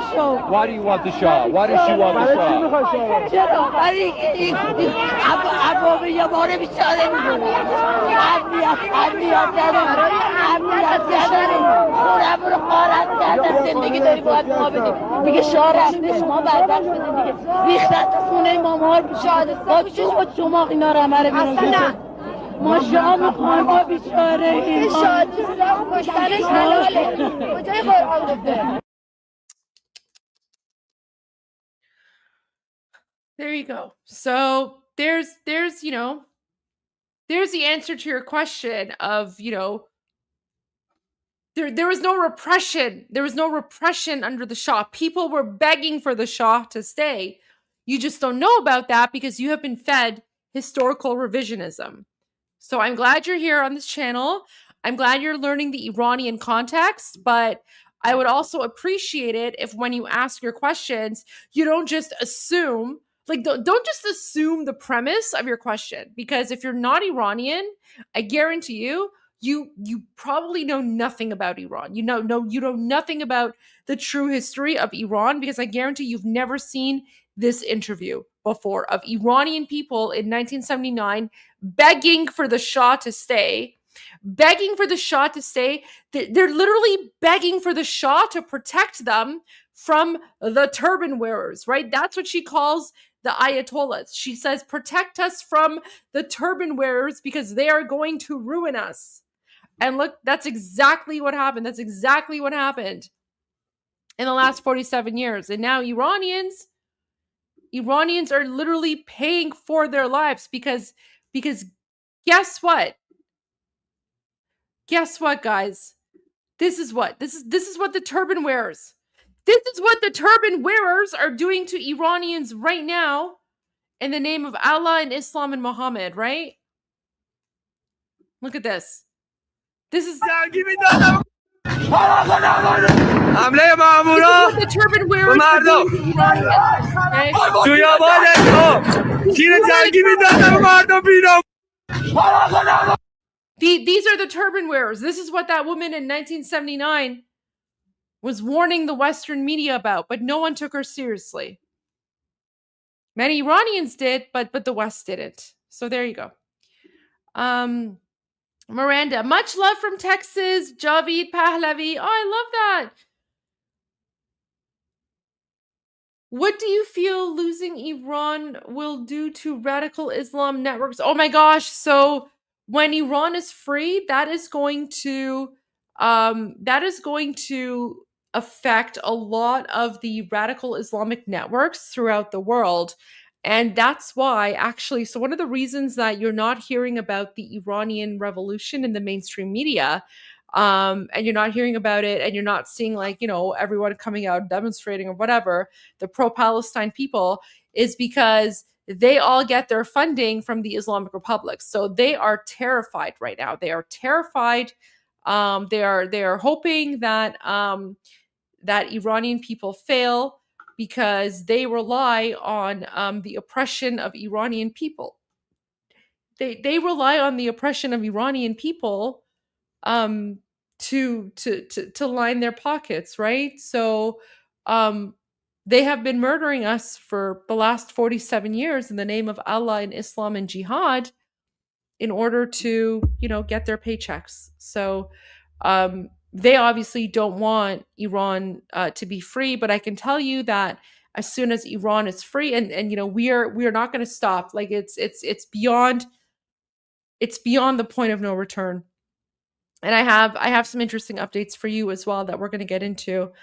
Shah? Why do you want the Shah? Why does she want the Shah? ما شاه میخوایم ما بیچاره شاه کشتنش حلاله کجای قرآن گفته. There you go. So there's you know, there's the answer to your question of, you know, there was no repression. There was no repression under the Shah. People were begging for the Shah to stay. You just don't know about that because you have been fed historical revisionism. So I'm glad you're here on this channel. I'm glad you're learning the Iranian context, but I would also appreciate it if when you ask your questions, you don't just assume, like, don't just assume the premise of your question. Because if you're not Iranian, I guarantee you probably know nothing about Iran. You know nothing about the true history of Iran, because I guarantee you've never seen this interview before of Iranian people in 1979 begging for the Shah to stay. Begging for the Shah to stay. They're literally begging for the Shah to protect them from the turban wearers, right? That's what she calls the Ayatollahs. She says, protect us from the turban wearers because they are going to ruin us. And look, that's exactly what happened. That's exactly what happened in the last 47 years. And now Iranians are literally paying for their lives because guess what? Guess what, guys? This is what the turban wearers. This is what the turban wearers are doing to Iranians right now in the name of Allah and Islam and Muhammad, right? Look at this. This is what the turban wearers are doing to Iranians. These are the turban wearers. This is what that woman in 1979 was warning the Western media about, but no one took her seriously. Many Iranians did, but the West didn't. So there you go. Miranda, much love from Texas. Javid Pahlavi. Oh, I love that. What do you feel losing Iran will do to radical Islam networks? Oh my gosh. So when Iran is free, that is going to affect a lot of the radical Islamic networks throughout the world. And that's why, actually, so one of the reasons that you're not hearing about the Iranian revolution in the mainstream media, and you're not hearing about it, and you're not seeing, like, you know, everyone coming out demonstrating or whatever, the pro-Palestine people, is because they all get their funding from the Islamic Republic. So they are terrified right now. They are terrified. They are hoping that that Iranian people fail, because they rely on the oppression of Iranian people. They rely on the oppression of Iranian people to line their pockets, right? So they have been murdering us for the last 47 years in the name of Allah and Islam and jihad in order to, you know, get their paychecks. So they obviously don't want Iran to be free, but I can tell you that as soon as Iran is free, and you know, we are not going to stop. Like it's beyond the point of no return. And I have some interesting updates for you as well that we're going to get into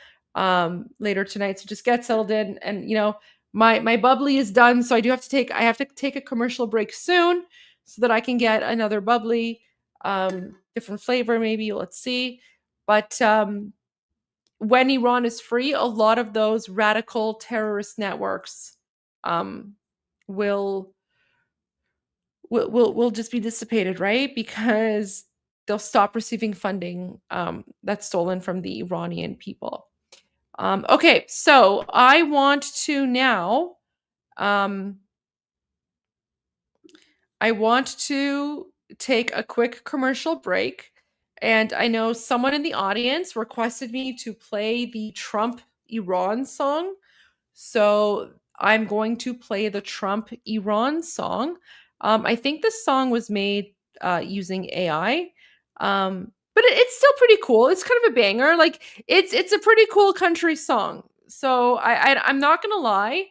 later tonight. So just get settled in. And you know, my bubbly is done, so I have to take a commercial break soon so that I can get another bubbly, different flavor maybe. Let's see. But when Iran is free, a lot of those radical terrorist networks will just be dissipated, right? Because they'll stop receiving funding that's stolen from the Iranian people. Okay, so I want to now take a quick commercial break. And I know someone in the audience requested me to play the Trump Iran song. So I'm going to play the Trump Iran song. I think this song was made using AI. But it's still pretty cool. It's kind of a banger. Like it's a pretty cool country song. So I'm not gonna lie.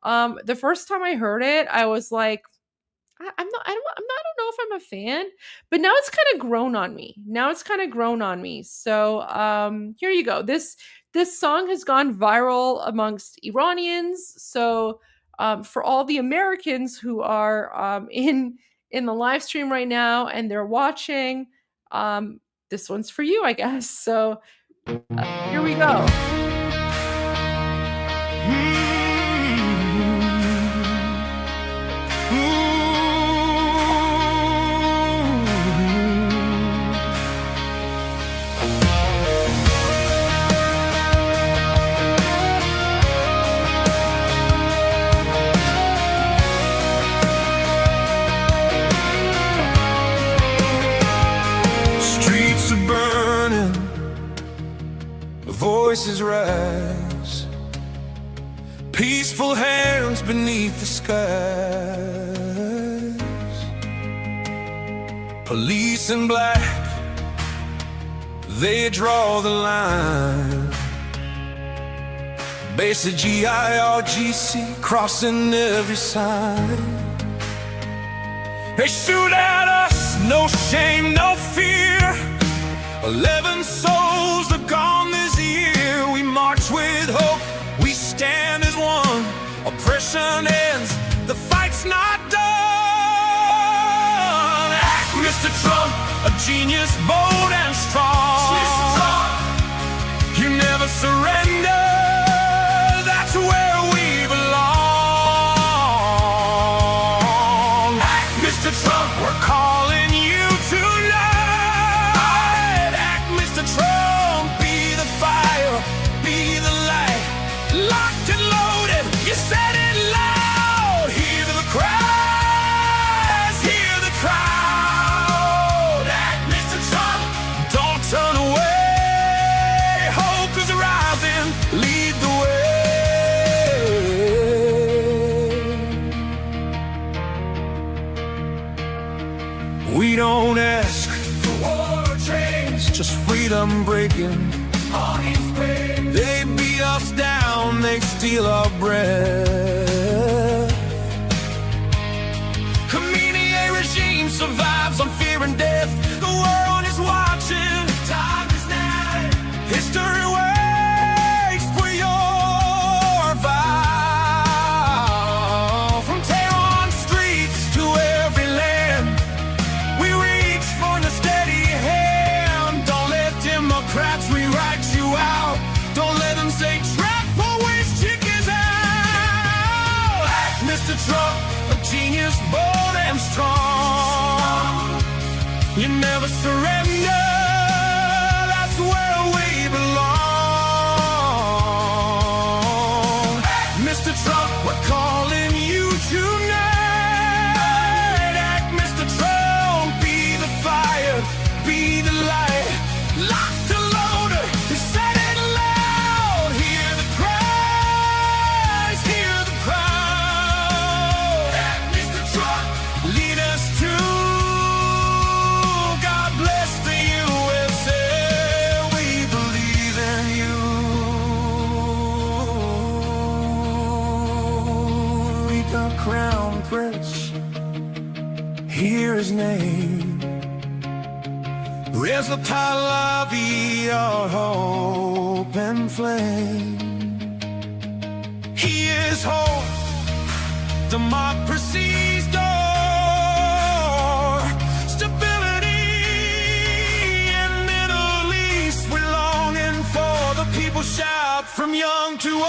The first time I heard it, I was like, I don't know if I'm a fan, but now it's kind of grown on me. So here you go. This song has gone viral amongst Iranians. So for all the Americans who are in the live stream right now and they're watching, this one's for you, I guess. So here we go. Voices rise, peaceful hands beneath the skies. Police in black, they draw the line. Basic GIRGC crossing every sign. They shoot at us, no shame, no fear. 11 souls are gone this year. We march with hope, we stand as one. Oppression ends, the fight's not done. Act, Mr. Trump, a genius, bold and strong. You never surrender, that's where we belong. Act, Mr. Trump, we're calling you tonight. Trump, be the fire, be the light. Locked and loaded, you said it loud. Hear the cries, hear the crowd. Act, Mr. Trump, don't freedom breaking. They beat us down, they steal our breath. Khamenei regime survives on fear and death. The world is watching, time is now. History waits for your vow. From Tehran streets to every land, we reach for the steady hand. Don't let Democrats rewrite you out. Don't let them say trap always chickens out. Mr. Trump, a genius, bold and strong. You never surrender, that's where we belong. Mr. Trump, we're calling you tonight. Act, Mr. Trump, be the fire, be the light. Lock the loader, set it loud. Hear the cries, hear the crowd. Act, Mr. Trump, lead us to God bless the USA. We believe in you. Read the crown prince, hear his name. Reza Pahlavi, our hope and flame. He is hope, democracy's door. Stability in Middle East, we're longing for. The people shout from young to old.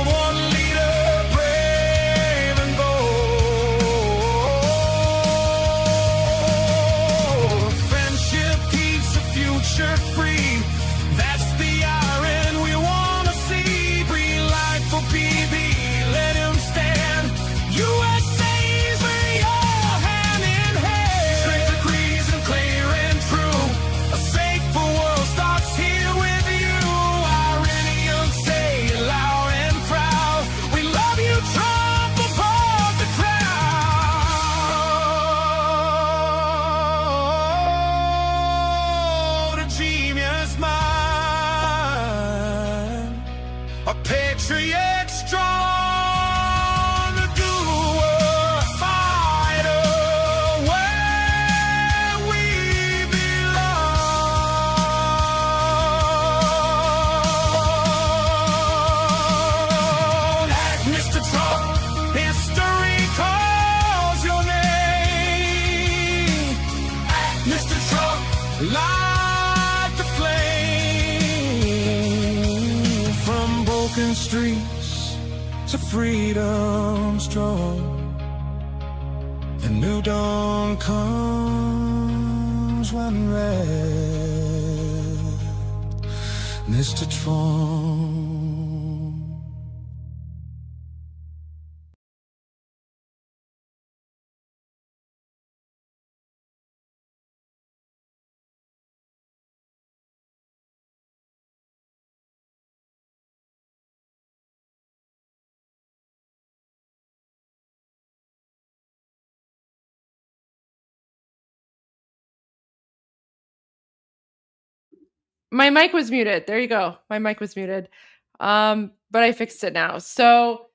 One leader, brave and bold. Friendship keeps the future free. That's the iron we want to see. Breathe life for BB, let him stand. USA's where you're hand in hand. Strength agrees and clear and true. A safer world starts here with you. Iranian, say it loud and proud. We love you, Trump, above the crowd. A genius mind, a patriot strong, a doer, a fighter, where we belong. Act, Mr. Trump, history calls your name. Act, Mr. Trump, light the flame. From broken streets to freedom strong, a new dawn comes when red, Mr. Trump. My mic was muted. There you go. My mic was muted. But I fixed it now. So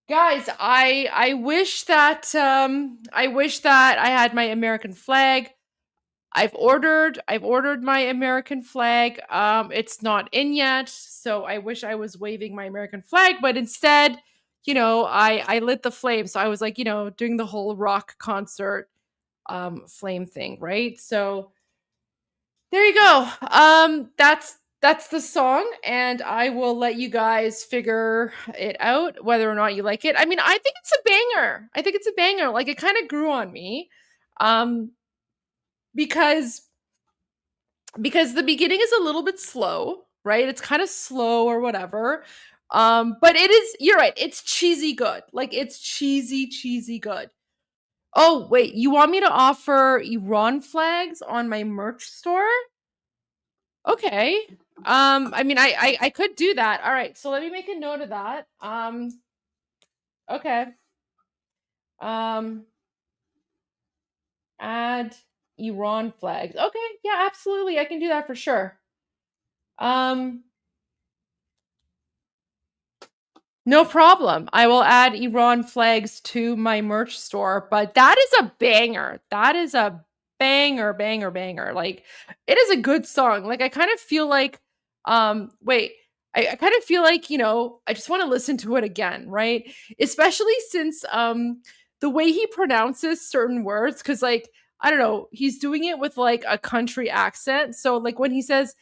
guys, I wish that I had my American flag. I've ordered my American flag. It's not in yet, so I wish I was waving my American flag, but instead, I lit the flame. So I was like, doing the whole rock concert flame thing, right? So there you go. That's the song, and I will let you guys figure it out whether or not you like it. I mean, I think it's a banger. Like, it kind of grew on me. Because the beginning is a little bit slow, right? It's kind of slow or whatever. But you're right, it's cheesy good. Like, it's cheesy good. Oh, wait, you want me to offer Iran flags on my merch store? Okay. I mean, I could do that. All right, so let me make a note of that. Okay. add Iran flags. Okay, yeah, absolutely. I can do that for sure. No problem. I will add Iran flags to my merch store, but that is a banger. That is a banger, banger, banger. Like, it is a good song. Like, I kind of feel like, wait, I kind of feel like, I just want to listen to it again, right? Especially since the way he pronounces certain words, because like, I don't know, he's doing it with like a country accent. So like when he says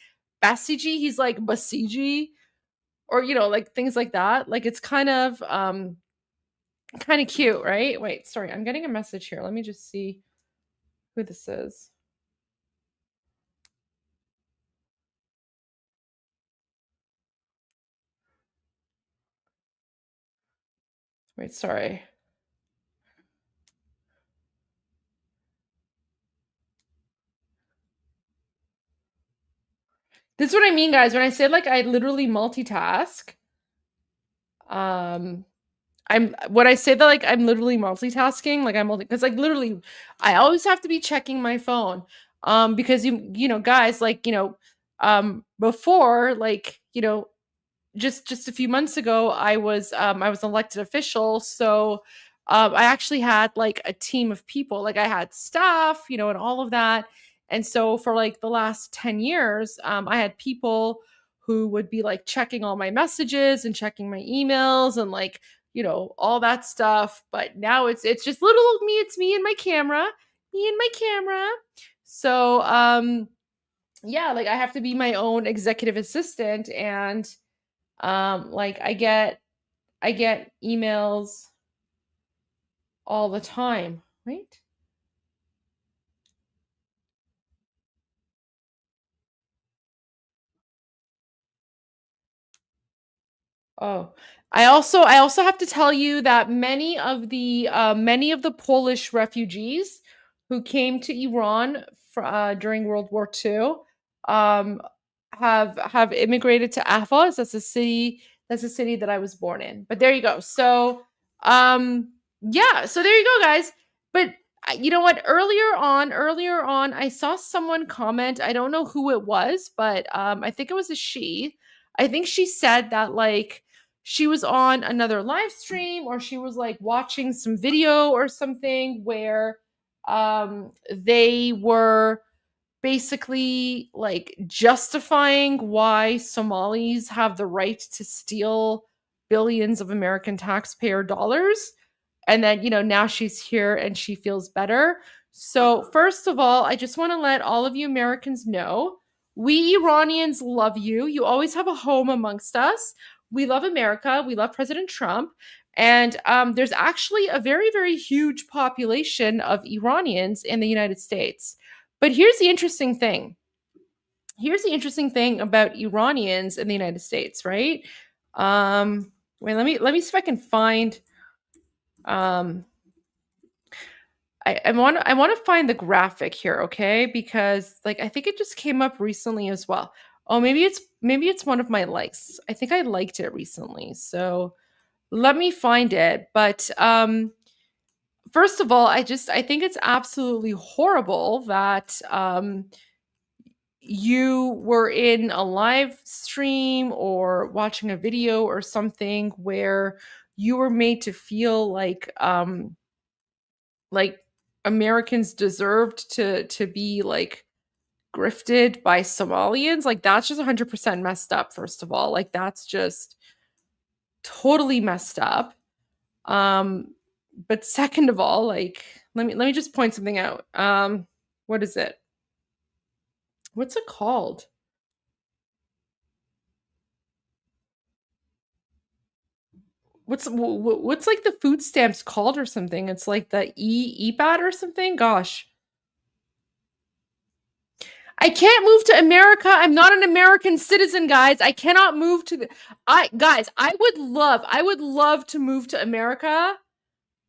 Basiji, he's like Basiji, or like things like that. Like it's kind of cute, right? Wait, sorry, I'm getting a message here. Let me just see who this is. Wait, sorry. This is what I mean, guys, when I say like I literally multitask. When I say that like I'm literally multitasking, like because like literally I always have to be checking my phone. Because guys, like, before, like, just a few months ago, I was an elected official, so I actually had like a team of people, like I had staff, and all of that. And so for like the last 10 years, I had people who would be like checking all my messages and checking my emails and like, all that stuff. But now it's just little me, it's me and my camera, So yeah, like I have to be my own executive assistant, and like I get emails all the time, right? Oh, I also have to tell you that many of the Polish refugees who came to Iran during World War II um, have immigrated to Afos. That's a city. That's a city that I was born in. But there you go. So yeah. So there you go, guys. But you know what? Earlier on, I saw someone comment. I don't know who it was, but I think it was a she. I think she said that like she was on another live stream, or she was like watching some video or something where they were basically like justifying why Somalis have the right to steal billions of American taxpayer dollars. And then, now she's here and she feels better. So, first of all, I just want to let all of you Americans know we Iranians love you. You always have a home amongst us. We love America. We love President Trump. And there's actually a very, very huge population of Iranians in the United States. But here's the interesting thing. Here's the interesting thing about Iranians in the United States, right? Wait, let me see if I can find. I want to find the graphic here, okay? Because like I think it just came up recently as well. Oh, maybe it's one of my likes. I think I liked it recently, so let me find it. But first of all, I think it's absolutely horrible that you were in a live stream or watching a video or something where you were made to feel like Americans deserved to be like grifted by Somalians. Like that's just 100% messed up, first of all. Like that's just totally messed up. But second of all, like let me just point something out. What is it? What's it called? What's like the food stamps called or something? It's like the EPAT or something. Gosh, I can't move to America. I'm not an American citizen, guys. I cannot move to the. I would love to move to America.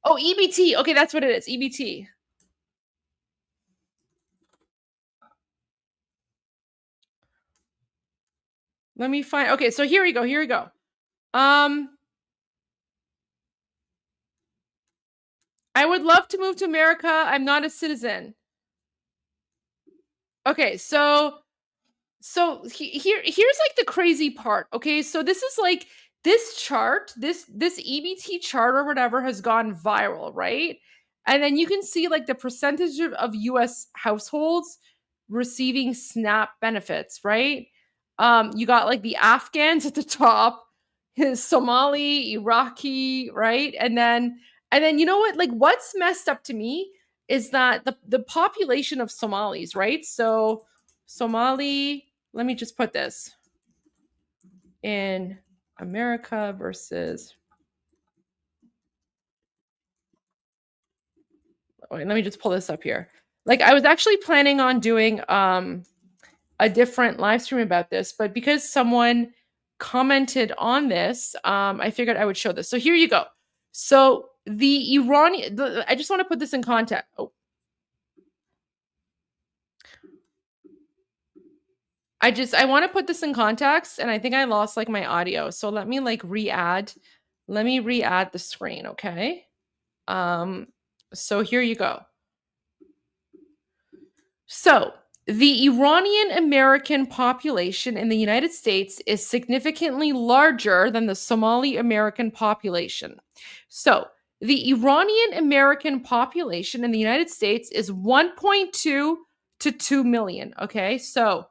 Oh, EBT. Okay, that's what it is. EBT. Let me find. Okay, so here we go. Here we go. I would love to move to America. I'm not a citizen. Okay, so here's like the crazy part. Okay, so this is like this chart, this EBT chart or whatever has gone viral, right? And then you can see like the percentage of US households receiving SNAP benefits, right? You got like the Afghans at the top, his Somali, Iraqi, right? And then you know what? Like what's messed up to me is that the population of Somalis, right? So Somali, let me just put this in America versus, wait, let me just pull this up here. Like I was actually planning on doing a different live stream about this, but because someone commented on this, I figured I would show this. So here you go. So the Iranian, I just want to put this in context. Oh. I want to put this in context, and I think I lost like my audio. So let me like re-add the screen, okay? So here you go. So the Iranian American population in the United States is significantly larger than the Somali American population. So the Iranian American population in the United States is 1.2 to 2 million. Okay, so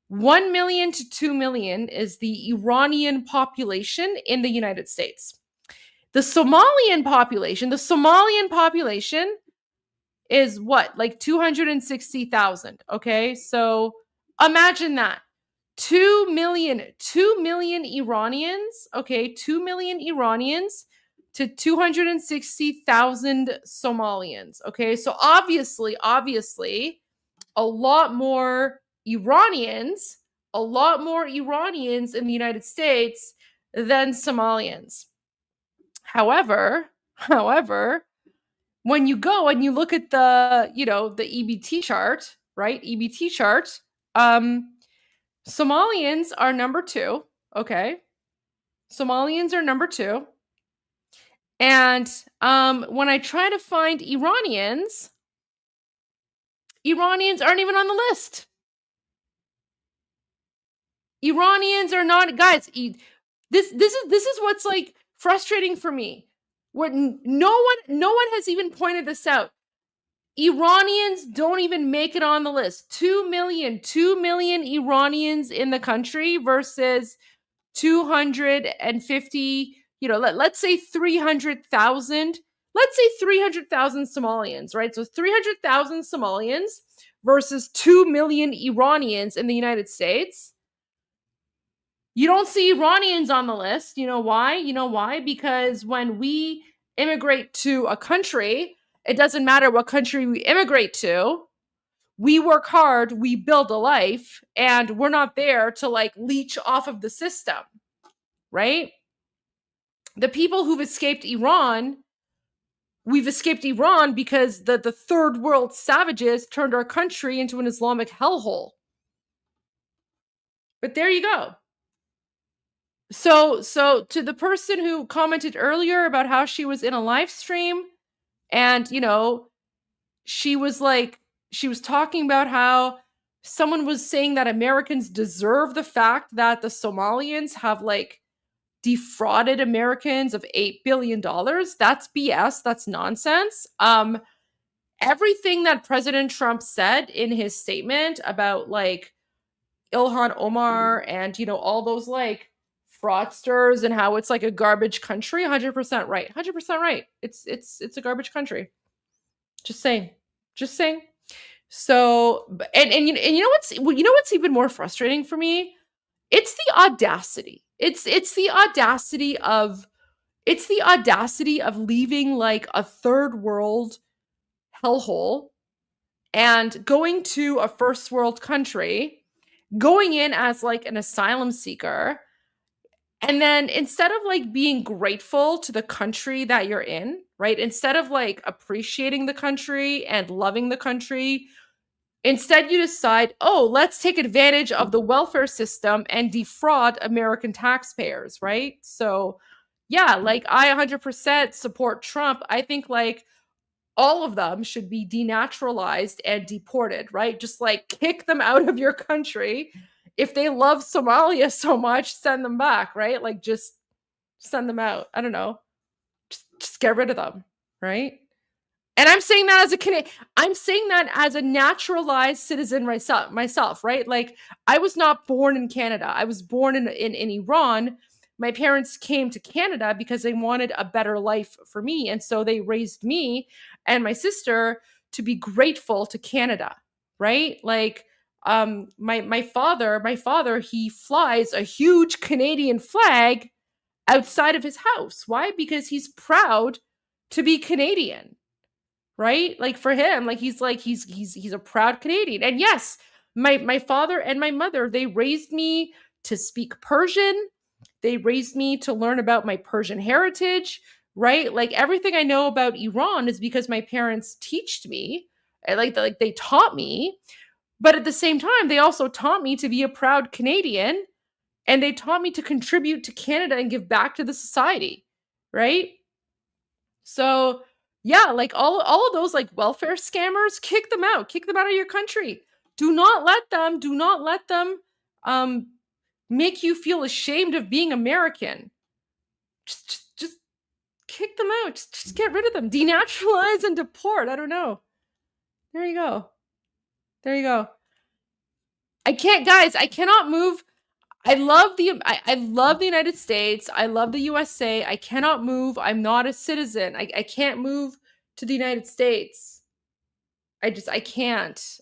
1 million to 2 million is the Iranian population in the United States. The Somalian population is what? Like 260,000. Okay, so imagine that. 2 million Iranians, okay, 2 million Iranians to 260,000 Somalians. Okay, so obviously, a lot more Iranians in the United States than Somalians. However, when you go and you look at the, the EBT chart, right? EBT chart, Somalians are number 2, okay? Somalians are number 2. And when I try to find Iranians aren't even on the list. Iranians are not, guys, this is what's like frustrating for me. Where no one has even pointed this out. Iranians don't even make it on the list. 2 million Iranians in the country versus 250, let's say 300,000. Let's say 300,000 Somalians, right? So 300,000 Somalians versus 2 million Iranians in the United States. You don't see Iranians on the list. You know why? Because when we immigrate to a country, it doesn't matter what country we immigrate to. We work hard, we build a life, and we're not there to like leech off of the system, right? The people who've escaped Iran, we've escaped Iran because the third world savages turned our country into an Islamic hellhole. But there you go. So to the person who commented earlier about how she was in a live stream and, she was talking about how someone was saying that Americans deserve the fact that the Somalians have like defrauded Americans of $8 billion. That's BS. That's nonsense. Everything that President Trump said in his statement about like Ilhan Omar and, all those like fraudsters and how it's like a garbage country, 100% right. 100% right. It's a garbage country. Just saying. So, and you know what's even more frustrating for me? It's the audacity. It's the audacity of leaving like a third world hellhole and going to a first world country, going in as like an asylum seeker. And then instead of like being grateful to the country that you're in, right? Instead of like appreciating the country and loving the country, instead you decide, oh, let's take advantage of the welfare system and defraud American taxpayers, right? So yeah, like I 100% support Trump. I think like all of them should be denaturalized and deported, right? Just like kick them out of your country. If they love Somalia so much, send them back, right? Like just send them out. I don't know. Just get rid of them, right? And I'm saying that as a Canadian, I'm saying that as a naturalized citizen myself, right? Like I was not born in Canada. I was born in Iran. My parents came to Canada because they wanted a better life for me. And so they raised me and my sister to be grateful to Canada, right? Like my father, he flies a huge Canadian flag outside of his house. Why? Because he's proud to be Canadian. Right? Like for him, like he's a proud Canadian. And yes, my father and my mother, they raised me to speak Persian. They raised me to learn about my Persian heritage, right? Like everything I know about Iran is because my parents taught me, like they taught me. But at the same time, they also taught me to be a proud Canadian, and they taught me to contribute to Canada and give back to the society, right? So yeah, like all of those like welfare scammers, kick them out of your country. Do not let them make you feel ashamed of being American. Just kick them out. Just get rid of them. Denaturalize and deport. I don't know. There you go. I cannot move. I love the United States. I love the USA. I cannot move. I'm not a citizen. I can't move to the United States. I can't.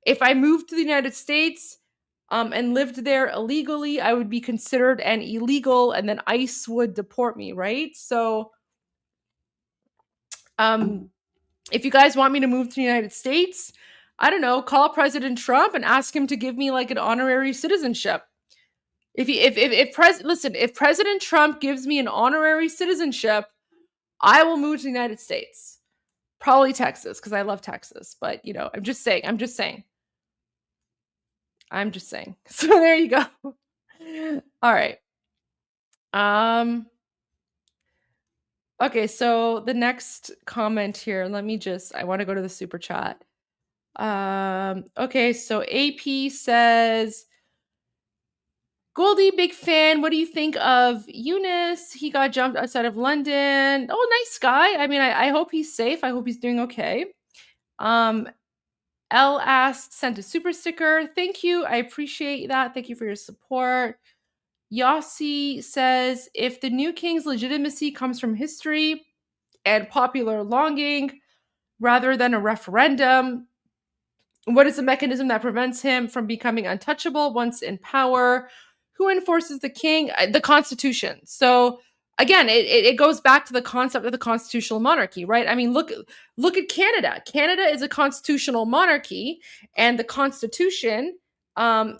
If I moved to the United States and lived there illegally, I would be considered an illegal, and then ICE would deport me, right? So if you guys want me to move to the United States, I don't know, call President Trump and ask him to give me like an honorary citizenship. If President Trump gives me an honorary citizenship, I will move to the United States. Probably Texas, because I love Texas. But I'm just saying. So there you go. All right. Okay, so the next comment here, I want to go to the super chat. Okay, so AP says, Goldie, big fan. What do you think of Eunice? He got jumped outside of London. Oh, nice guy. I mean, I hope he's safe. I hope he's doing okay. L sent a super sticker. Thank you. I appreciate that. Thank you for your support. Yossi says, if the new king's legitimacy comes from history and popular longing rather than a referendum, what is the mechanism that prevents him from becoming untouchable once in power? Who enforces the king? The Constitution. So again, it goes back to the concept of the constitutional monarchy, right? I mean, look at Canada. Canada is a constitutional monarchy, and the Constitution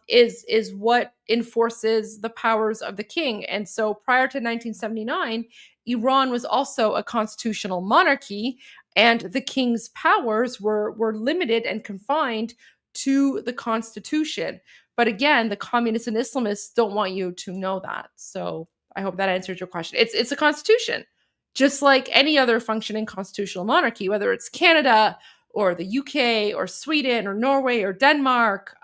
is what enforces the powers of the king. And so prior to 1979, Iran was also a constitutional monarchy, and the king's powers were limited and confined to the Constitution. But again, the communists and Islamists don't want you to know that. So I hope that answers your question. It's a constitution, just like any other functioning constitutional monarchy, whether it's Canada or the UK or Sweden or Norway or Denmark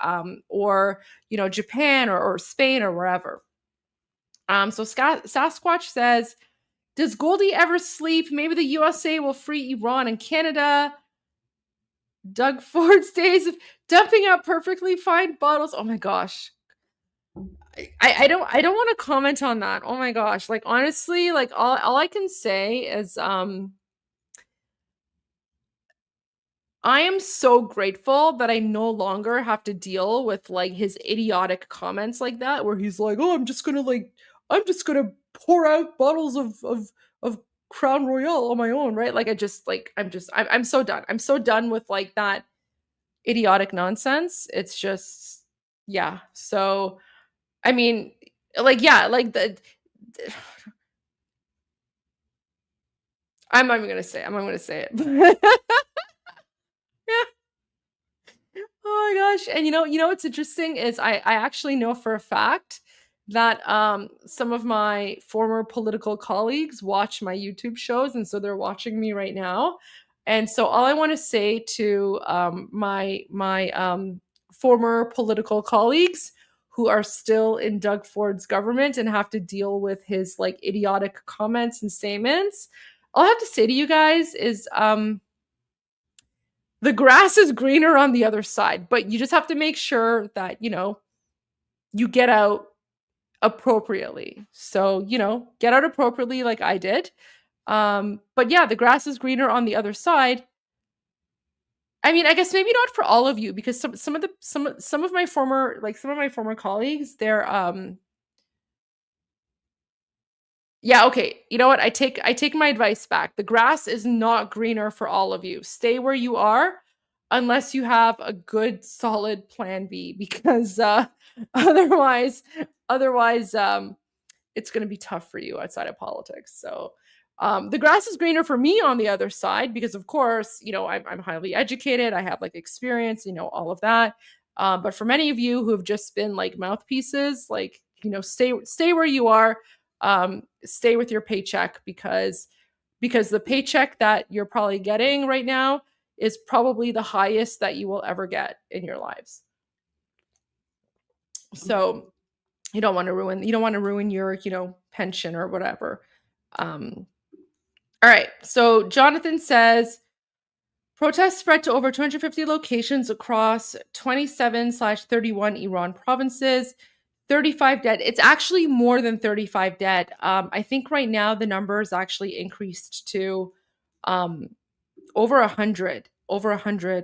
or Japan or Spain or wherever. So Sasquatch says, does Goldie ever sleep? Maybe the USA will free Iran and Canada. Doug Ford's days of dumping out perfectly fine bottles. Oh my gosh. I don't want to comment on that. Oh my gosh. Like honestly, like all I can say is I am so grateful that I no longer have to deal with like his idiotic comments like that, where he's like, oh, I'm just gonna pour out bottles of Crown Royal on my own, right? Like I'm so done. I'm so done with like that idiotic nonsense. It's just, yeah. So I mean, like, yeah, like I'm not even gonna say it. Yeah. Oh my gosh. And you know what's interesting is I actually know for a fact that some of my former political colleagues watch my YouTube shows, and so they're watching me right now. And so all I want to say to my former political colleagues who are still in Doug Ford's government and have to deal with his like idiotic comments and statements, all I have to say to you guys is the grass is greener on the other side, but you just have to make sure that, you know, you get out appropriately. So, you know, get out appropriately like I did. But yeah, the grass is greener on the other side. I mean, I guess maybe not for all of you, because some of my former colleagues, they're yeah, okay. You know what? I take my advice back. The grass is not greener for all of you. Stay where you are unless you have a good solid plan B, because otherwise it's going to be tough for you outside of politics. So the grass is greener for me on the other side, because of course, you know, I'm highly educated. I have like experience, you know, all of that. But for many of you who have just been like mouthpieces, like, you know, stay where you are. Stay with your paycheck, because the paycheck that you're probably getting right now is probably the highest that you will ever get in your lives. So you don't want to ruin your, you know, pension or whatever. All right. So Jonathan says, protests spread to over 250 locations across 27/31 Iran provinces. 35 dead. It's actually more than 35 dead. I think right now the number is actually increased to over 100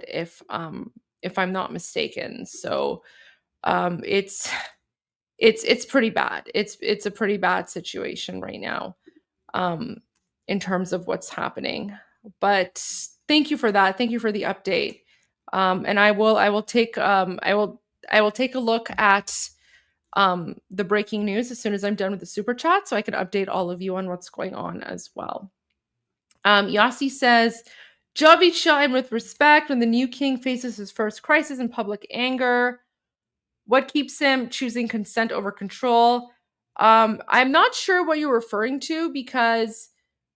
if I'm not mistaken. So it's pretty bad. It's a pretty bad situation right now in terms of what's happening. But thank you for that. Thank you for the update. And I will take a look at the breaking news as soon as I'm done with the super chat, so I can update all of you on what's going on as well. Yasi says, Javid Shah, and with respect, when the new king faces his first crisis in public anger, what keeps him choosing consent over control? I'm not sure what you're referring to, because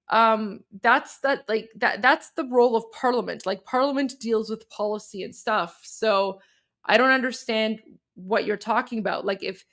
that's the role of parliament. Like, parliament deals with policy and stuff. So I don't understand what you're talking about. Like, if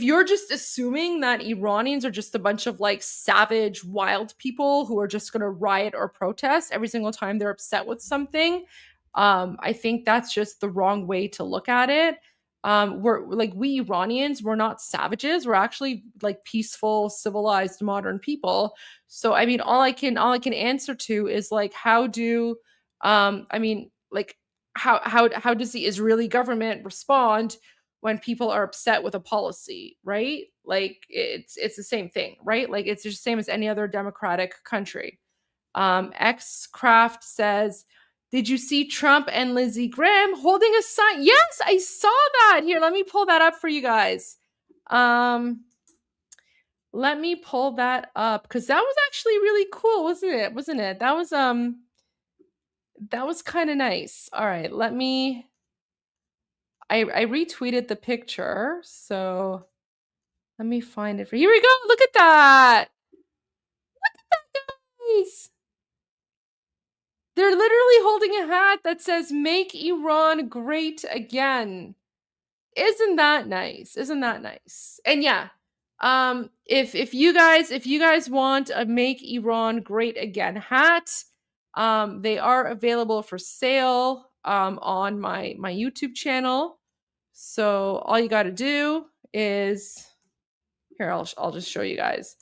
you're just assuming that Iranians are just a bunch of like savage, wild people who are just going to riot or protest every single time they're upset with something, I think that's just the wrong way to look at it. We Iranians, we're not savages. We're actually like peaceful, civilized, modern people. So I mean, all I can answer to is like, how does the Israeli government respond when people are upset with a policy, right? Like, it's the same thing, right? Like, it's the same as any other democratic country. Xcraft says, did you see Trump and Lindsey Graham holding a sign? Yes, I saw that. Here, let me pull that up for you guys. Let me pull that up, because that was actually really cool, wasn't it? That was kind of nice. All right, I retweeted the picture, so let me find it for you. Here we go. Look at that. Look at that, guys. They're literally holding a hat that says "Make Iran Great Again." Isn't that nice? And yeah, if you guys want a "Make Iran Great Again" hat, they are available for sale on my YouTube channel. So all you got to do is, here, I'll just show you guys.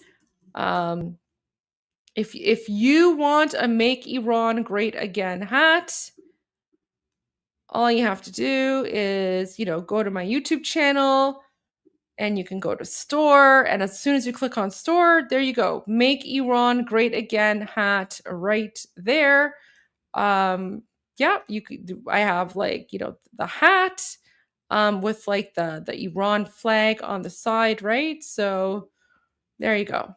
If you want a "Make Iran Great Again" hat, all you have to do is, you know, go to my YouTube channel, and you can go to store, and as soon as you click on store, there you go. "Make Iran Great Again" hat right there. Yeah, you could. I have, like, you know, the hat with like the Iran flag on the side, right? So there you go.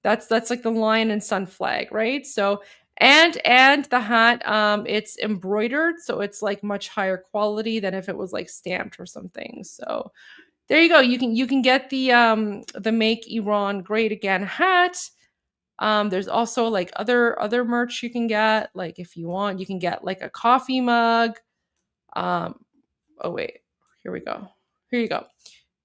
That's like the lion and sun flag, right? So and the hat, it's embroidered, so it's like much higher quality than if it was like stamped or something. So there you go. You can get the "Make Iran Great Again" hat. There's also like other merch you can get. Like if you want, you can get like a coffee mug. Oh wait, here we go. Here you go.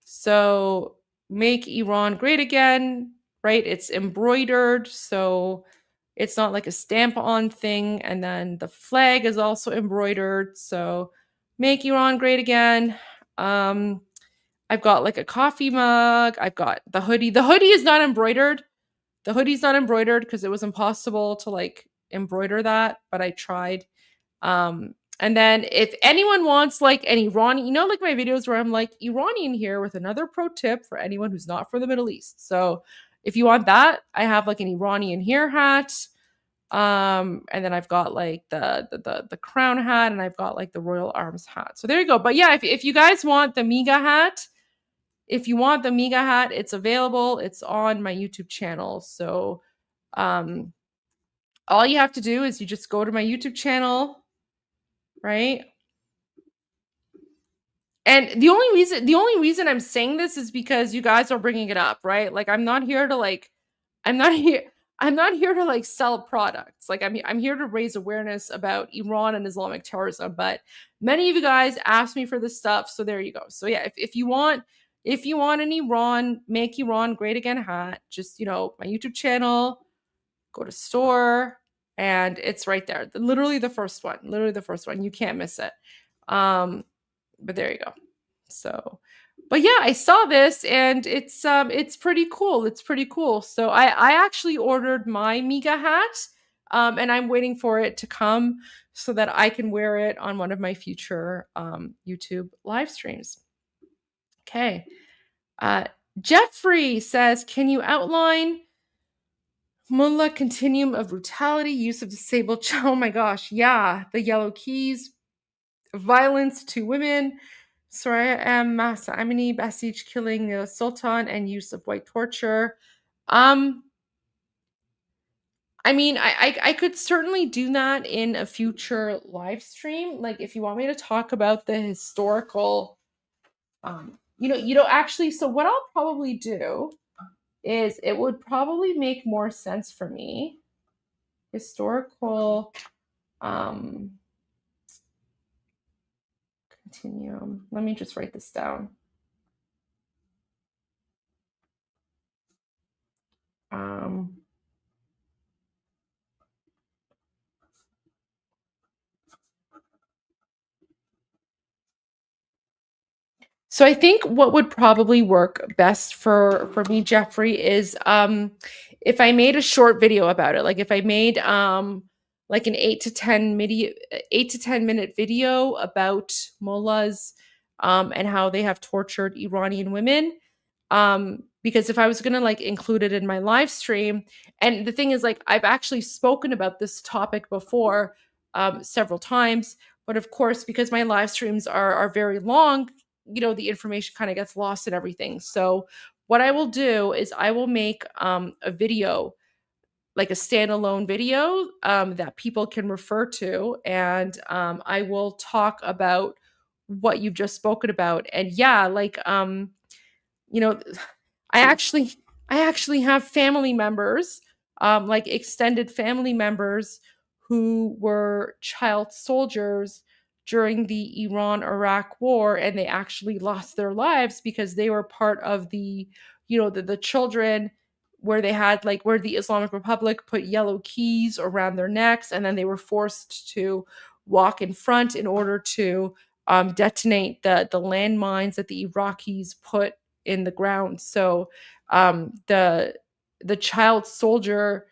So make Iran great again, right? It's embroidered, so it's not like a stamp-on thing. And then the flag is also embroidered. So make Iran great again. I've got like a coffee mug. I've got the hoodie. The hoodie is not embroidered. The hoodie's not embroidered because it was impossible to like embroider that, but I tried. And then if anyone wants like an Iranian, you know, like my videos where I'm like Iranian here with another pro tip for anyone who's not from the Middle East. So if you want that, I have like an Iranian here hat. And then I've got like the crown hat, and I've got like the Royal Arms hat. So there you go. But yeah, if you guys want the Miga hat, it's available. It's on my YouTube channel. So all you have to do is you just go to my YouTube channel, right? And the only reason I'm saying this is because you guys are bringing it up, right? Like I'm not here to like sell products. Like I'm here to raise awareness about Iran and Islamic terrorism, but many of you guys asked me for this stuff, so there you go. So yeah, if you want an Iran, make Iran great again hat, just, you know, my YouTube channel, go to store, and it's right there. Literally the first one. You can't miss it. But there you go. So, but yeah, I saw this and it's pretty cool. So I actually ordered my Miga hat, and I'm waiting for it to come so that I can wear it on one of my future YouTube live streams. Okay. Jeffrey says, can you outline Mullah continuum of brutality, use of disabled oh my gosh, yeah, the yellow keys, violence to women, Soraya M. Masa Amini, Basij killing the Sultan, and use of white torture. I mean, I could certainly do that in a future live stream. Like if you want me to talk about the historical, actually, so what I'll probably do is it would probably make more sense for me. Historical continuum. Let me just write this down. So I think what would probably work best for me, Jeffrey, is if I made a short video about it. Like if I made like an 8 to 10 minute video about mullahs and how they have tortured Iranian women. Because if I was gonna like include it in my live stream, and the thing is, like, I've actually spoken about this topic before several times, but of course, because my live streams are very long, you know, the information kind of gets lost and everything. So what I will do is I will make a video, like a standalone video that people can refer to, and I will talk about what you've just spoken about. And yeah, like you know, I actually have family members, like extended family members, who were child soldiers during the Iran-Iraq war, and they actually lost their lives because they were part of the, the children where they had where the Islamic Republic put yellow keys around their necks, and then they were forced to walk in front in order to detonate the landmines that the Iraqis put in the ground. So the child soldier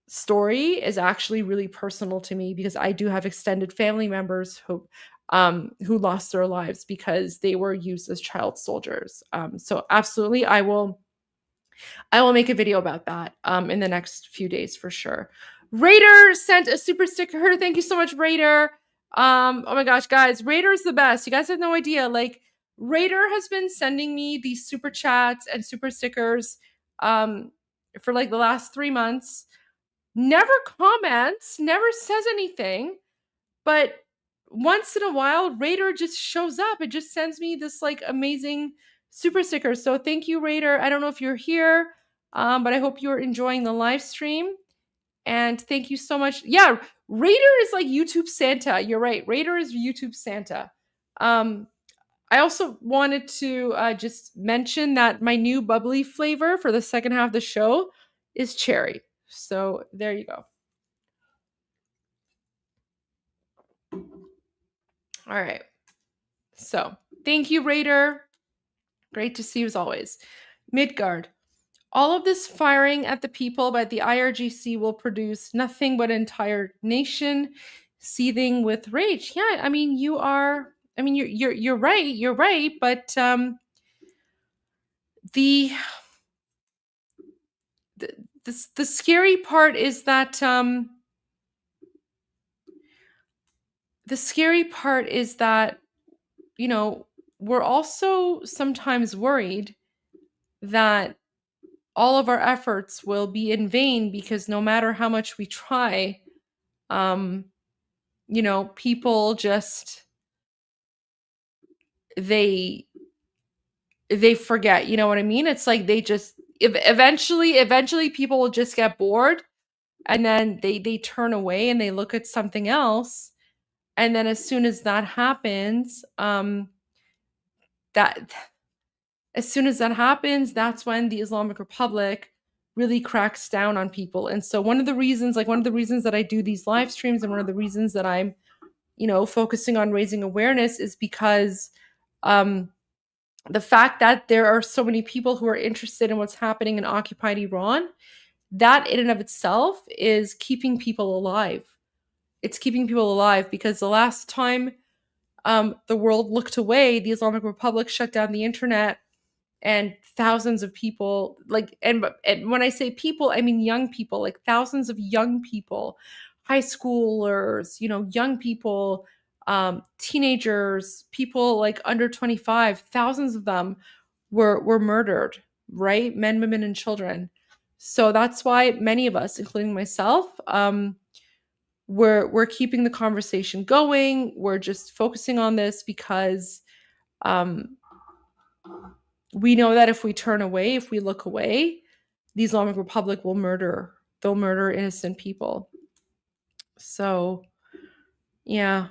story is actually really personal to me because I do have extended family members who lost their lives because they were used as child soldiers. So absolutely, I will make a video about that in the next few days for sure. Raider sent a super sticker. Thank you so much, Raider. Oh my gosh, guys, Raider's the best. You guys have no idea. Like, Raider has been sending me these super chats and super stickers for like the last 3 months. Never comments, never says anything, but once in a while, Raider just shows up. It just sends me this like amazing super sticker. So thank you, Raider. I don't know if you're here. But I hope you're enjoying the live stream. And thank you so much. Yeah, Raider is like YouTube Santa. You're right. Raider is YouTube Santa. I also wanted to just mention that my new bubbly flavor for the second half of the show is cherry. So there you go. All right. So thank you, Raider. Great to see you as always. Midgard. All of this firing at the people by the IRGC will produce nothing but an entire nation seething with rage. Yeah, I mean, you're right. You're right, but the scary part is that we're also sometimes worried that all of our efforts will be in vain because no matter how much we try, people just they forget. You know what I mean? It's like they just eventually people will just get bored, and then they turn away and they look at something else, and then as soon as that happens, that's when the Islamic Republic really cracks down on people. And so one of the reasons that I do these live streams, and one of the reasons that I'm focusing on raising awareness, is because the fact that there are so many people who are interested in what's happening in occupied Iran, that in and of itself is keeping people alive. It's keeping people alive because the last time the world looked away, the Islamic Republic shut down the internet, and thousands of people, and when I say people, I mean young people, like thousands of young people, high schoolers, young people, teenagers, people like under 25, thousands of them were murdered, right? Men, women, and children. So that's why many of us, including myself, we're keeping the conversation going. We're just focusing on this because we know that if we turn away, if we look away, the Islamic Republic will murder. They'll murder innocent people. So, yeah.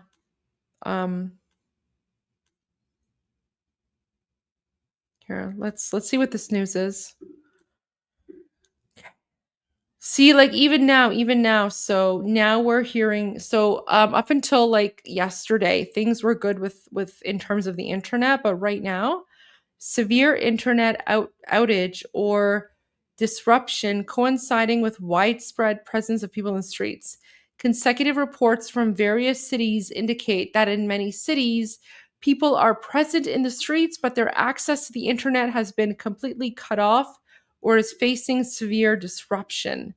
Here, let's see what this news is. See, like even now, so now we're hearing, up until like yesterday, things were good with in terms of the internet, but right now, severe internet outage or disruption coinciding with widespread presence of people in the streets. Consecutive reports from various cities indicate that in many cities, people are present in the streets, but their access to the internet has been completely cut off or is facing severe disruption.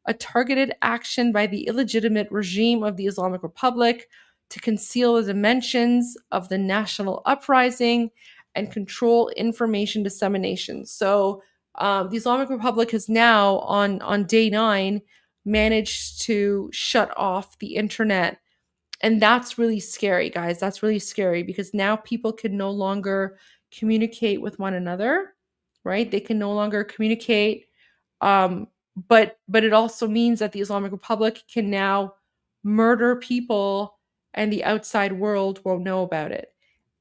A targeted action by the illegitimate regime of the Islamic Republic to conceal the dimensions of the national uprising and control information dissemination. So the Islamic Republic has now, on day 9, managed to shut off the internet. And that's really scary, guys. That's really scary because now people can no longer communicate with one another, right? They can no longer communicate. But it also means that the Islamic Republic can now murder people and the outside world won't know about it.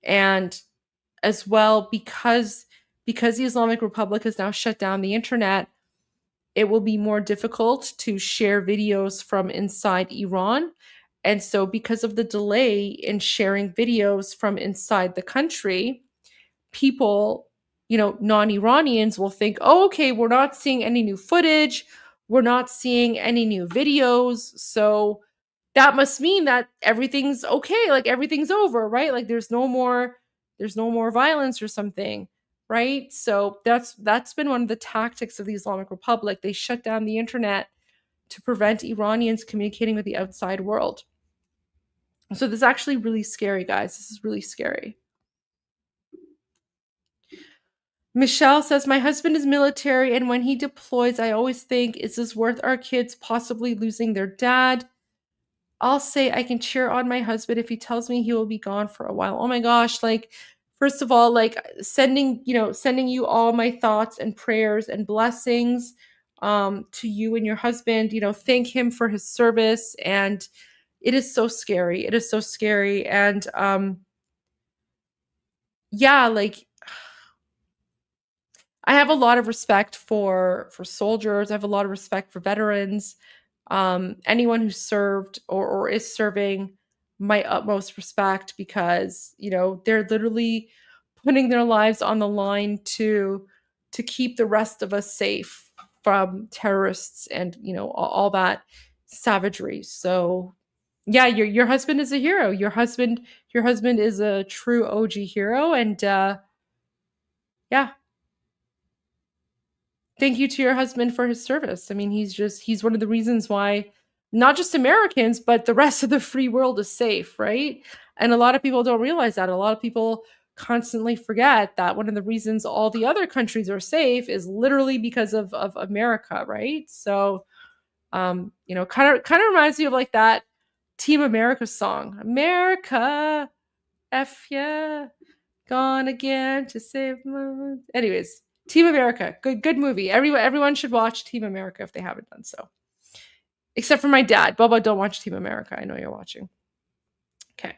And as well, because the Islamic Republic has now shut down the internet, it will be more difficult to share videos from inside Iran. And so because of the delay in sharing videos from inside the country, people, non-Iranians will think, oh, okay, we're not seeing any new footage. We're not seeing any new videos. So that must mean that everything's okay. Like everything's over, right? Like there's no more violence or something, right? So that's been one of the tactics of the Islamic Republic. They shut down the internet to prevent Iranians communicating with the outside world. So this is actually really scary, guys. This is really scary. Michelle says, my husband is military, and when he deploys, I always think, is this worth our kids possibly losing their dad? I'll say I can cheer on my husband if he tells me he will be gone for a while. Oh my gosh, like first of all, like sending you all my thoughts and prayers and blessings to you and your husband. Thank him for his service. And it is so scary. It is so scary. And yeah, like I have a lot of respect for soldiers. I have a lot of respect for veterans. Anyone who served or is serving, my utmost respect, because they're literally putting their lives on the line to keep the rest of us safe from terrorists and all that savagery. So yeah, your husband is a hero. Your husband is a true OG hero. And yeah, thank you to your husband for his service. I mean, he's one of the reasons why not just Americans, but the rest of the free world is safe, right? And a lot of people don't realize that. A lot of people constantly forget that one of the reasons all the other countries are safe is literally because of America, right? So, kind of reminds me of like that Team America song, America, F yeah, gone again to save my... Anyways, Team America, good movie. Everyone should watch Team America if they haven't done so. Except for my dad. Bubba, don't watch Team America. I know you're watching. Okay.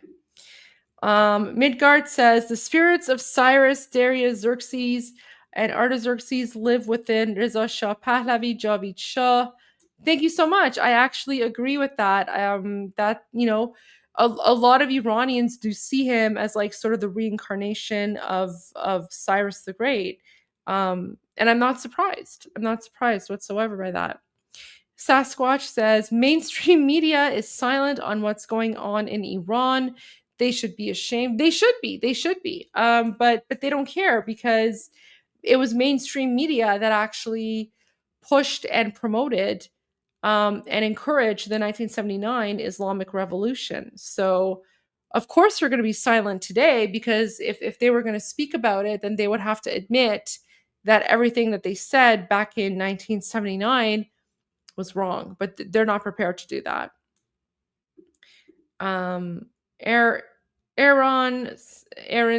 Midgard says, the spirits of Cyrus, Darius, Xerxes, and Artaxerxes live within Reza Shah Pahlavi, Javid Shah. Thank you so much. I actually agree with that. That, a lot of Iranians do see him as like sort of the reincarnation of Cyrus the Great. And I'm not surprised. I'm not surprised whatsoever by that. Sasquatch says, mainstream media is silent on what's going on in Iran. They should be ashamed. They should be. But they don't care, because it was mainstream media that actually pushed and promoted and encouraged the 1979 Islamic Revolution. So of course they're going to be silent today, because if they were going to speak about it, then they would have to admit that everything that they said back in 1979 was wrong, but they're not prepared to do that. Aaron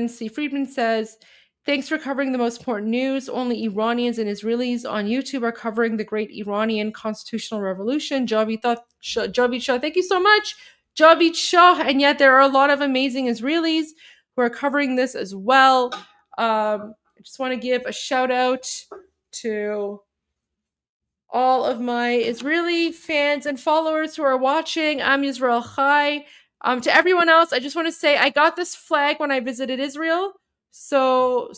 C. Friedman says, thanks for covering the most important news. Only Iranians and Israelis on YouTube are covering the great Iranian constitutional revolution. Javid Shah, thank you so much, Javid Shah. And yet there are a lot of amazing Israelis who are covering this as well. I just want to give a shout out to all of my Israeli fans and followers who are watching. I'm Yisrael Chai. To everyone else, I just want to say I got this flag when I visited Israel. So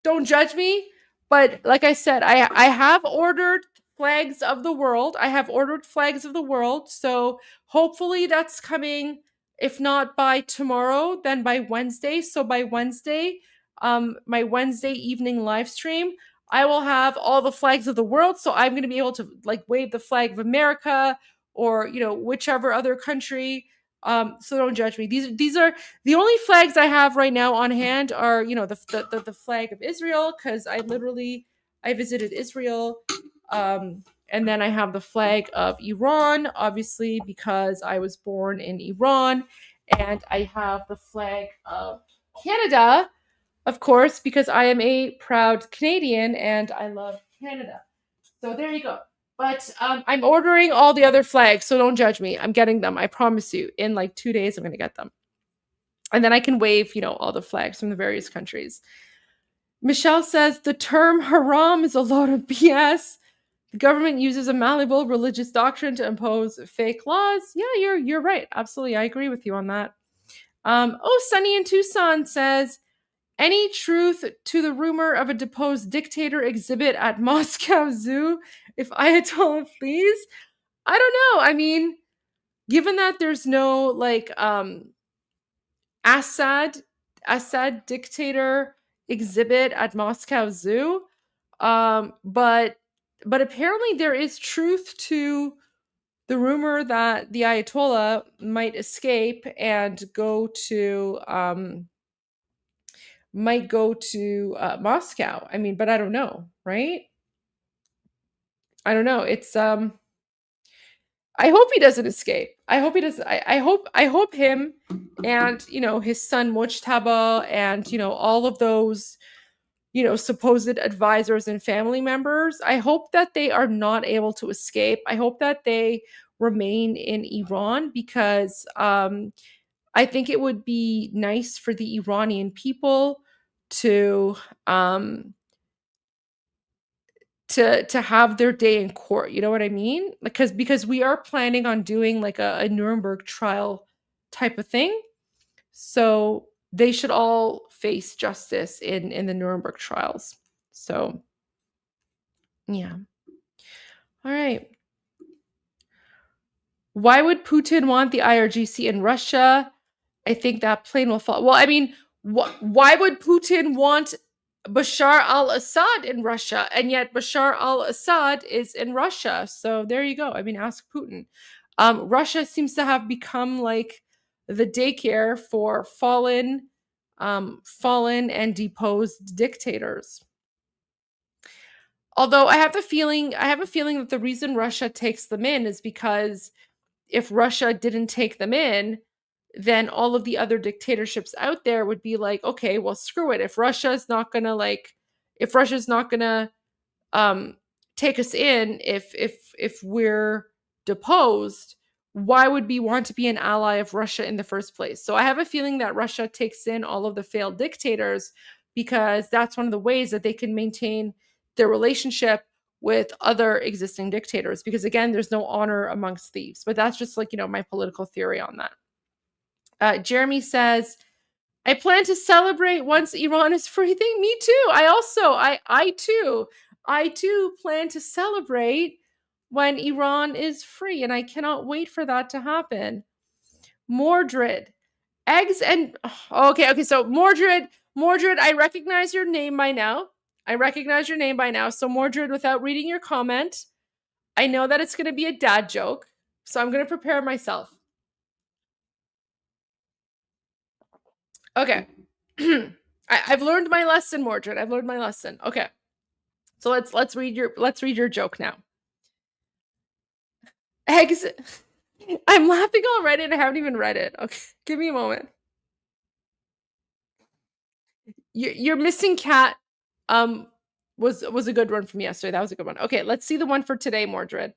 don't judge me. But like I said, I have ordered flags of the world. So hopefully that's coming, if not by tomorrow, then by Wednesday. So by Wednesday, my Wednesday evening live stream, I will have all the flags of the world. So I'm going to be able to like wave the flag of America or, whichever other country. So don't judge me. These are the only flags I have right now on hand are, the flag of Israel, because I visited Israel. And then I have the flag of Iran, obviously, because I was born in Iran. And I have the flag of Canada, of course, because I am a proud Canadian and I love Canada. So there you go. But I'm ordering all the other flags, so don't judge me. I'm getting them. I promise you. In like 2 days, I'm going to get them. And then I can wave, all the flags from the various countries. Michelle says, the term haram is a load of BS. The government uses a malleable religious doctrine to impose fake laws. Yeah, you're right. Absolutely. I agree with you on that. Sunny in Tucson says, any truth to the rumor of a deposed dictator exhibit at Moscow Zoo? If Ayatollah please? I don't know. I mean, given that there's no like Assad dictator exhibit at Moscow Zoo, but apparently there is truth to the rumor that the Ayatollah might escape and go to Moscow. I mean, but I don't know, right? I don't know. It's I hope he doesn't escape. I hope he doesn't. I hope him and, you know, his son Mujtaba and, you know, all of those, you know, supposed advisors and family members, I hope that they are not able to escape. I hope that they remain in Iran because I think it would be nice for the Iranian people to to have their day in court. You know what I mean? Because we are planning on doing like a Nuremberg trial type of thing. So they should all face justice in the Nuremberg trials. So yeah. All right. Why would Putin want the IRGC in Russia? I think that plane will fall. Well, I mean, why would Putin want Bashar al-Assad in Russia? And yet Bashar al-Assad is in Russia. So there you go. I mean, ask Putin. Russia seems to have become like the daycare for fallen and deposed dictators. Although I have a feeling that the reason Russia takes them in is because if Russia didn't take them in, then all of the other dictatorships out there would be like, okay, well, screw it. If Russia's not gonna take us in, if we're deposed, why would we want to be an ally of Russia in the first place? So I have a feeling that Russia takes in all of the failed dictators because that's one of the ways that they can maintain their relationship with other existing dictators, because again, there's no honor amongst thieves. But that's just like, you know, my political theory on that. Jeremy says, I plan to celebrate once Iran is free. Me too. I too plan to celebrate when Iran is free, and I cannot wait for that to happen. Mordred, eggs and okay. So Mordred, I recognize your name by now. So Mordred, without reading your comment, I know that it's going to be a dad joke, so I'm going to prepare myself. Okay. I've learned my lesson, Mordred. I've learned my lesson. Okay. So let's read your joke now. Eggs. I'm laughing already and I haven't even read it. Okay. Give me a moment. Your missing cat was a good one from yesterday. That was a good one. Okay, let's see the one for today, Mordred.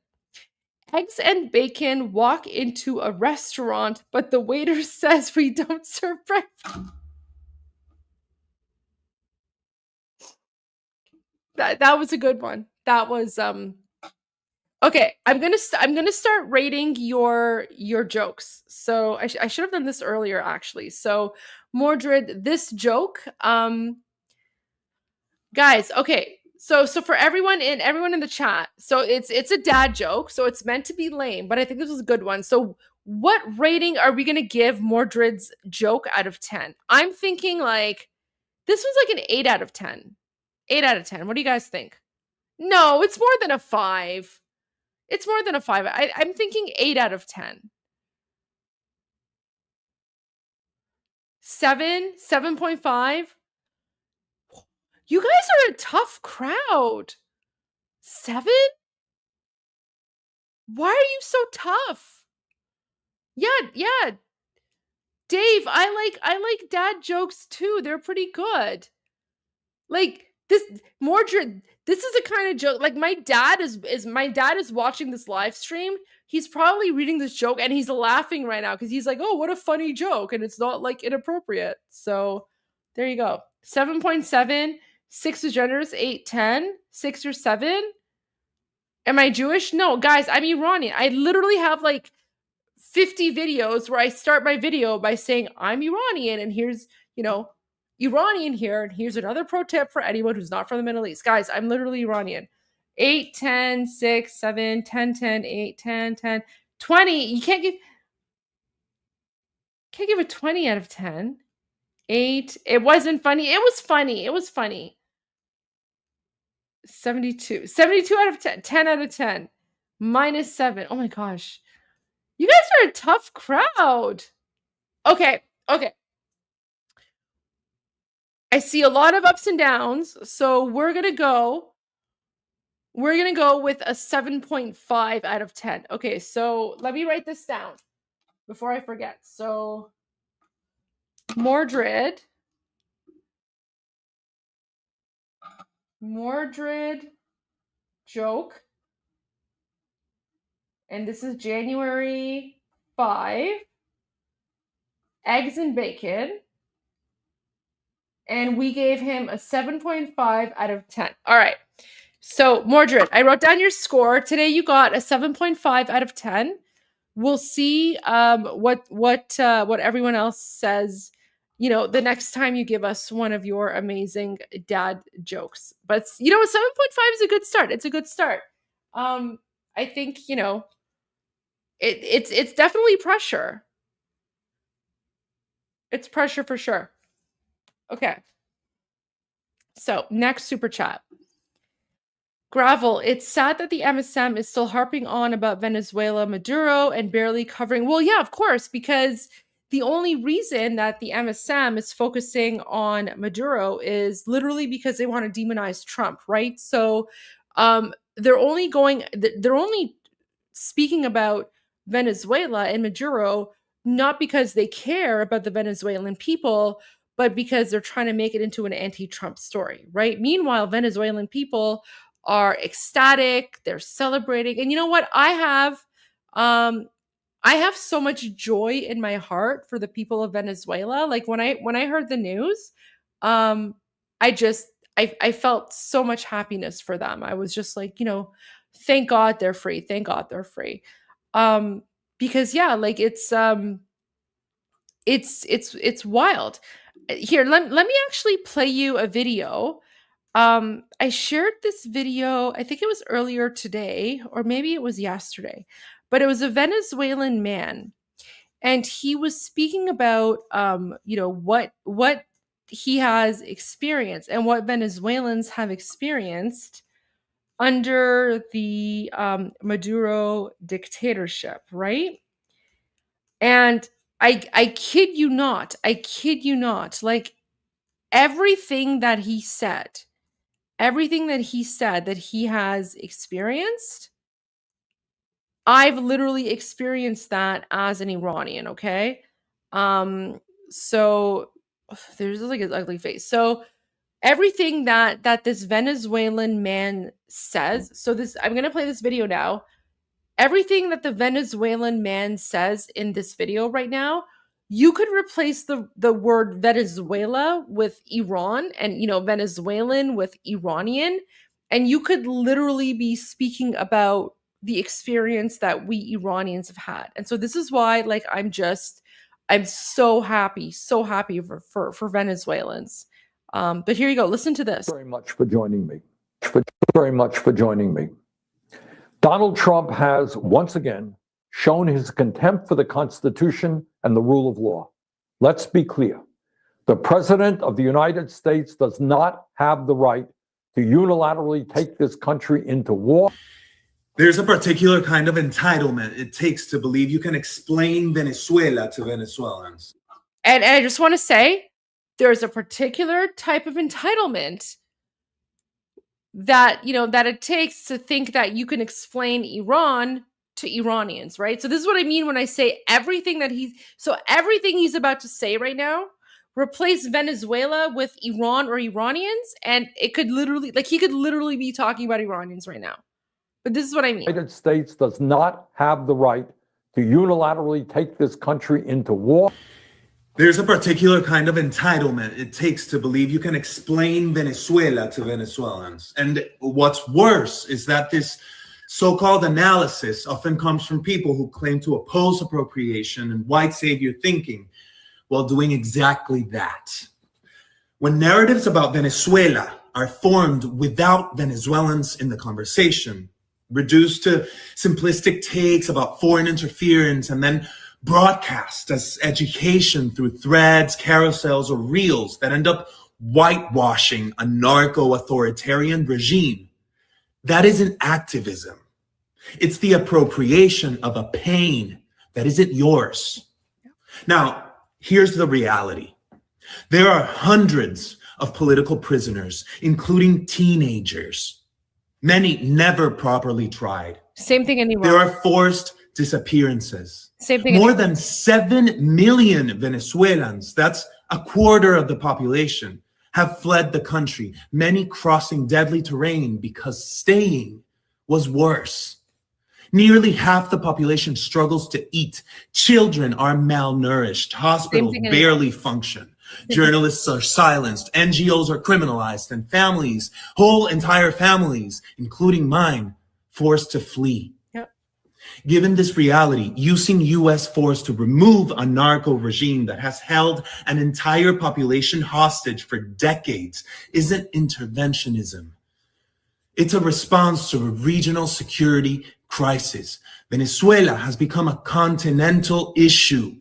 Eggs and bacon walk into a restaurant, but the waiter says we don't serve breakfast. That was a good one. That was okay. I'm gonna start rating your jokes. So I should have done this earlier actually. So Mordred, this joke, guys. Okay, so for everyone in the chat, so it's a dad joke, so it's meant to be lame, but I think this was a good one. So what rating are we gonna give Mordred's joke out of 10? I'm thinking like this was like an 8 out of 10. 8 out of 10. What do you guys think? No, it's more than a 5. It's more than a 5. I'm thinking 8 out of 10. 7? 7.5? You guys are a tough crowd. 7? Why are you so tough? Yeah. Dave, I like dad jokes too. They're pretty good. Like this, Mordred, this is a kind of joke. Like my dad is watching this live stream. He's probably reading this joke and he's laughing right now because he's like, oh, what a funny joke. And it's not like inappropriate. So there you go. 7.7. 6 is generous. 8, 10. 6 or 7. Am I Jewish? No, guys, I'm Iranian. I literally have like 50 videos where I start my video by saying I'm Iranian and here's, you know, Iranian here, and here's another pro tip for anyone who's not from the Middle East. Guys, I'm literally Iranian. 8, 10, 6, 7, 10, 10, 8, 10, 10, 20. You can't give a 20 out of 10. 8. It wasn't funny. It was funny. 72. 72 out of 10. 10 out of 10. Minus 7. Oh my gosh. You guys are a tough crowd. Okay. I see a lot of ups and downs, so we're going to go We're going to go with a 7.5 out of 10. Okay, so let me write this down before I forget. So Mordred joke. And this is January 5. Eggs and bacon. And we gave him a 7.5 out of 10. All right. So, Mordred, I wrote down your score. Today you got a 7.5 out of 10. We'll see what everyone else says, you know, the next time you give us one of your amazing dad jokes. But, you know, a 7.5 is a good start. It's a good start. I think, you know, it's definitely pressure. It's pressure for sure. Okay. So, next super chat. Gravel, it's sad that the MSM is still harping on about Venezuela, Maduro, and barely covering. Well, yeah, of course, because the only reason that the MSM is focusing on Maduro is literally because they want to demonize Trump, right? So they're only speaking about Venezuela and Maduro, not because they care about the Venezuelan people, but because they're trying to make it into an anti-Trump story, right? Meanwhile, Venezuelan people are ecstatic, they're celebrating. And you know what? I have so much joy in my heart for the people of Venezuela. Like when I heard the news, I felt so much happiness for them. I was just like, you know, thank God they're free. Thank God they're free. Because yeah, like it's wild. Here, let me actually play you a video. I shared this video, I think it was earlier today, or maybe it was yesterday, but it was a Venezuelan man. And he was speaking about, you know, what he has experienced and what Venezuelans have experienced under the Maduro dictatorship, right? And I kid you not, like everything that he said that he has experienced, I've literally experienced that as an Iranian, okay? So there's like his ugly face. So everything that this Venezuelan man says, so this, I'm going to play this video now. Everything that the Venezuelan man says in this video right now, you could replace the word Venezuela with Iran and, you know, Venezuelan with Iranian, and you could literally be speaking about the experience that we Iranians have had. And so this is why, like, I'm so happy for Venezuelans. But here you go. Listen to this. Very much for joining me. Very much for joining me. Donald Trump has once again shown his contempt for the Constitution and the rule of law. Let's be clear. The President of the United States does not have the right to unilaterally take this country into war. There's a particular kind of entitlement it takes to believe you can explain Venezuela to Venezuelans. And I just want to say, there's a particular type of entitlement that, you know, that it takes to think that you can explain Iran to Iranians, right? So this is what I mean when I say everything he's about to say right now, replace Venezuela with Iran or Iranians, and it could literally, like, he could literally be talking about Iranians right now. But this is what I mean. The United States does not have the right to unilaterally take this country into war. There's a particular kind of entitlement it takes to believe you can explain Venezuela to Venezuelans. And what's worse is that this so-called analysis often comes from people who claim to oppose appropriation and white savior thinking while doing exactly that. When narratives about Venezuela are formed without Venezuelans in the conversation, reduced to simplistic takes about foreign interference, and then broadcast as education through threads, carousels, or reels that end up whitewashing a narco-authoritarian regime, that isn't activism. It's the appropriation of a pain that isn't yours. Now, here's the reality. There are hundreds of political prisoners, including teenagers, Many never properly tried. Same thing in Iran. There are forced disappearances. Same thing. More than 7 million Venezuelans, that's a quarter of the population, have fled the country, many crossing deadly terrain because staying was worse. Nearly half the population struggles to eat. Children are malnourished. Hospitals barely function. Journalists are silenced. NGOs are criminalized. And families, whole entire families, including mine, forced to flee. Yep. Given this reality, using U.S. force to remove a narco regime that has held an entire population hostage for decades isn't interventionism. It's a response to a regional security crisis. Venezuela has become a continental issue,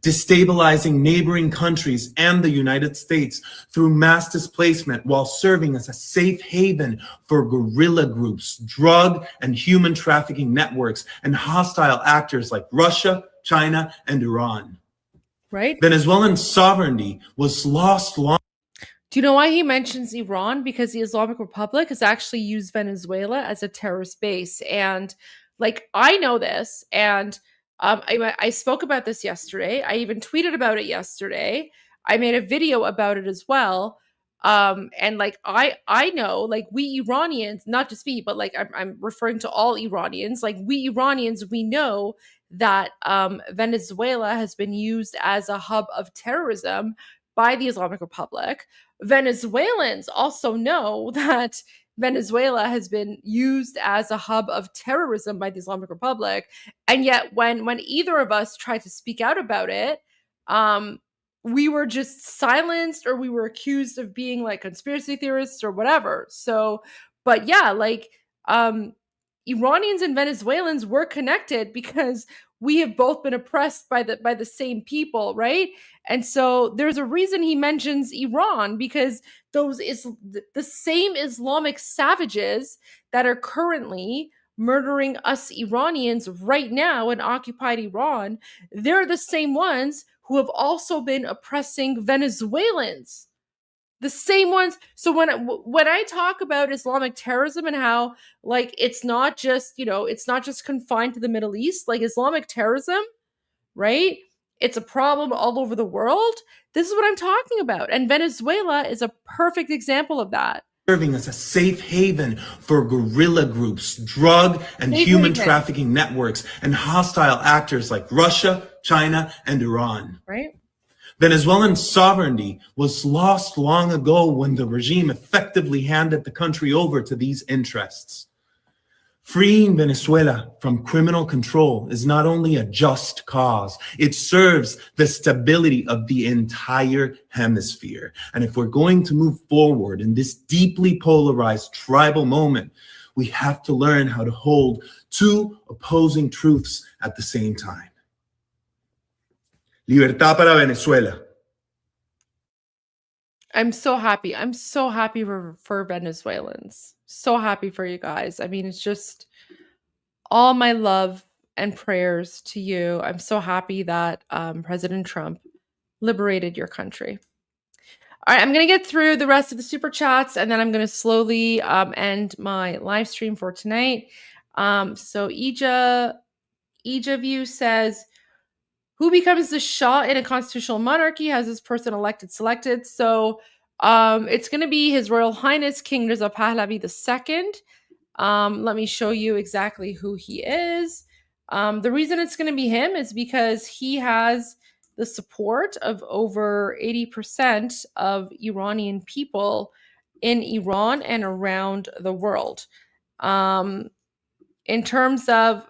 destabilizing neighboring countries and the United States through mass displacement while serving as a safe haven for guerrilla groups, drug and human trafficking networks, and hostile actors like Russia, China, and Iran. Right? Venezuelan sovereignty was lost long. Do you know why he mentions Iran? Because the Islamic Republic has actually used Venezuela as a terrorist base. And like, I know this, and I spoke about this yesterday. I even tweeted about it yesterday. I made a video about it as well. And like, I know, like, we Iranians, not just me, but like, I'm referring to all Iranians, like we Iranians, we know that Venezuela has been used as a hub of terrorism by the Islamic Republic. Venezuelans also know that Venezuela has been used as a hub of terrorism by the Islamic Republic. And yet when either of us tried to speak out about it, we were just silenced, or we were accused of being like conspiracy theorists or whatever. So, but yeah, like Iranians and Venezuelans were connected because we have both been oppressed by the same people, right? And so there's a reason he mentions Iran, because those is the same Islamic savages that are currently murdering us Iranians right now in occupied Iran. They're the same ones who have also been oppressing Venezuelans. The same ones. So when I talk about Islamic terrorism and how, like, it's not just, it's not just confined to the Middle East, like Islamic terrorism, right? It's a problem all over the world. This is what I'm talking about. And Venezuela is a perfect example of that. Serving as a safe haven for guerrilla groups, drug and human trafficking networks, and hostile actors like Russia, China, and Iran. Right? Venezuelan sovereignty was lost long ago when the regime effectively handed the country over to these interests. Freeing Venezuela from criminal control is not only a just cause, it serves the stability of the entire hemisphere. And if we're going to move forward in this deeply polarized tribal moment, we have to learn how to hold two opposing truths at the same time. Libertad para Venezuela. I'm so happy. I'm so happy for Venezuelans. So happy for you guys. I mean, it's just all my love and prayers to you. I'm so happy that President Trump liberated your country. All right, I'm going to get through the rest of the super chats, and then I'm going to slowly end my live stream for tonight. So Ija View says, who becomes the Shah in a constitutional monarchy? Has this person selected? So it's going to be His Royal Highness King Reza Pahlavi II. Let me show you exactly who he is. The reason it's going to be him is because he has the support of over 80% of Iranian people in Iran and around the world. In terms of,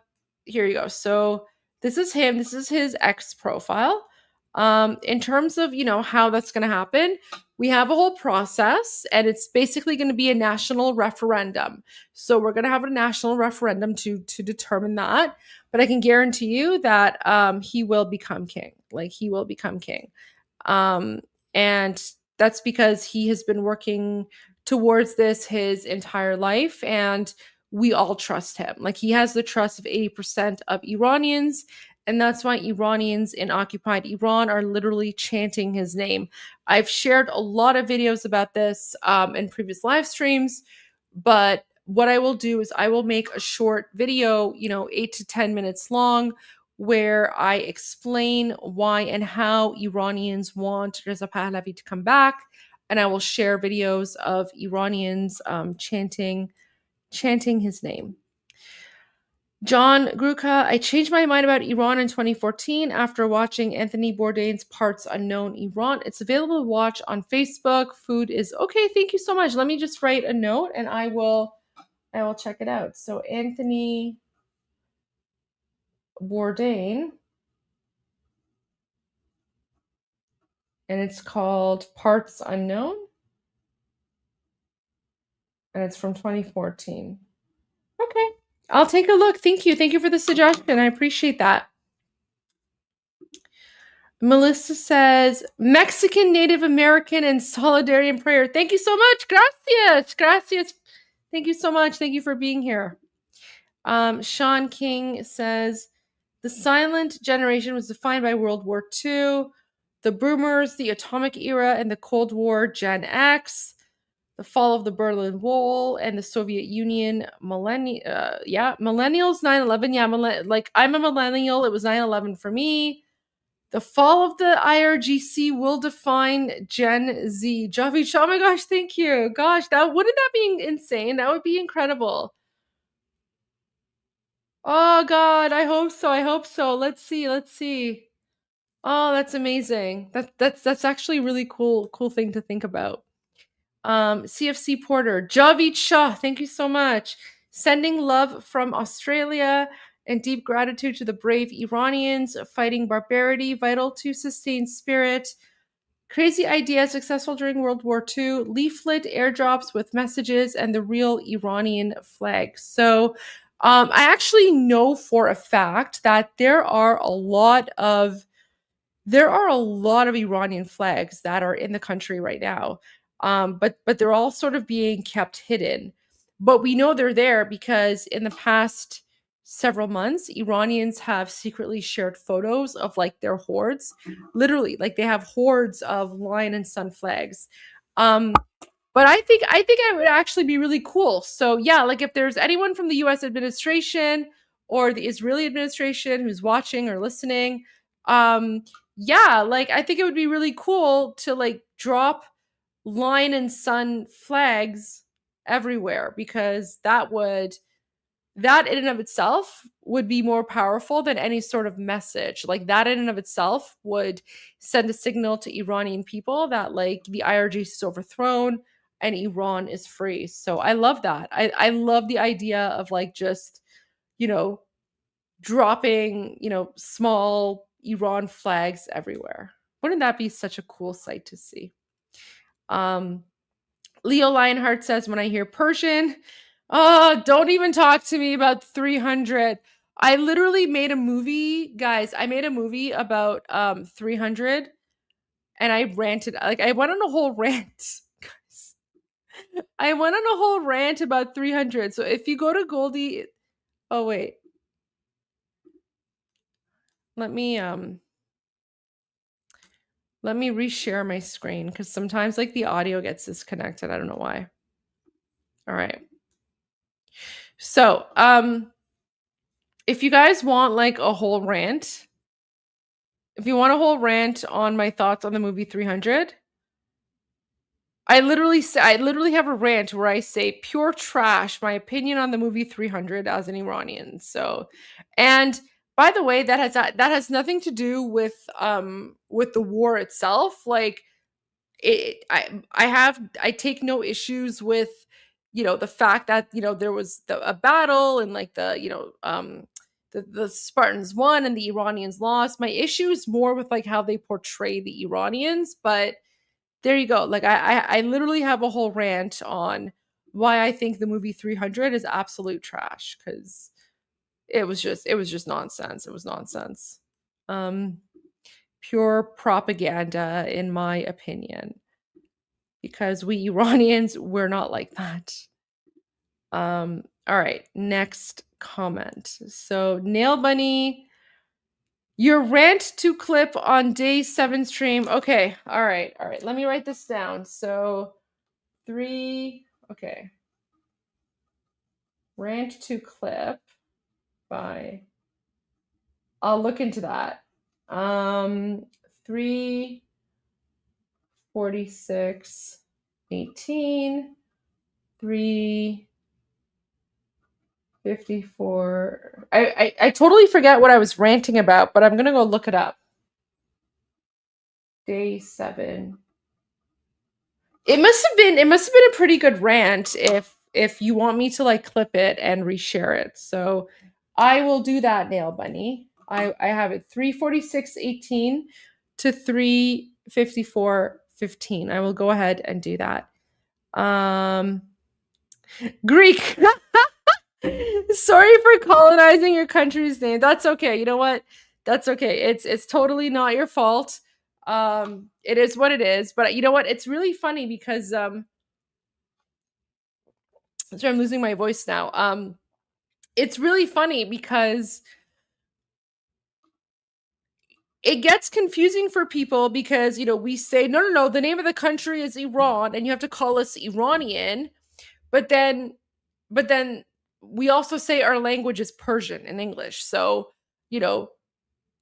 here you go. So this is him. This is his X profile. In terms of, how that's going to happen, we have a whole process, and it's basically going to be a national referendum. So we're going to have a national referendum to determine that. But I can guarantee you that he will become king. Like, he will become king. And that's because he has been working towards this his entire life, and we all trust him. Like, he has the trust of 80% of Iranians, and that's why Iranians in occupied Iran are literally chanting his name. I've shared a lot of videos about this in previous live streams, but what I will do is I will make a short video, 8 to 10 minutes long, where I explain why and how Iranians want Reza Pahlavi to come back. And I will share videos of Iranians chanting his name. John Gruka, I changed my mind about Iran in 2014 after watching Anthony Bourdain's Parts Unknown Iran. It's available to watch on Facebook. Food is okay. Thank you so much. Let me just write a note and I will check it out. So Anthony Bourdain, and it's called Parts Unknown, and it's from 2014. Okay, I'll take a look. Thank you for the suggestion. I appreciate that. Melissa says, Mexican, Native American, and solidarity and prayer. Thank you so much. Gracias. Thank you so much. Thank you for being here. Sean King says, the silent generation was defined by World War II, the boomers, the atomic era, and the Cold War, Gen X, the fall of the Berlin Wall, and the Soviet Union, millennials, 9/11. Yeah, like I'm a millennial. It was 9/11 for me. The fall of the IRGC will define Gen Z. Javi, oh my gosh, thank you. Gosh, wouldn't that be insane? That would be incredible. Oh God, I hope so. Let's see. Oh, that's amazing. That's actually a really cool thing to think about. CFC Porter, Javid Shah, thank you so much. Sending love from Australia and deep gratitude to the brave Iranians fighting barbarity, vital to sustain spirit. Crazy idea, successful during World War II. Leaflet airdrops with messages and the real Iranian flag. So I actually know for a fact that there are a lot of Iranian flags that are in the country right now. But they're all sort of being kept hidden. But we know they're there because in the past several months, Iranians have secretly shared photos of like their hordes. Literally, like they have hordes of lion and sun flags. But I think it would actually be really cool. So yeah, like if there's anyone from the US administration or the Israeli administration who's watching or listening, yeah, like I think it would be really cool to like drop lion and sun flags everywhere, because that in and of itself would be more powerful than any sort of message. Like that in and of itself would send a signal to Iranian people that like the IRGC is overthrown and Iran is free. So I love that. I love the idea of like just, dropping, small Iran flags everywhere. Wouldn't that be such a cool sight to see? Leo Lionheart says, when I hear Persian, oh, don't even talk to me about 300. I literally made a movie, guys. I made a movie about 300 and I ranted. Like I went on a whole rant. Guys. I went on a whole rant about 300. So if you go to Goldie, oh wait. Let me reshare my screen because sometimes like the audio gets disconnected. I don't know why. All right. So, if you guys want like a whole rant, if you want a whole rant on my thoughts on the movie 300, I literally have a rant where I say pure trash, my opinion on the movie 300 as an Iranian. So, and by the way, that has nothing to do with the war itself. Like I take no issues with, the fact that, there was a battle and like the Spartans won and the Iranians lost. My issue is more with like how they portray the Iranians, but there you go. Like I literally have a whole rant on why I think the movie 300 is absolute trash, because it was just nonsense. It was nonsense. Pure propaganda, in my opinion, because we Iranians, we're not like that. All right, next comment. So Nail Bunny, your rant to clip on day 7 stream. Okay, all right. Let me write this down. So 3, okay. Rant to clip by, I'll look into that. 3:46:18, 3:54. I totally forget what I was ranting about, but I'm gonna go look it up. Day 7. It must have been a pretty good rant if you want me to like clip it and reshare it. So I will do that, Nail Bunny. I have it 3:46:18 to 3:54:15. I will go ahead and do that. Greek. Sorry for colonizing your country's name. That's okay. You know what? That's okay. It's totally not your fault. It is what it is. But you know what? It's really funny because sorry, I'm losing my voice now. It's really funny because it gets confusing for people because, we say, no, the name of the country is Iran and you have to call us Iranian. But then we also say our language is Persian in English. So, no,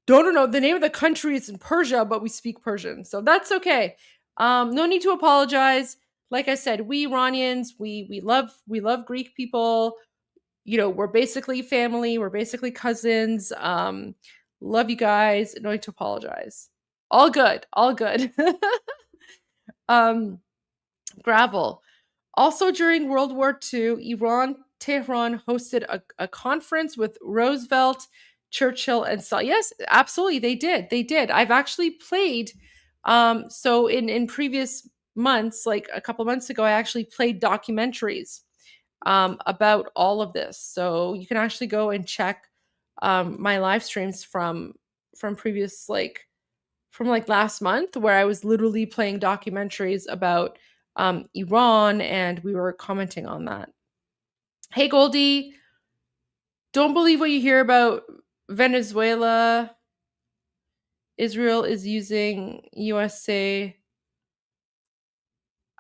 the name of the country is in Persia, but we speak Persian. So that's okay. No need to apologize. Like I said, we Iranians, we love Greek people. We're basically family. We're basically cousins. Love you guys. No need to apologize. All good. All good. Gravel. Also during World War II, Tehran hosted a conference with Roosevelt, Churchill, and Stalin. Yes, absolutely, they did. I've actually played. So in previous months, like a couple months ago, I actually played documentaries about all of this. So you can actually go and check my live streams from previous from last month, where I was literally playing documentaries about Iran, and we were commenting on that. Hey Goldie, don't believe what you hear about Venezuela. Israel is using USA.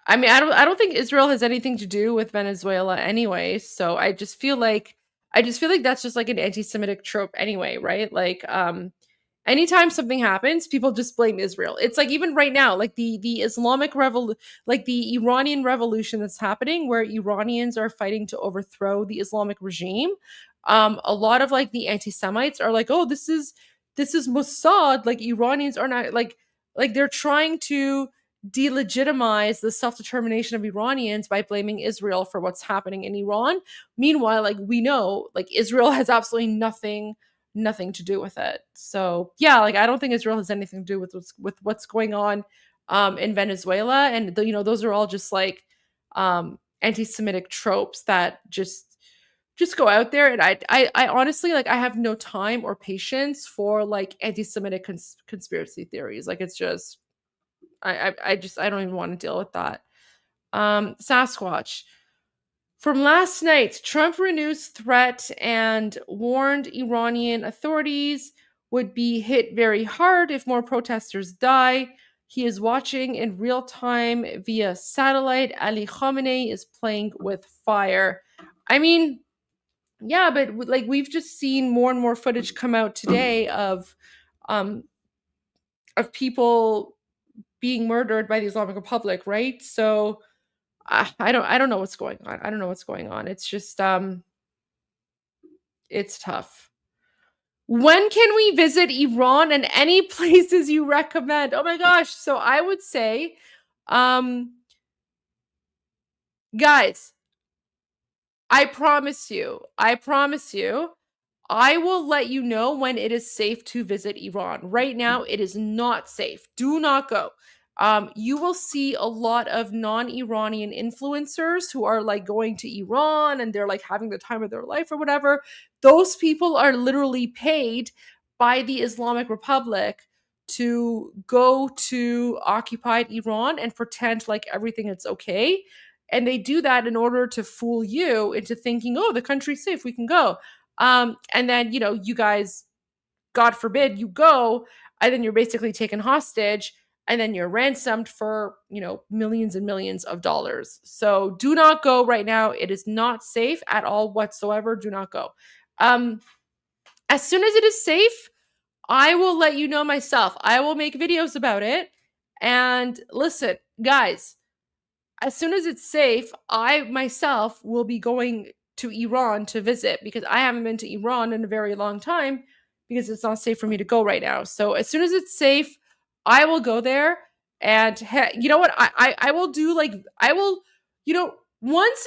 I mean, I don't think Israel has anything to do with Venezuela anyway. So I just feel like that's just like an anti-Semitic trope anyway, right? Like, anytime something happens, people just blame Israel. It's like even right now, like the Islamic like the Iranian revolution that's happening, where Iranians are fighting to overthrow the Islamic regime. A lot of like the anti-Semites are like, oh, this is Mossad. Like Iranians are not like they're trying to delegitimize the self-determination of Iranians by blaming Israel for what's happening in Iran. Meanwhile, like we know, like Israel has absolutely nothing to do with it. So yeah, like I don't think Israel has anything to do with what's going on in Venezuela, and those are all just like anti-Semitic tropes that just go out there. And I honestly, like, I have no time or patience for like anti-Semitic conspiracy theories. Like it's just I don't even want to deal with that. Sasquatch. From last night, Trump renews threat and warned Iranian authorities would be hit very hard if more protesters die. He is watching in real time via satellite. Ali Khamenei is playing with fire. I mean, yeah, but like we've just seen more and more footage come out today of people being murdered by the Islamic Republic, right? So I don't know what's going on. I don't know what's going on. It's just it's tough. When can we visit Iran, and any places you recommend? Oh my gosh. So I would say guys, I promise you, I will let you know when it is safe to visit Iran. Right now, it is not safe. Do not go. You will see a lot of non-Iranian influencers who are like going to Iran and they're like having the time of their life or whatever. Those people are literally paid by the Islamic Republic to go to occupied Iran and pretend like everything is okay. And they do that in order to fool you into thinking, oh, the country's safe, we can go. And then, you guys, God forbid, you go, and then you're basically taken hostage. and then you're ransomed for, millions and millions of dollars. So do not go right now. It is not safe at all whatsoever. Do not go. As soon as it is safe, I will let you know myself. I will make videos about it. And listen, guys, as soon as it's safe, I myself will be going to Iran to visit, because I haven't been to Iran in a very long time because it's not safe for me to go right now. So as soon as it's safe, I will go there. And you know what? I will do, like, I will, once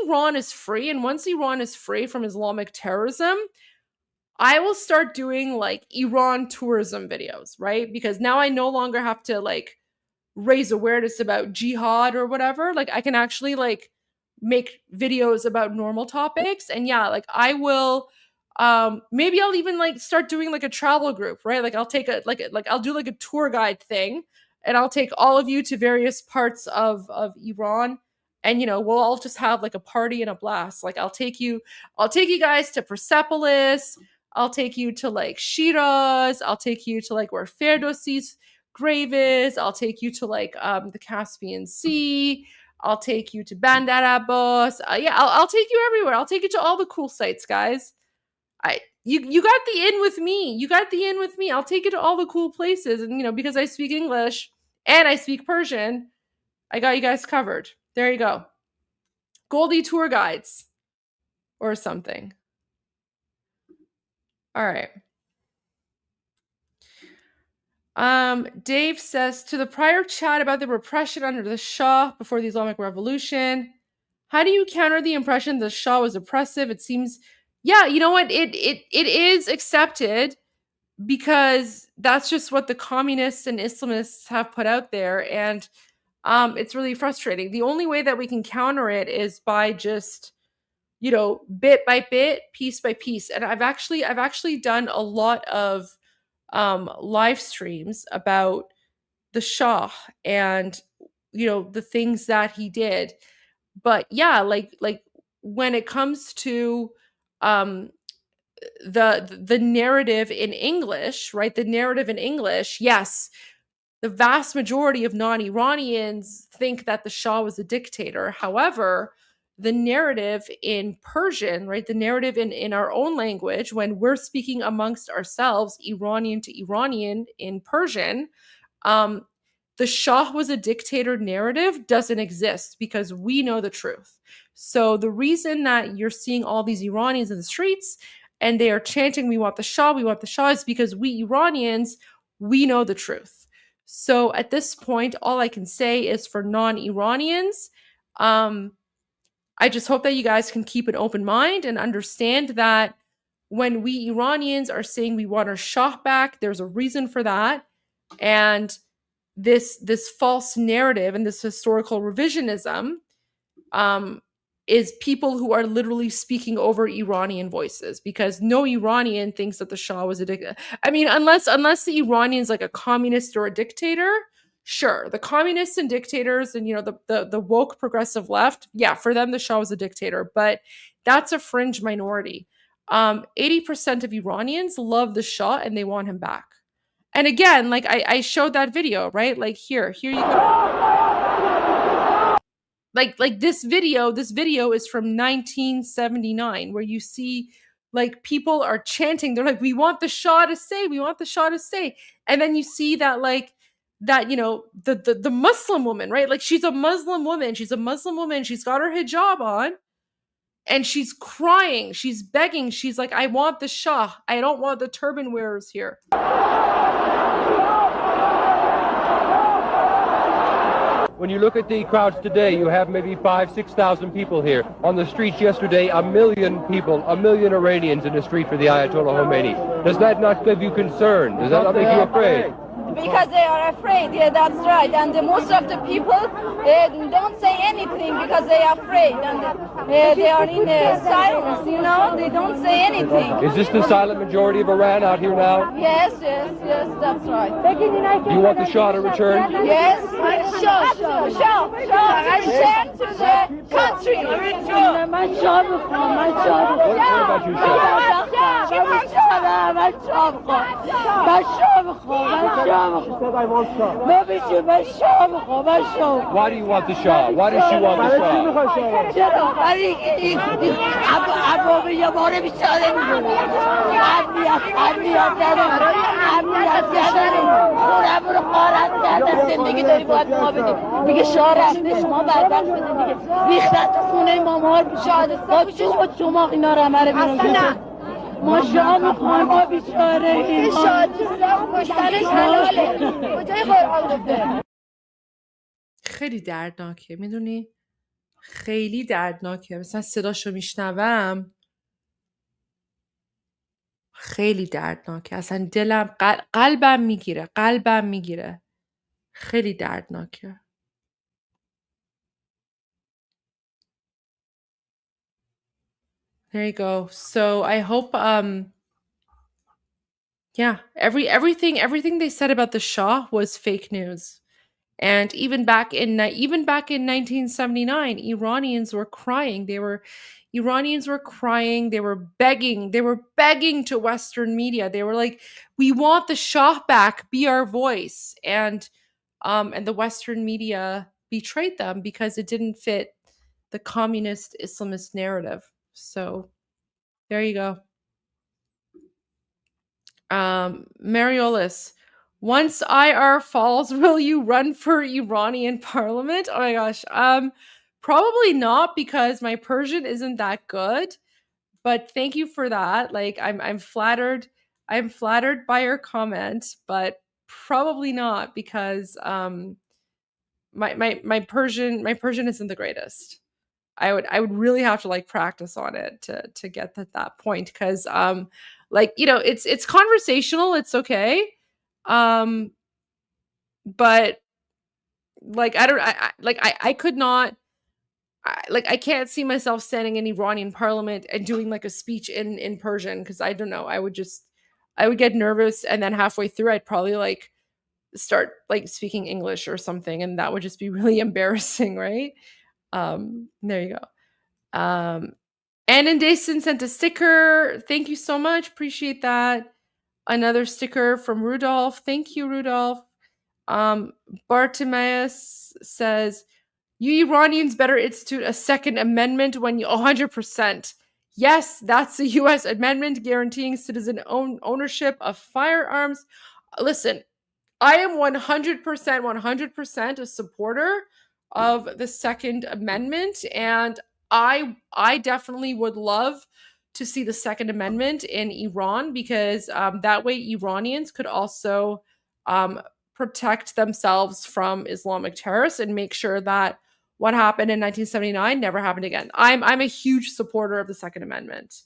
Iran is free, and once Iran is free from Islamic terrorism, I will start doing like Iran tourism videos, right? Because now I no longer have to like raise awareness about jihad or whatever. Like I can actually like make videos about normal topics. And yeah, like I will, maybe I'll even like start doing like a travel group, right? Like I'll take I'll do like a tour guide thing, and I'll take all of you to various parts of Iran. And we'll all just have like a party and a blast. Like I'll take you guys to Persepolis. I'll take you to like Shiraz. I'll take you to like where Ferdowsi's grave is. I'll take you to like the Caspian Sea. I'll take you to Bandar Abbas. I'll take you everywhere. I'll take you to all the cool sites, guys. You got the in with me. You got the in with me. I'll take you to all the cool places. And because I speak English and I speak Persian, I got you guys covered. There you go. Goldie tour guides or something. All right. Dave says, to the prior chat about the repression under the Shah before the Islamic Revolution, how do you counter the impression the Shah was oppressive? It seems, yeah, you know what? It is accepted because that's just what the communists and Islamists have put out there. And it's really frustrating. The only way that we can counter it is by just, bit by bit, piece by piece. And I've actually done a lot of live streams about the Shah and the things that he did. But yeah, like when it comes to the narrative in English, right? The narrative in English, yes, the vast majority of non-Iranians think that the Shah was a dictator. However, the narrative in Persian, right? The narrative in our own language, when we're speaking amongst ourselves, Iranian to Iranian in Persian, the Shah was a dictator narrative doesn't exist because we know the truth. So the reason that you're seeing all these Iranians in the streets and they are chanting, we want the Shah, is because we Iranians, we know the truth. So at this point, all I can say is for non-Iranians, I just hope that you guys can keep an open mind and understand that when we Iranians are saying we want our Shah back, there's a reason for that. And this false narrative and this historical revisionism is people who are literally speaking over Iranian voices, because no Iranian thinks that the Shah was a dictator. I mean, unless the Iranian's like a communist or a dictator, sure. The communists and dictators and, the woke progressive left, yeah, for them, the Shah was a dictator, but that's a fringe minority. 80% of Iranians love the Shah and they want him back. And again, like I showed that video, right? Like here you go. Like this video is from 1979, where you see like people are chanting. They're like, we want the Shah to stay. We want the Shah to stay. And then you see that the Muslim woman, right? Like she's a Muslim woman. She's got her hijab on and she's crying. She's begging. She's like, I want the Shah. I don't want the turban wearers here. When you look at the crowds today, you have maybe 5,000-6,000 people here. On the streets yesterday, 1 million people, 1 million Iranians in the street for the Ayatollah Khomeini. Does that not give you concern? Does that not make you afraid? Because they are afraid, yeah, that's right. And most of the people don't say anything because they are afraid. And they are in silence, they don't say anything. Is this the silent majority of Iran out here now? Yes, that's right. Do you want the Shah to return? Yes, Shah, return to the country. What about you, Shah? Why do you want the Shah? Why does she want the Shah? زندگی داری باید ما بدیم دیگه شاه رفته شما بدبخت شده دیگه ریختن تو خونه مامار با چی خود شما اینا رو همه رو بیرون ما شاه میخوایم ما بیچاره این شادی کشتنش حلاله کجای قرآن گفته خیلی دردناکه میدونی خیلی دردناکه مثلا صداشو میشنوم خیلی دردناکه اصلا دلم قلبم میگیره خیلی دردناکه There you go. So I hope yeah, everything they said about the Shah was fake news. And even back in 1979, Iranians were crying. Iranians were crying. They were begging to Western media. They were like, "We want the Shah back. Be our voice." And the Western media betrayed them because it didn't fit the communist Islamist narrative. So there you go. Mariolis, once IR falls, will you run for Iranian parliament? Oh my gosh. Probably not because my Persian isn't that good. But thank you for that. Like I'm flattered. I'm flattered by your comment, but probably not because my Persian isn't the greatest. I would really have to like practice on it to get to that point because like you know it's conversational, it's okay, but like I could not I can't see myself standing in Iranian parliament and doing like a speech in Persian because I don't know I would get nervous and then halfway through I'd probably like start like speaking English or something and that would just be really embarrassing, right? There you go. Ann Dayson sent a sticker. Thank you so much. Appreciate that. Another sticker from Rudolph. Thank you, Rudolph. Bartimaeus says, you Iranians better institute a second amendment when you 100%. Yes, that's the US amendment guaranteeing citizen ownership of firearms. Listen, I am 100% a supporter of the Second Amendment, and I definitely would love to see the Second Amendment in Iran because that way Iranians could also protect themselves from Islamic terrorists and make sure that what happened in 1979 never happened again. I'm a huge supporter of the Second Amendment.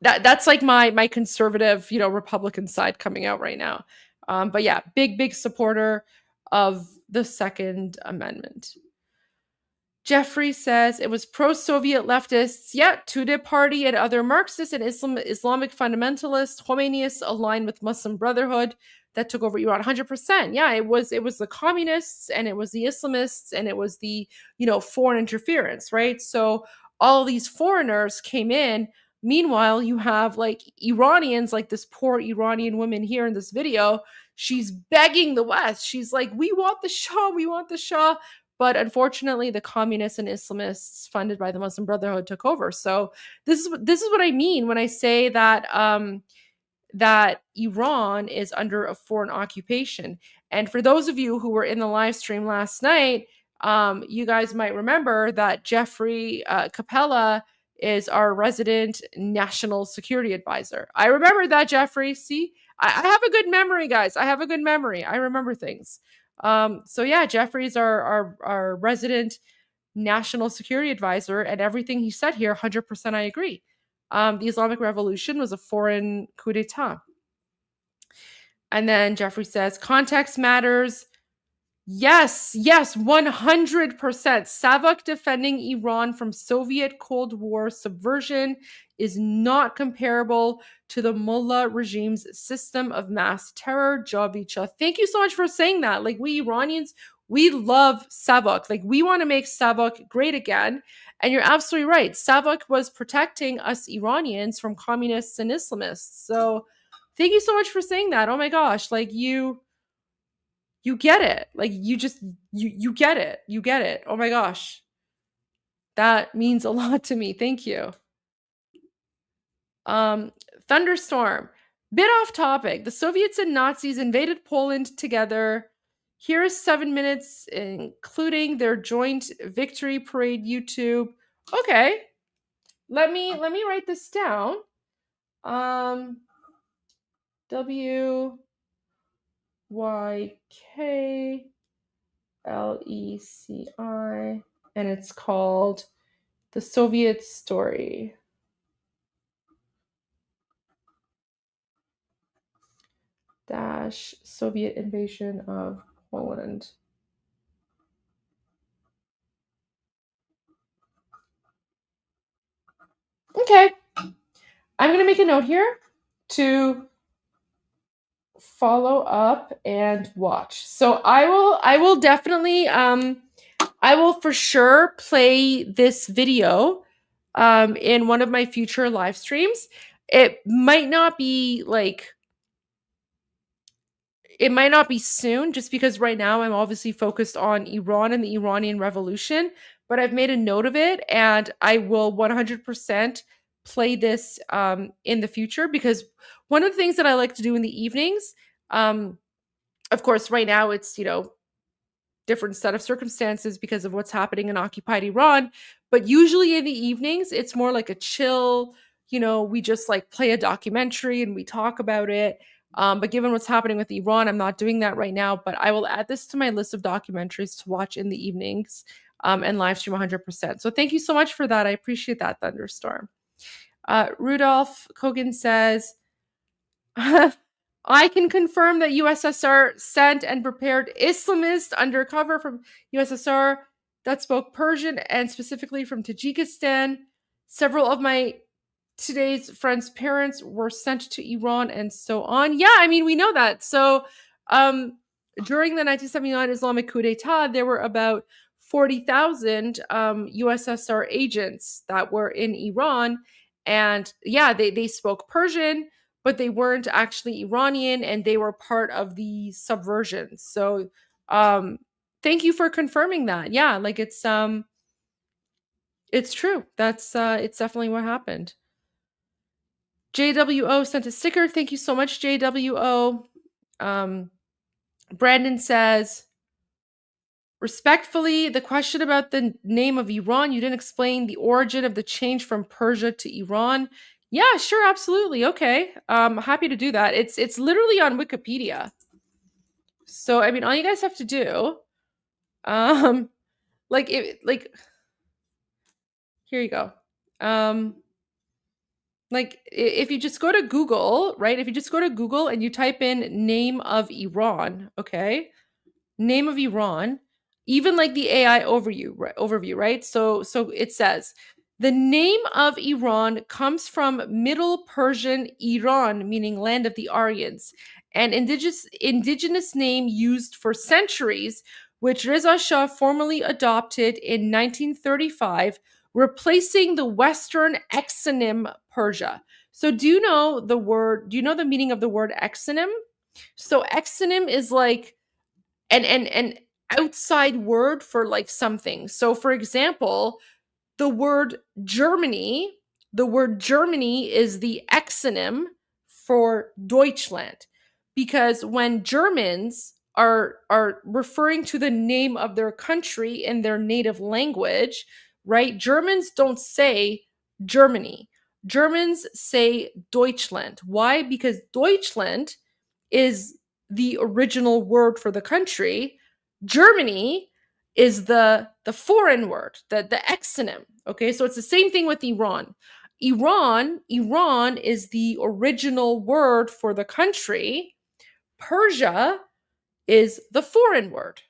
That's like my conservative, Republican side coming out right now. But yeah, big supporter of the Second Amendment. Jeffrey says it was pro-Soviet leftists, Tudeh Party and other Marxist and Islamic fundamentalists, Khomeinists aligned with Muslim Brotherhood that took over Iran 100%. Yeah, it was the communists and it was the Islamists and it was the, foreign interference, right? So all these foreigners came in. Meanwhile, you have like Iranians, like this poor Iranian woman here in this video. She's begging the West. She's like, we want the Shah. But unfortunately, the communists and Islamists funded by the Muslim Brotherhood took over. So this is what I mean when I say that that Iran is under a foreign occupation. And for those of you who were in the live stream last night, you guys might remember that Jeffrey Capella is our resident national security advisor. I remember that, Jeffrey. See, I have a good memory, guys. I have a good memory. I remember things. So yeah, Jeffrey's our resident national security advisor, and everything he said here, 100% I agree. The Islamic Revolution was a foreign coup d'etat. And then Jeffrey says, context matters. Yes, 100%. Savak defending Iran from Soviet Cold War subversion is not comparable to the mullah regime's system of mass terror. Javicha, thank you so much for saying that. Like, we Iranians, we love Savak. Like, we want to make Savak great again. And you're absolutely right. Savak was protecting us Iranians from communists and Islamists. So Thank you so much for saying that. Oh my gosh, like you get it. Like you just you get it. You get it. Oh my gosh. That means a lot to me. Thank you. Thunderstorm. Bit off topic. The Soviets and Nazis invaded Poland together. Here's 7 minutes, including their joint victory parade YouTube. Okay. Let me write this down. WYKLECI, and it's called The Soviet Story. - Soviet invasion of Poland. Okay. I'm going to make a note here to follow up and watch. So I will definitely I will for sure play this video in one of my future live streams. It might not be soon, just because right now I'm obviously focused on Iran and the Iranian Revolution, but I've made a note of it, and I will 100% play this in the future, because one of the things that I like to do in the evenings, of course, right now it's, different set of circumstances because of what's happening in occupied Iran, but usually in the evenings, it's more like a chill, we just like play a documentary and we talk about it. But given what's happening with Iran, I'm not doing that right now, but I will add this to my list of documentaries to watch in the evenings and live stream 100%. So thank you so much for that. I appreciate that, Thunderstorm. Rudolph Kogan says, I can confirm that USSR sent and prepared Islamists undercover from USSR that spoke Persian, and specifically from Tajikistan. Several of my today's friends' parents were sent to Iran and so on. Yeah, I mean, we know that. So during the 1979 Islamic coup d'etat, there were about 40,000 USSR agents that were in Iran. And yeah, they spoke Persian, but they weren't actually Iranian, and they were part of the subversion. So thank you for confirming that. Yeah, like it's true. That's it's definitely what happened. JWO sent a sticker. Thank you so much, JWO. Brandon says, respectfully, the question about the name of Iran, you didn't explain the origin of the change from Persia to Iran. Yeah, sure, absolutely. Okay. Happy to do that. It's literally on Wikipedia. So, I mean, all you guys have to do, here you go. If you just go to Google, right? If you just go to Google and you type in name of Iran, okay? Name of Iran, even like the AI overview, right? So it says, the name of Iran comes from Middle Persian Iran, meaning land of the Aryans, an indigenous name used for centuries, which Reza Shah formally adopted in 1935, replacing the Western exonym Persia. So do you know the meaning of the word exonym? So exonym is like an outside word for like something. So for example, the word Germany is the exonym for Deutschland, because when Germans are referring to the name of their country in their native language, right? Germans don't say Germany. Germans say Deutschland. Why? Because Deutschland is the original word for the country. Germany is the foreign word, the exonym. Okay, so it's the same thing with Iran. Iran is the original word for the country. Persia is the foreign word.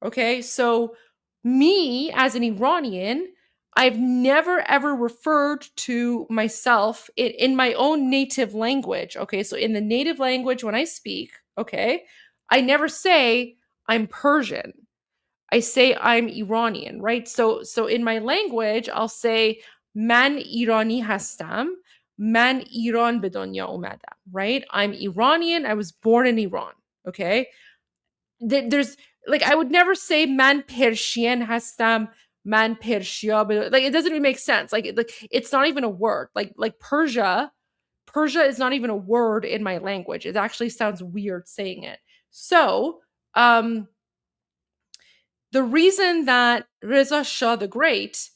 Okay, so me as an Iranian, I've never ever referred to myself in my own native language. Okay, so in the native language when I speak, okay, I never say I'm Persian. I say I'm Iranian, right? So in my language, I'll say man Irani hastam, من ایران به دنیا اومدم, right? I'm Iranian. I was born in Iran, okay? There's like, I would never say من پرشین هستم, من پرشیا, like it doesn't even make sense. Like it's not even a word. Like Persia is not even a word in my language. It actually sounds weird saying it. So, the reason that Reza Shah the Great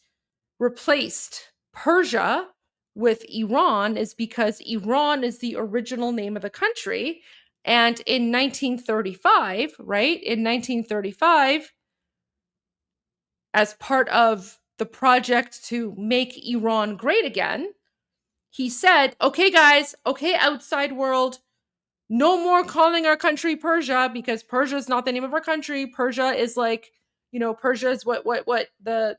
replaced Persia with Iran is because Iran is the original name of the country. And in 1935, right? In 1935, as part of the project to make Iran great again, he said, okay, guys, okay, outside world, no more calling our country Persia, because Persia is not the name of our country. Persia is like, Persia is what the,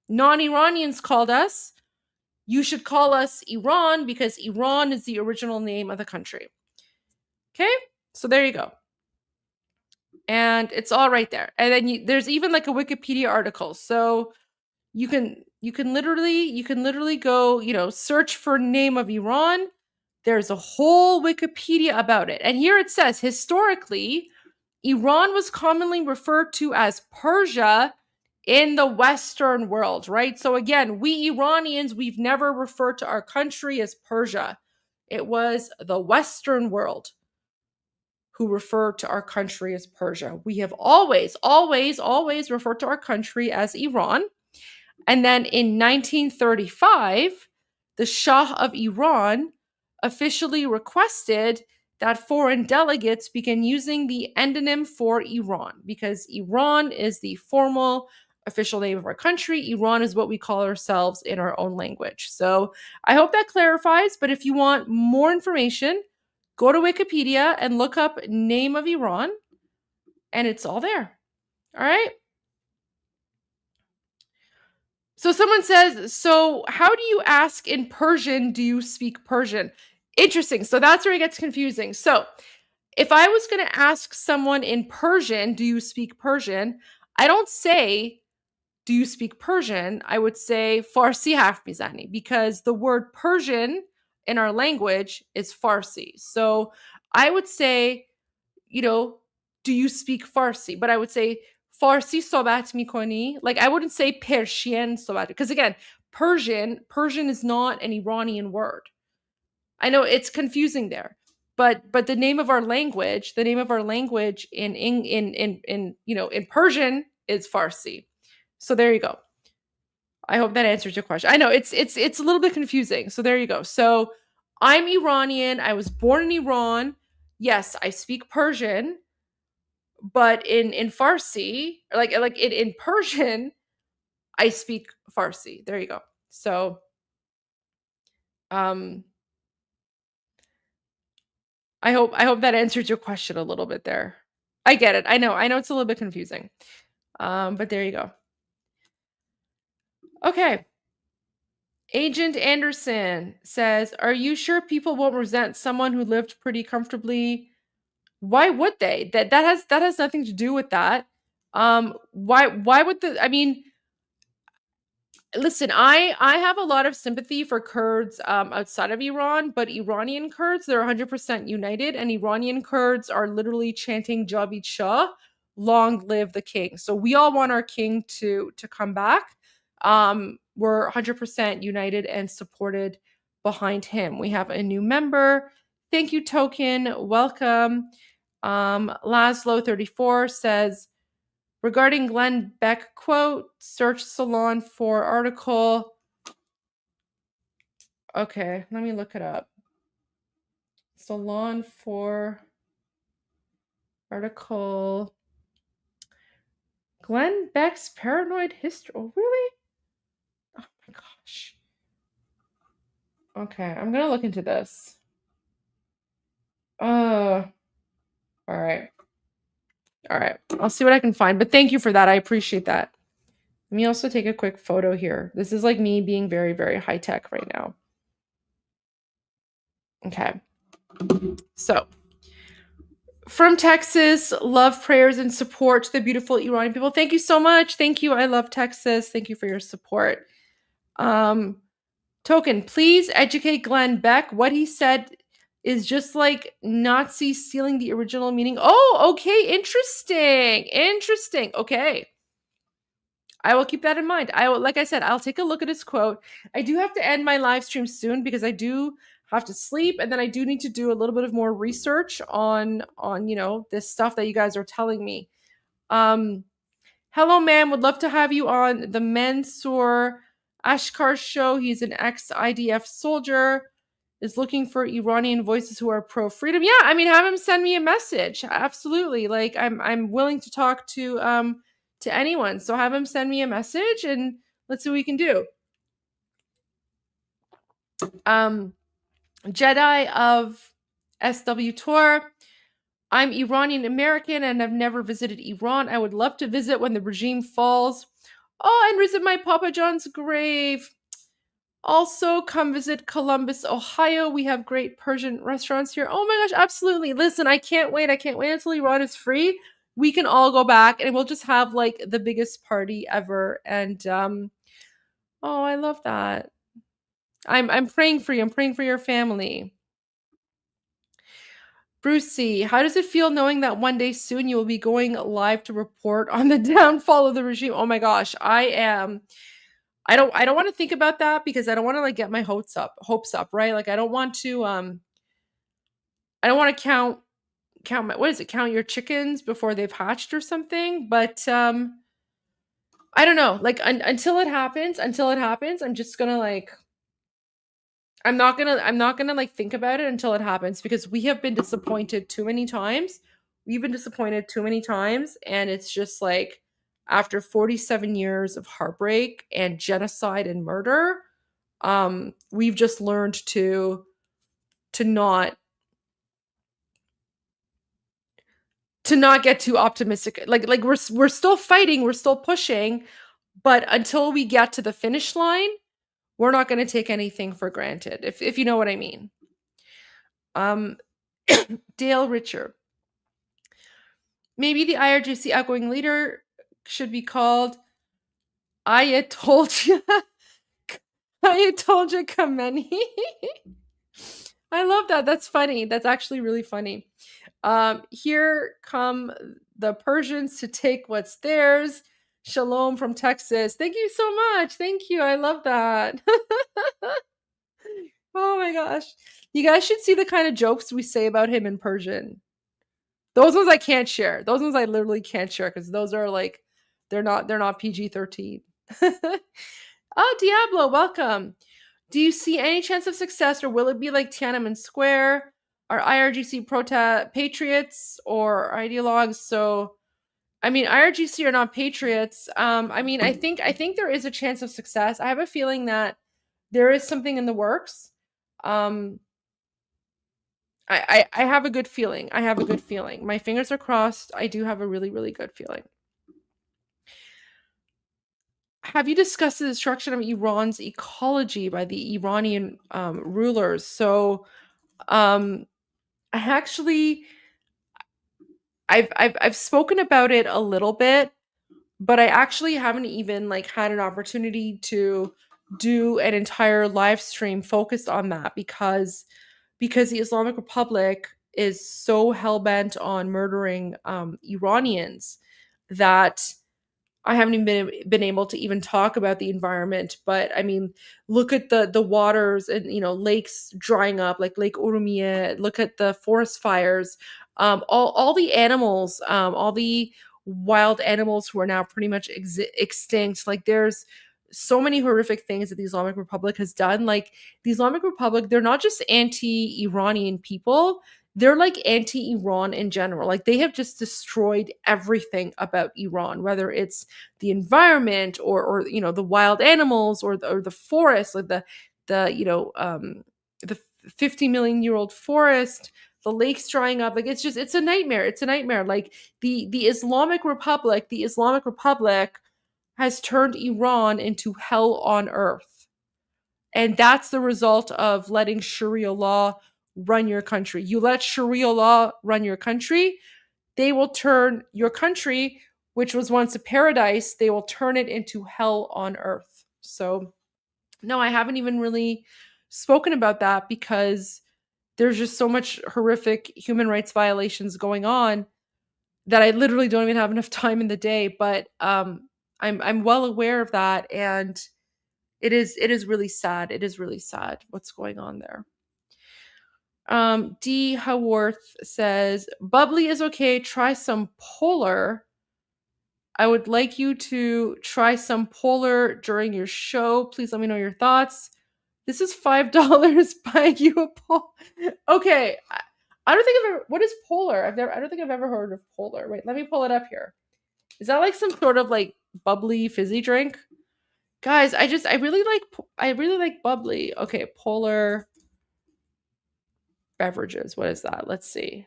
non-Iranians called us. You should call us Iran because Iran is the original name of the country. Okay, so there you go. And it's all right there. And then there's even like a Wikipedia article. So you can literally go, search for name of Iran. There's a whole Wikipedia about it. And here it says, historically, Iran was commonly referred to as Persia in the Western world, right? So again, we Iranians, we've never referred to our country as Persia. It was the Western world who referred to our country as Persia. We have always referred to our country as Iran. And then in 1935, the Shah of Iran officially requested that foreign delegates begin using the endonym for Iran, because Iran is the formal official name of our country. Iran is what we call ourselves in our own language. So I hope that clarifies. But if you want more information, go to Wikipedia and look up name of Iran, and it's all there. All right. So someone says, so how do you ask in Persian, do you speak Persian? Interesting. So that's where it gets confusing. So if I was going to ask someone in Persian, do you speak Persian? I don't say, do you speak Persian? I would say Farsi harf mizani, because the word Persian in our language is Farsi. So I would say, do you speak Farsi? But I would say Farsi sobat mikoni. Like I wouldn't say Persian sobat, because again, Persian is not an Iranian word. I know it's confusing there, but the name of our language in Persian is Farsi. So there you go. I hope that answers your question. I know it's a little bit confusing. So there you go. So I'm Iranian. I was born in Iran. Yes, I speak Persian, but in Farsi, like in Persian, I speak Farsi. There you go. So, I hope that answers your question a little bit there. I get it. I know it's a little bit confusing. But there you go. Okay. Agent Anderson says, are you sure people won't resent someone who lived pretty comfortably? Why would they? That has nothing to do with that. Why would listen, I have a lot of sympathy for Kurds outside of Iran, but Iranian Kurds, they're 100% united, and Iranian Kurds are literally chanting Javid Shah, long live the king. So we all want our king to come back. We're 100% united and supported behind him. We have a new member. Thank you, Token. Welcome. Laszlo34 says, regarding Glenn Beck quote, search Salon for article. Okay, let me look it up. Salon for article. Glenn Beck's paranoid history. Oh, really? Oh my gosh. Okay, I'm gonna look into this. All right. I'll see what I can find. But thank you for that. I appreciate that. Let me also take a quick photo here. This is like me being very, very high tech right now. Okay. So, from Texas, love, prayers, and support to the beautiful Iranian people. Thank you so much. Thank you. I love Texas. Thank you for your support. Token, please educate Glenn Beck. What he said is just like Nazis stealing the original meaning. Oh, okay. Interesting. Okay. I will keep that in mind. Like I said, I'll take a look at his quote. I do have to end my live stream soon because I do have to sleep, and then I do need to do a little bit of more research on this stuff that you guys are telling me. Hello, ma'am. Would love to have you on the Mansour Ashkar show. He's an ex-IDF soldier, is looking for Iranian voices who are pro-freedom. Yeah, I mean, have him send me a message. Absolutely. Like, I'm willing to talk to anyone. So have him send me a message and let's see what we can do. Jedi of SW Tour. I'm Iranian American and I've never visited Iran. I would love to visit when the regime falls. Oh, and visit my Papa John's grave. Also, come visit Columbus, Ohio. We have great Persian restaurants here. Oh my gosh, absolutely. Listen, I can't wait. I can't wait until Iran is free. We can all go back and we'll just have like the biggest party ever. And oh, I love that. I'm praying for you. I'm praying for your family. Brucey, how does it feel knowing that one day soon you will be going live to report on the downfall of the regime? Oh my gosh, I don't want to think about that because I don't want to like get my hopes up, right? Like I don't want to count count your chickens before they've hatched or something, but I don't know. Like until it happens, I'm just going to like I'm not gonna like think about it until it happens because we have been disappointed too many times. We've been disappointed too many times, and it's just like after 47 years of heartbreak and genocide and murder, we've just learned to not get too optimistic. Like we're still fighting, we're still pushing, but until we get to the finish line, we're not going to take anything for granted, if you know what I mean. Dale Richard. Maybe the IRGC outgoing leader should be called Ayatollah Khamenei. I love that. That's funny. That's actually really funny. Here come the Persians to take what's theirs. Shalom from Texas. Thank you so much. Thank you. I love that. Oh my gosh. You guys should see the kind of jokes we say about him in Persian. Those ones I can't share. Those ones I literally can't share because those are like they're not PG-13. Oh, Diablo, welcome. Do you see any chance of success, or will it be like Tiananmen Square? Are IRGC patriots or ideologues? So, I mean, IRGC are not patriots. I mean, I think there is a chance of success. I have a feeling that there is something in the works. I have a good feeling. My fingers are crossed. I do have a really, really good feeling. Have you discussed the destruction of Iran's ecology by the Iranian rulers? So, I've spoken about it a little bit, but I actually haven't even like had an opportunity to do an entire live stream focused on that because the Islamic Republic is so hell-bent on murdering Iranians that I haven't even been able to even talk about the environment. But I mean, look at the waters and lakes drying up, like Lake Urumiyeh. Look at the forest fires. All the animals, all the wild animals who are now pretty much extinct. Like there's so many horrific things that the Islamic Republic has done. Like the Islamic Republic, they're not just anti-Iranian people. They're like anti-Iran in general. Like they have just destroyed everything about Iran, whether it's the environment or the wild animals or the forest, like the 50 million year old forest, the lakes drying up. Like it's a nightmare. It's a nightmare. Like the Islamic Republic has turned Iran into hell on earth. And that's the result of letting Sharia law run your country. You let Sharia law run your country, they will turn your country, which was once a paradise, they will turn it into hell on earth. So No, I haven't even really spoken about that because there's just so much horrific human rights violations going on that I literally don't even have enough time in the day. But I'm well aware of that, and it is really sad. It is really sad what's going on there. D. Haworth says, bubbly is okay. Try some Polar. I would like you to try some Polar during your show. Please let me know your thoughts. This is $5 buying you a Polar. Okay. I don't think I've ever, what is Polar? I don't think I've ever heard of Polar. Wait, let me pull it up here. Is that like some sort of like bubbly fizzy drink? Guys, I really like bubbly. Okay, Polar beverages. What is that? Let's see.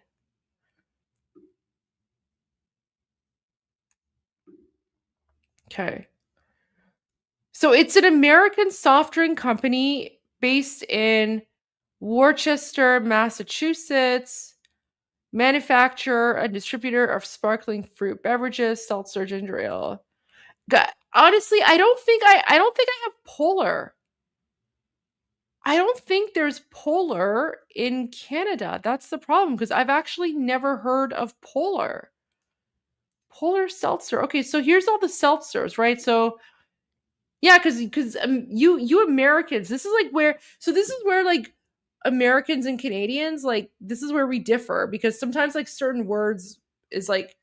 Okay. So it's an American soft drink company based in Worcester, Massachusetts, manufacturer and distributor of sparkling fruit beverages, seltzer, ginger ale. Honestly, I don't think I have Polar. I don't think there's Polar in Canada. That's the problem, because I've actually never heard of Polar. Polar seltzer. Okay, so here's all the seltzers, right? So yeah, because you Americans, this is where like Americans and Canadians, like this is where we differ, because sometimes like certain words is like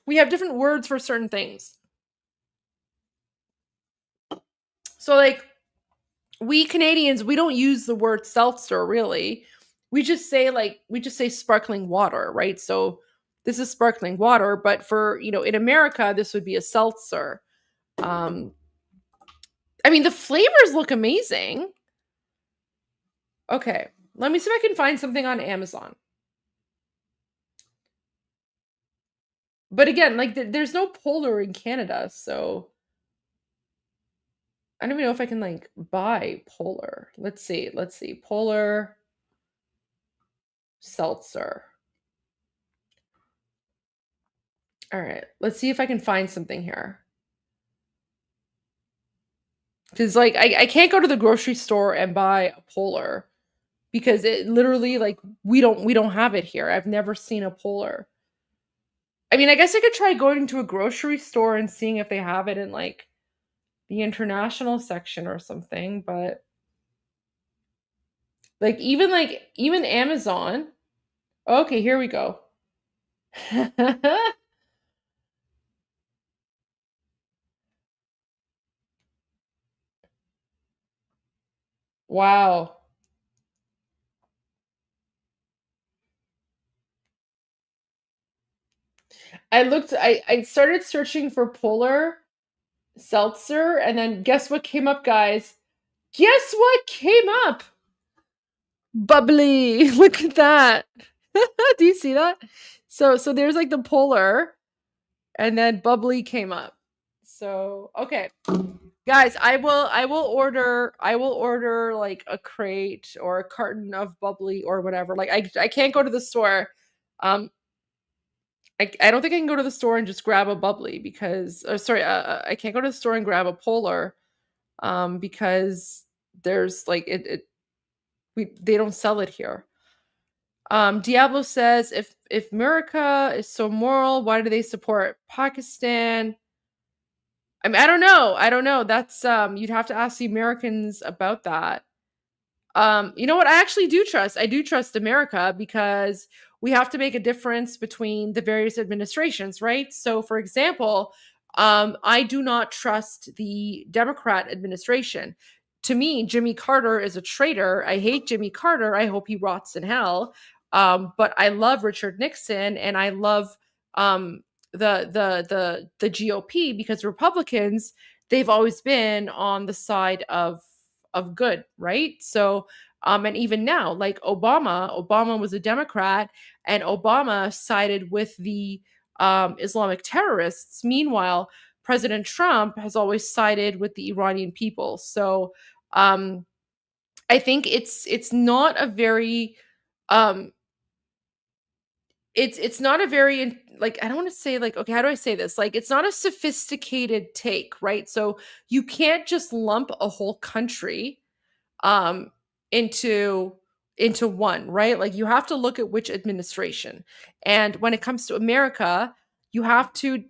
we have different words for certain things. So like we Canadians, we don't use the word seltzer really. We just say sparkling water, right? So this is sparkling water, but for, in America, this would be a seltzer. I mean, the flavors look amazing. Okay, let me see if I can find something on Amazon. But again, like there's no Polar in Canada, so I don't even know if I can like buy Polar. Let's see. Polar seltzer. All right, let's see if I can find something here. Because like I can't go to the grocery store and buy a Polar, because it literally, like, we don't have it here. I've never seen a Polar. I mean, I guess I could try going to a grocery store and seeing if they have it in like the international section or something, but even Amazon. Okay, here we go. Wow. I started searching for Polar seltzer, and then guess what came up, guys? Guess what came up? Bubbly. Look at that. Do you see that? So there's like the Polar, and then bubbly came up. So, okay. Guys, I will order like a crate or a carton of bubbly or whatever. Like I can't go to the store. I don't think I can go to the store and just grab a bubbly because I can't go to the store and grab a Polar because there's like they don't sell it here. Diablo says, if America is so moral, why do they support Pakistan? I mean, I don't know. That's you'd have to ask the Americans about that. You know what? I actually do trust. I do trust America, because we have to make a difference between the various administrations, right? So, for example, I do not trust the Democrat administration. To me, Jimmy Carter is a traitor. I hate Jimmy Carter. I hope he rots in hell. But I love Richard Nixon, and I love the GOP, because Republicans, they've always been on the side of good, right? So and even now, like Obama was a Democrat, and Obama sided with the Islamic terrorists. Meanwhile, President Trump has always sided with the Iranian people. So I think it's not a very it's not a very, like, I don't want to say, like, okay, how do I say this? Like, it's not a sophisticated take, right? So you can't just lump a whole country um into one, right? Like, you have to look at which administration. And when it comes to America, you have to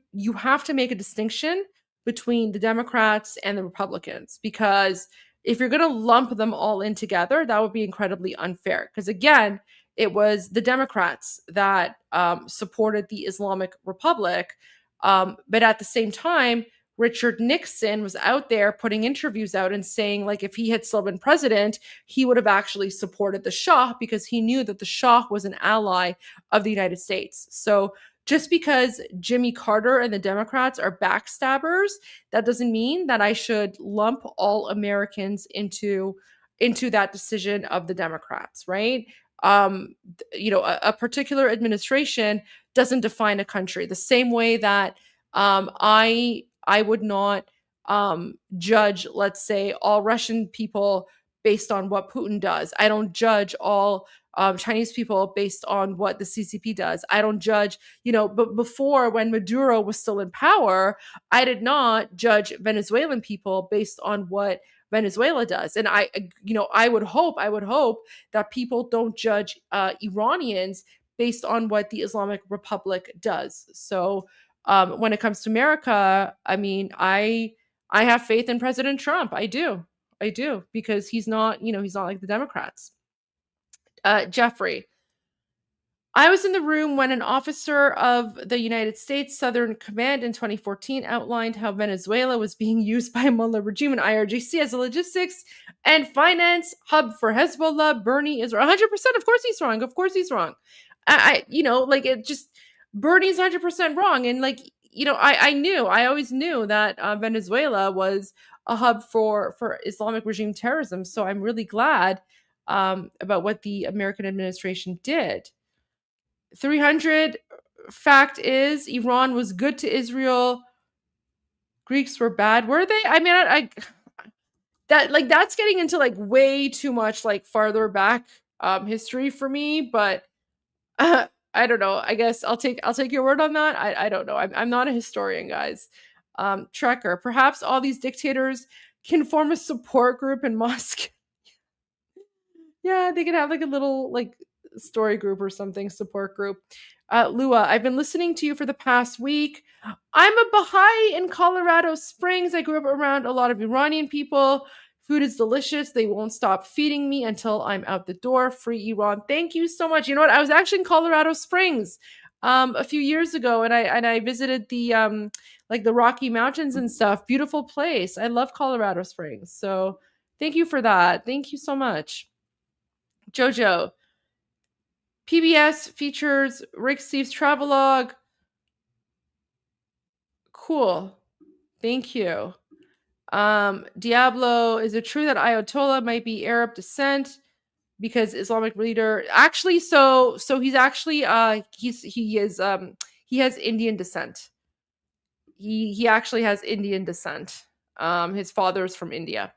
make a distinction between the Democrats and the Republicans, because if you're going to lump them all in together, that would be incredibly unfair, because again, it was the Democrats that supported the Islamic Republic, but at the same time, Richard Nixon was out there putting interviews out and saying, like, if he had still been president, he would have actually supported the Shah, because he knew that the Shah was an ally of the United States. So just because Jimmy Carter and the Democrats are backstabbers, that doesn't mean that I should lump all Americans into that decision of the Democrats, right? A particular administration doesn't define a country the same way that I would not judge, let's say, all Russian people based on what Putin does. I don't judge all Chinese people based on what the CCP does. I don't judge, but before, when Maduro was still in power, I did not judge Venezuelan people based on what Venezuela does. And I would hope that people don't judge Iranians based on what the Islamic Republic does. So when it comes to America, I mean, I have faith in President Trump. I do, because he's not like the Democrats. Jeffrey, I was in the room when an officer of the United States Southern Command in 2014 outlined how Venezuela was being used by Mullah regime and IRGC as a logistics and finance hub for Hezbollah. Bernie is 100%. Of course he's wrong. Bernie's 100% wrong. And I always knew that Venezuela was a hub for Islamic regime terrorism. So I'm really glad about what the American administration did. 300, fact is, Iran was good to Israel. Greeks were bad. Were they? I mean, that's getting into like way too much like farther back history for me, but I don't know. I guess I'll take your word on that. I don't know. I'm not a historian, guys. Trekker, perhaps all these dictators can form a support group in Moscow. Yeah, they could have like a little like story group or something, support group. Lua, I've been listening to you for the past week. I'm a Baha'i in Colorado Springs. I grew up around a lot of Iranian people. Food is delicious. They won't stop feeding me until I'm out the door. Free Iran. Thank you so much. You know what? I was actually in Colorado Springs a few years ago, and I visited the like the Rocky Mountains and stuff. Beautiful place. I love Colorado Springs. So thank you for that. Thank you so much. Jojo, PBS features Rick Steves travelogue. Cool. Thank you. Diablo, is it true that Ayatollah might be Arab descent because Islamic leader? Actually, so he's actually he has Indian descent. He actually has Indian descent. His father is from India.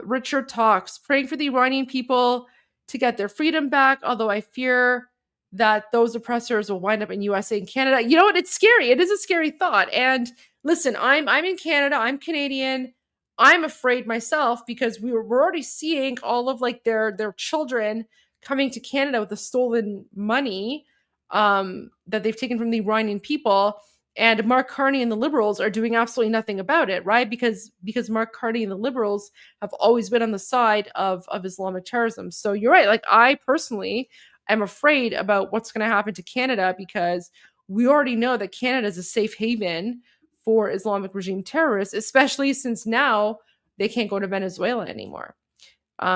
Richard talks, praying for the Iranian people to get their freedom back, although I fear that those oppressors will wind up in USA and Canada. You know what? It's scary. It is a scary thought. And listen, I'm in Canada. I'm Canadian. I'm afraid myself because we're already seeing all of like their children coming to Canada with the stolen money that they've taken from the Iranian people. And Mark Carney and the Liberals are doing absolutely nothing about it, right? Because Mark Carney and the Liberals have always been on the side of Islamic terrorism. So you're right. Like, I personally am afraid about what's going to happen to Canada, because we already know that Canada is a safe haven for Islamic regime terrorists, especially since now they can't go to Venezuela anymore.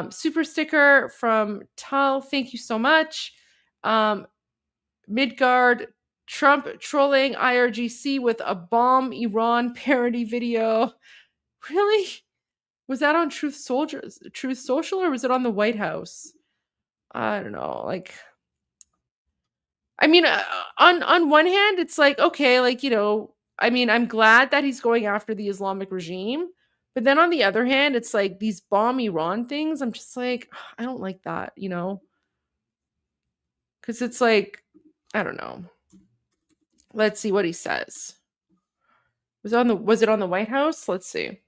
Super sticker from Tal. Thank you so much. Midgard, Trump trolling IRGC with a bomb Iran parody video. Really? Was that on Truth Social, or was it on the White House? I don't know. Like, I mean, on one hand, it's like, okay, like, I mean, I'm glad that he's going after the Islamic regime. But then on the other hand, it's like these bomb Iran things. I'm just like, I don't like that, because it's like, I don't know. Let's see what he says. Was it on the White House? Let's see.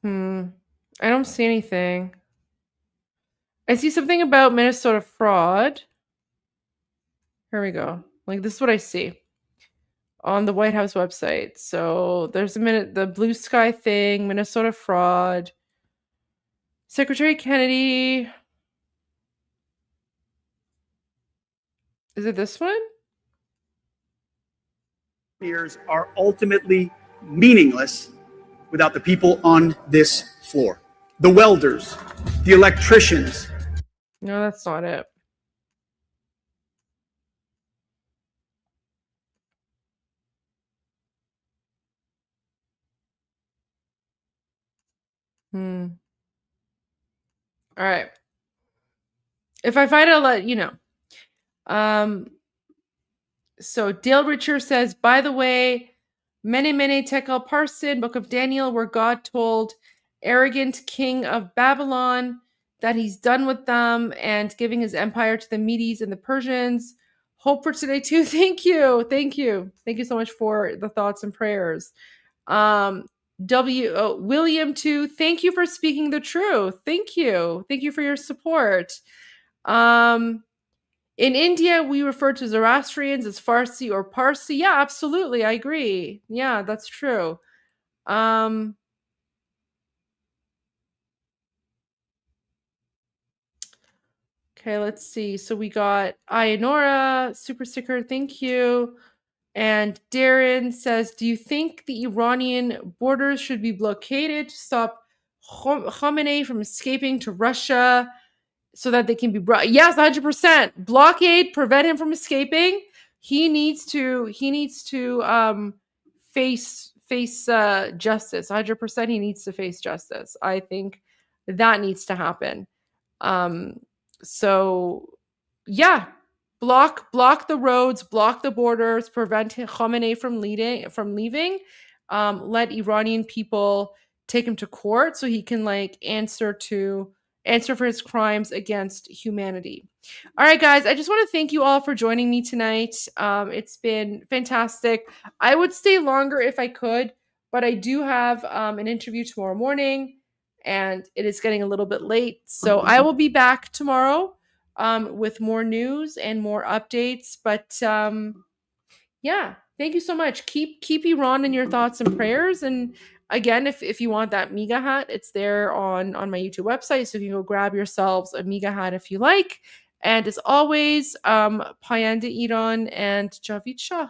I don't see anything. I see something about Minnesota fraud. Here we go. Like, this is what I see on the White House website. So there's the blue sky thing, Minnesota fraud. Secretary Kennedy. Is it this one? Years are ultimately meaningless without the people on this floor. The welders, the electricians. No, that's not it. All right. If I find it, I'll let you know. So Dale Richer says, by the way, Mene Tekel Parsin, Book of Daniel, where God told arrogant king of Babylon that he's done with them and giving his empire to the Medes and the Persians. Hope for today too. Thank you. Thank you. Thank you so much for the thoughts and prayers. William too. Thank you for speaking the truth. Thank you. Thank you for your support. In India, we refer to Zoroastrians as Farsi or Parsi. Yeah, absolutely. I agree. Yeah, that's true. Okay, let's see. So we got Ayanora, super sticker. Thank you. And Darren says, do you think the Iranian borders should be blockaded to stop Khamenei from escaping to Russia so that they can be brought? Yes, 100%. Blockade, prevent him from escaping. He needs to face justice. 100%. He needs to face justice. I think that needs to happen. So yeah, block the roads, block the borders, prevent Khamenei from leaving. Let Iranian people take him to court so he can answer for his crimes against humanity. All right, guys, I just want to thank you all for joining me tonight. It's been fantastic. I would stay longer if I could, but I do have an interview tomorrow morning, and it is getting a little bit late. So I will be back tomorrow with more news and more updates. But yeah, thank you so much. Keep Iran in your thoughts and prayers. And again, if you want that Miga hat, it's there on my YouTube website. So you can go grab yourselves a Miga hat if you like. And as always, Payande Iran and Javid Shah.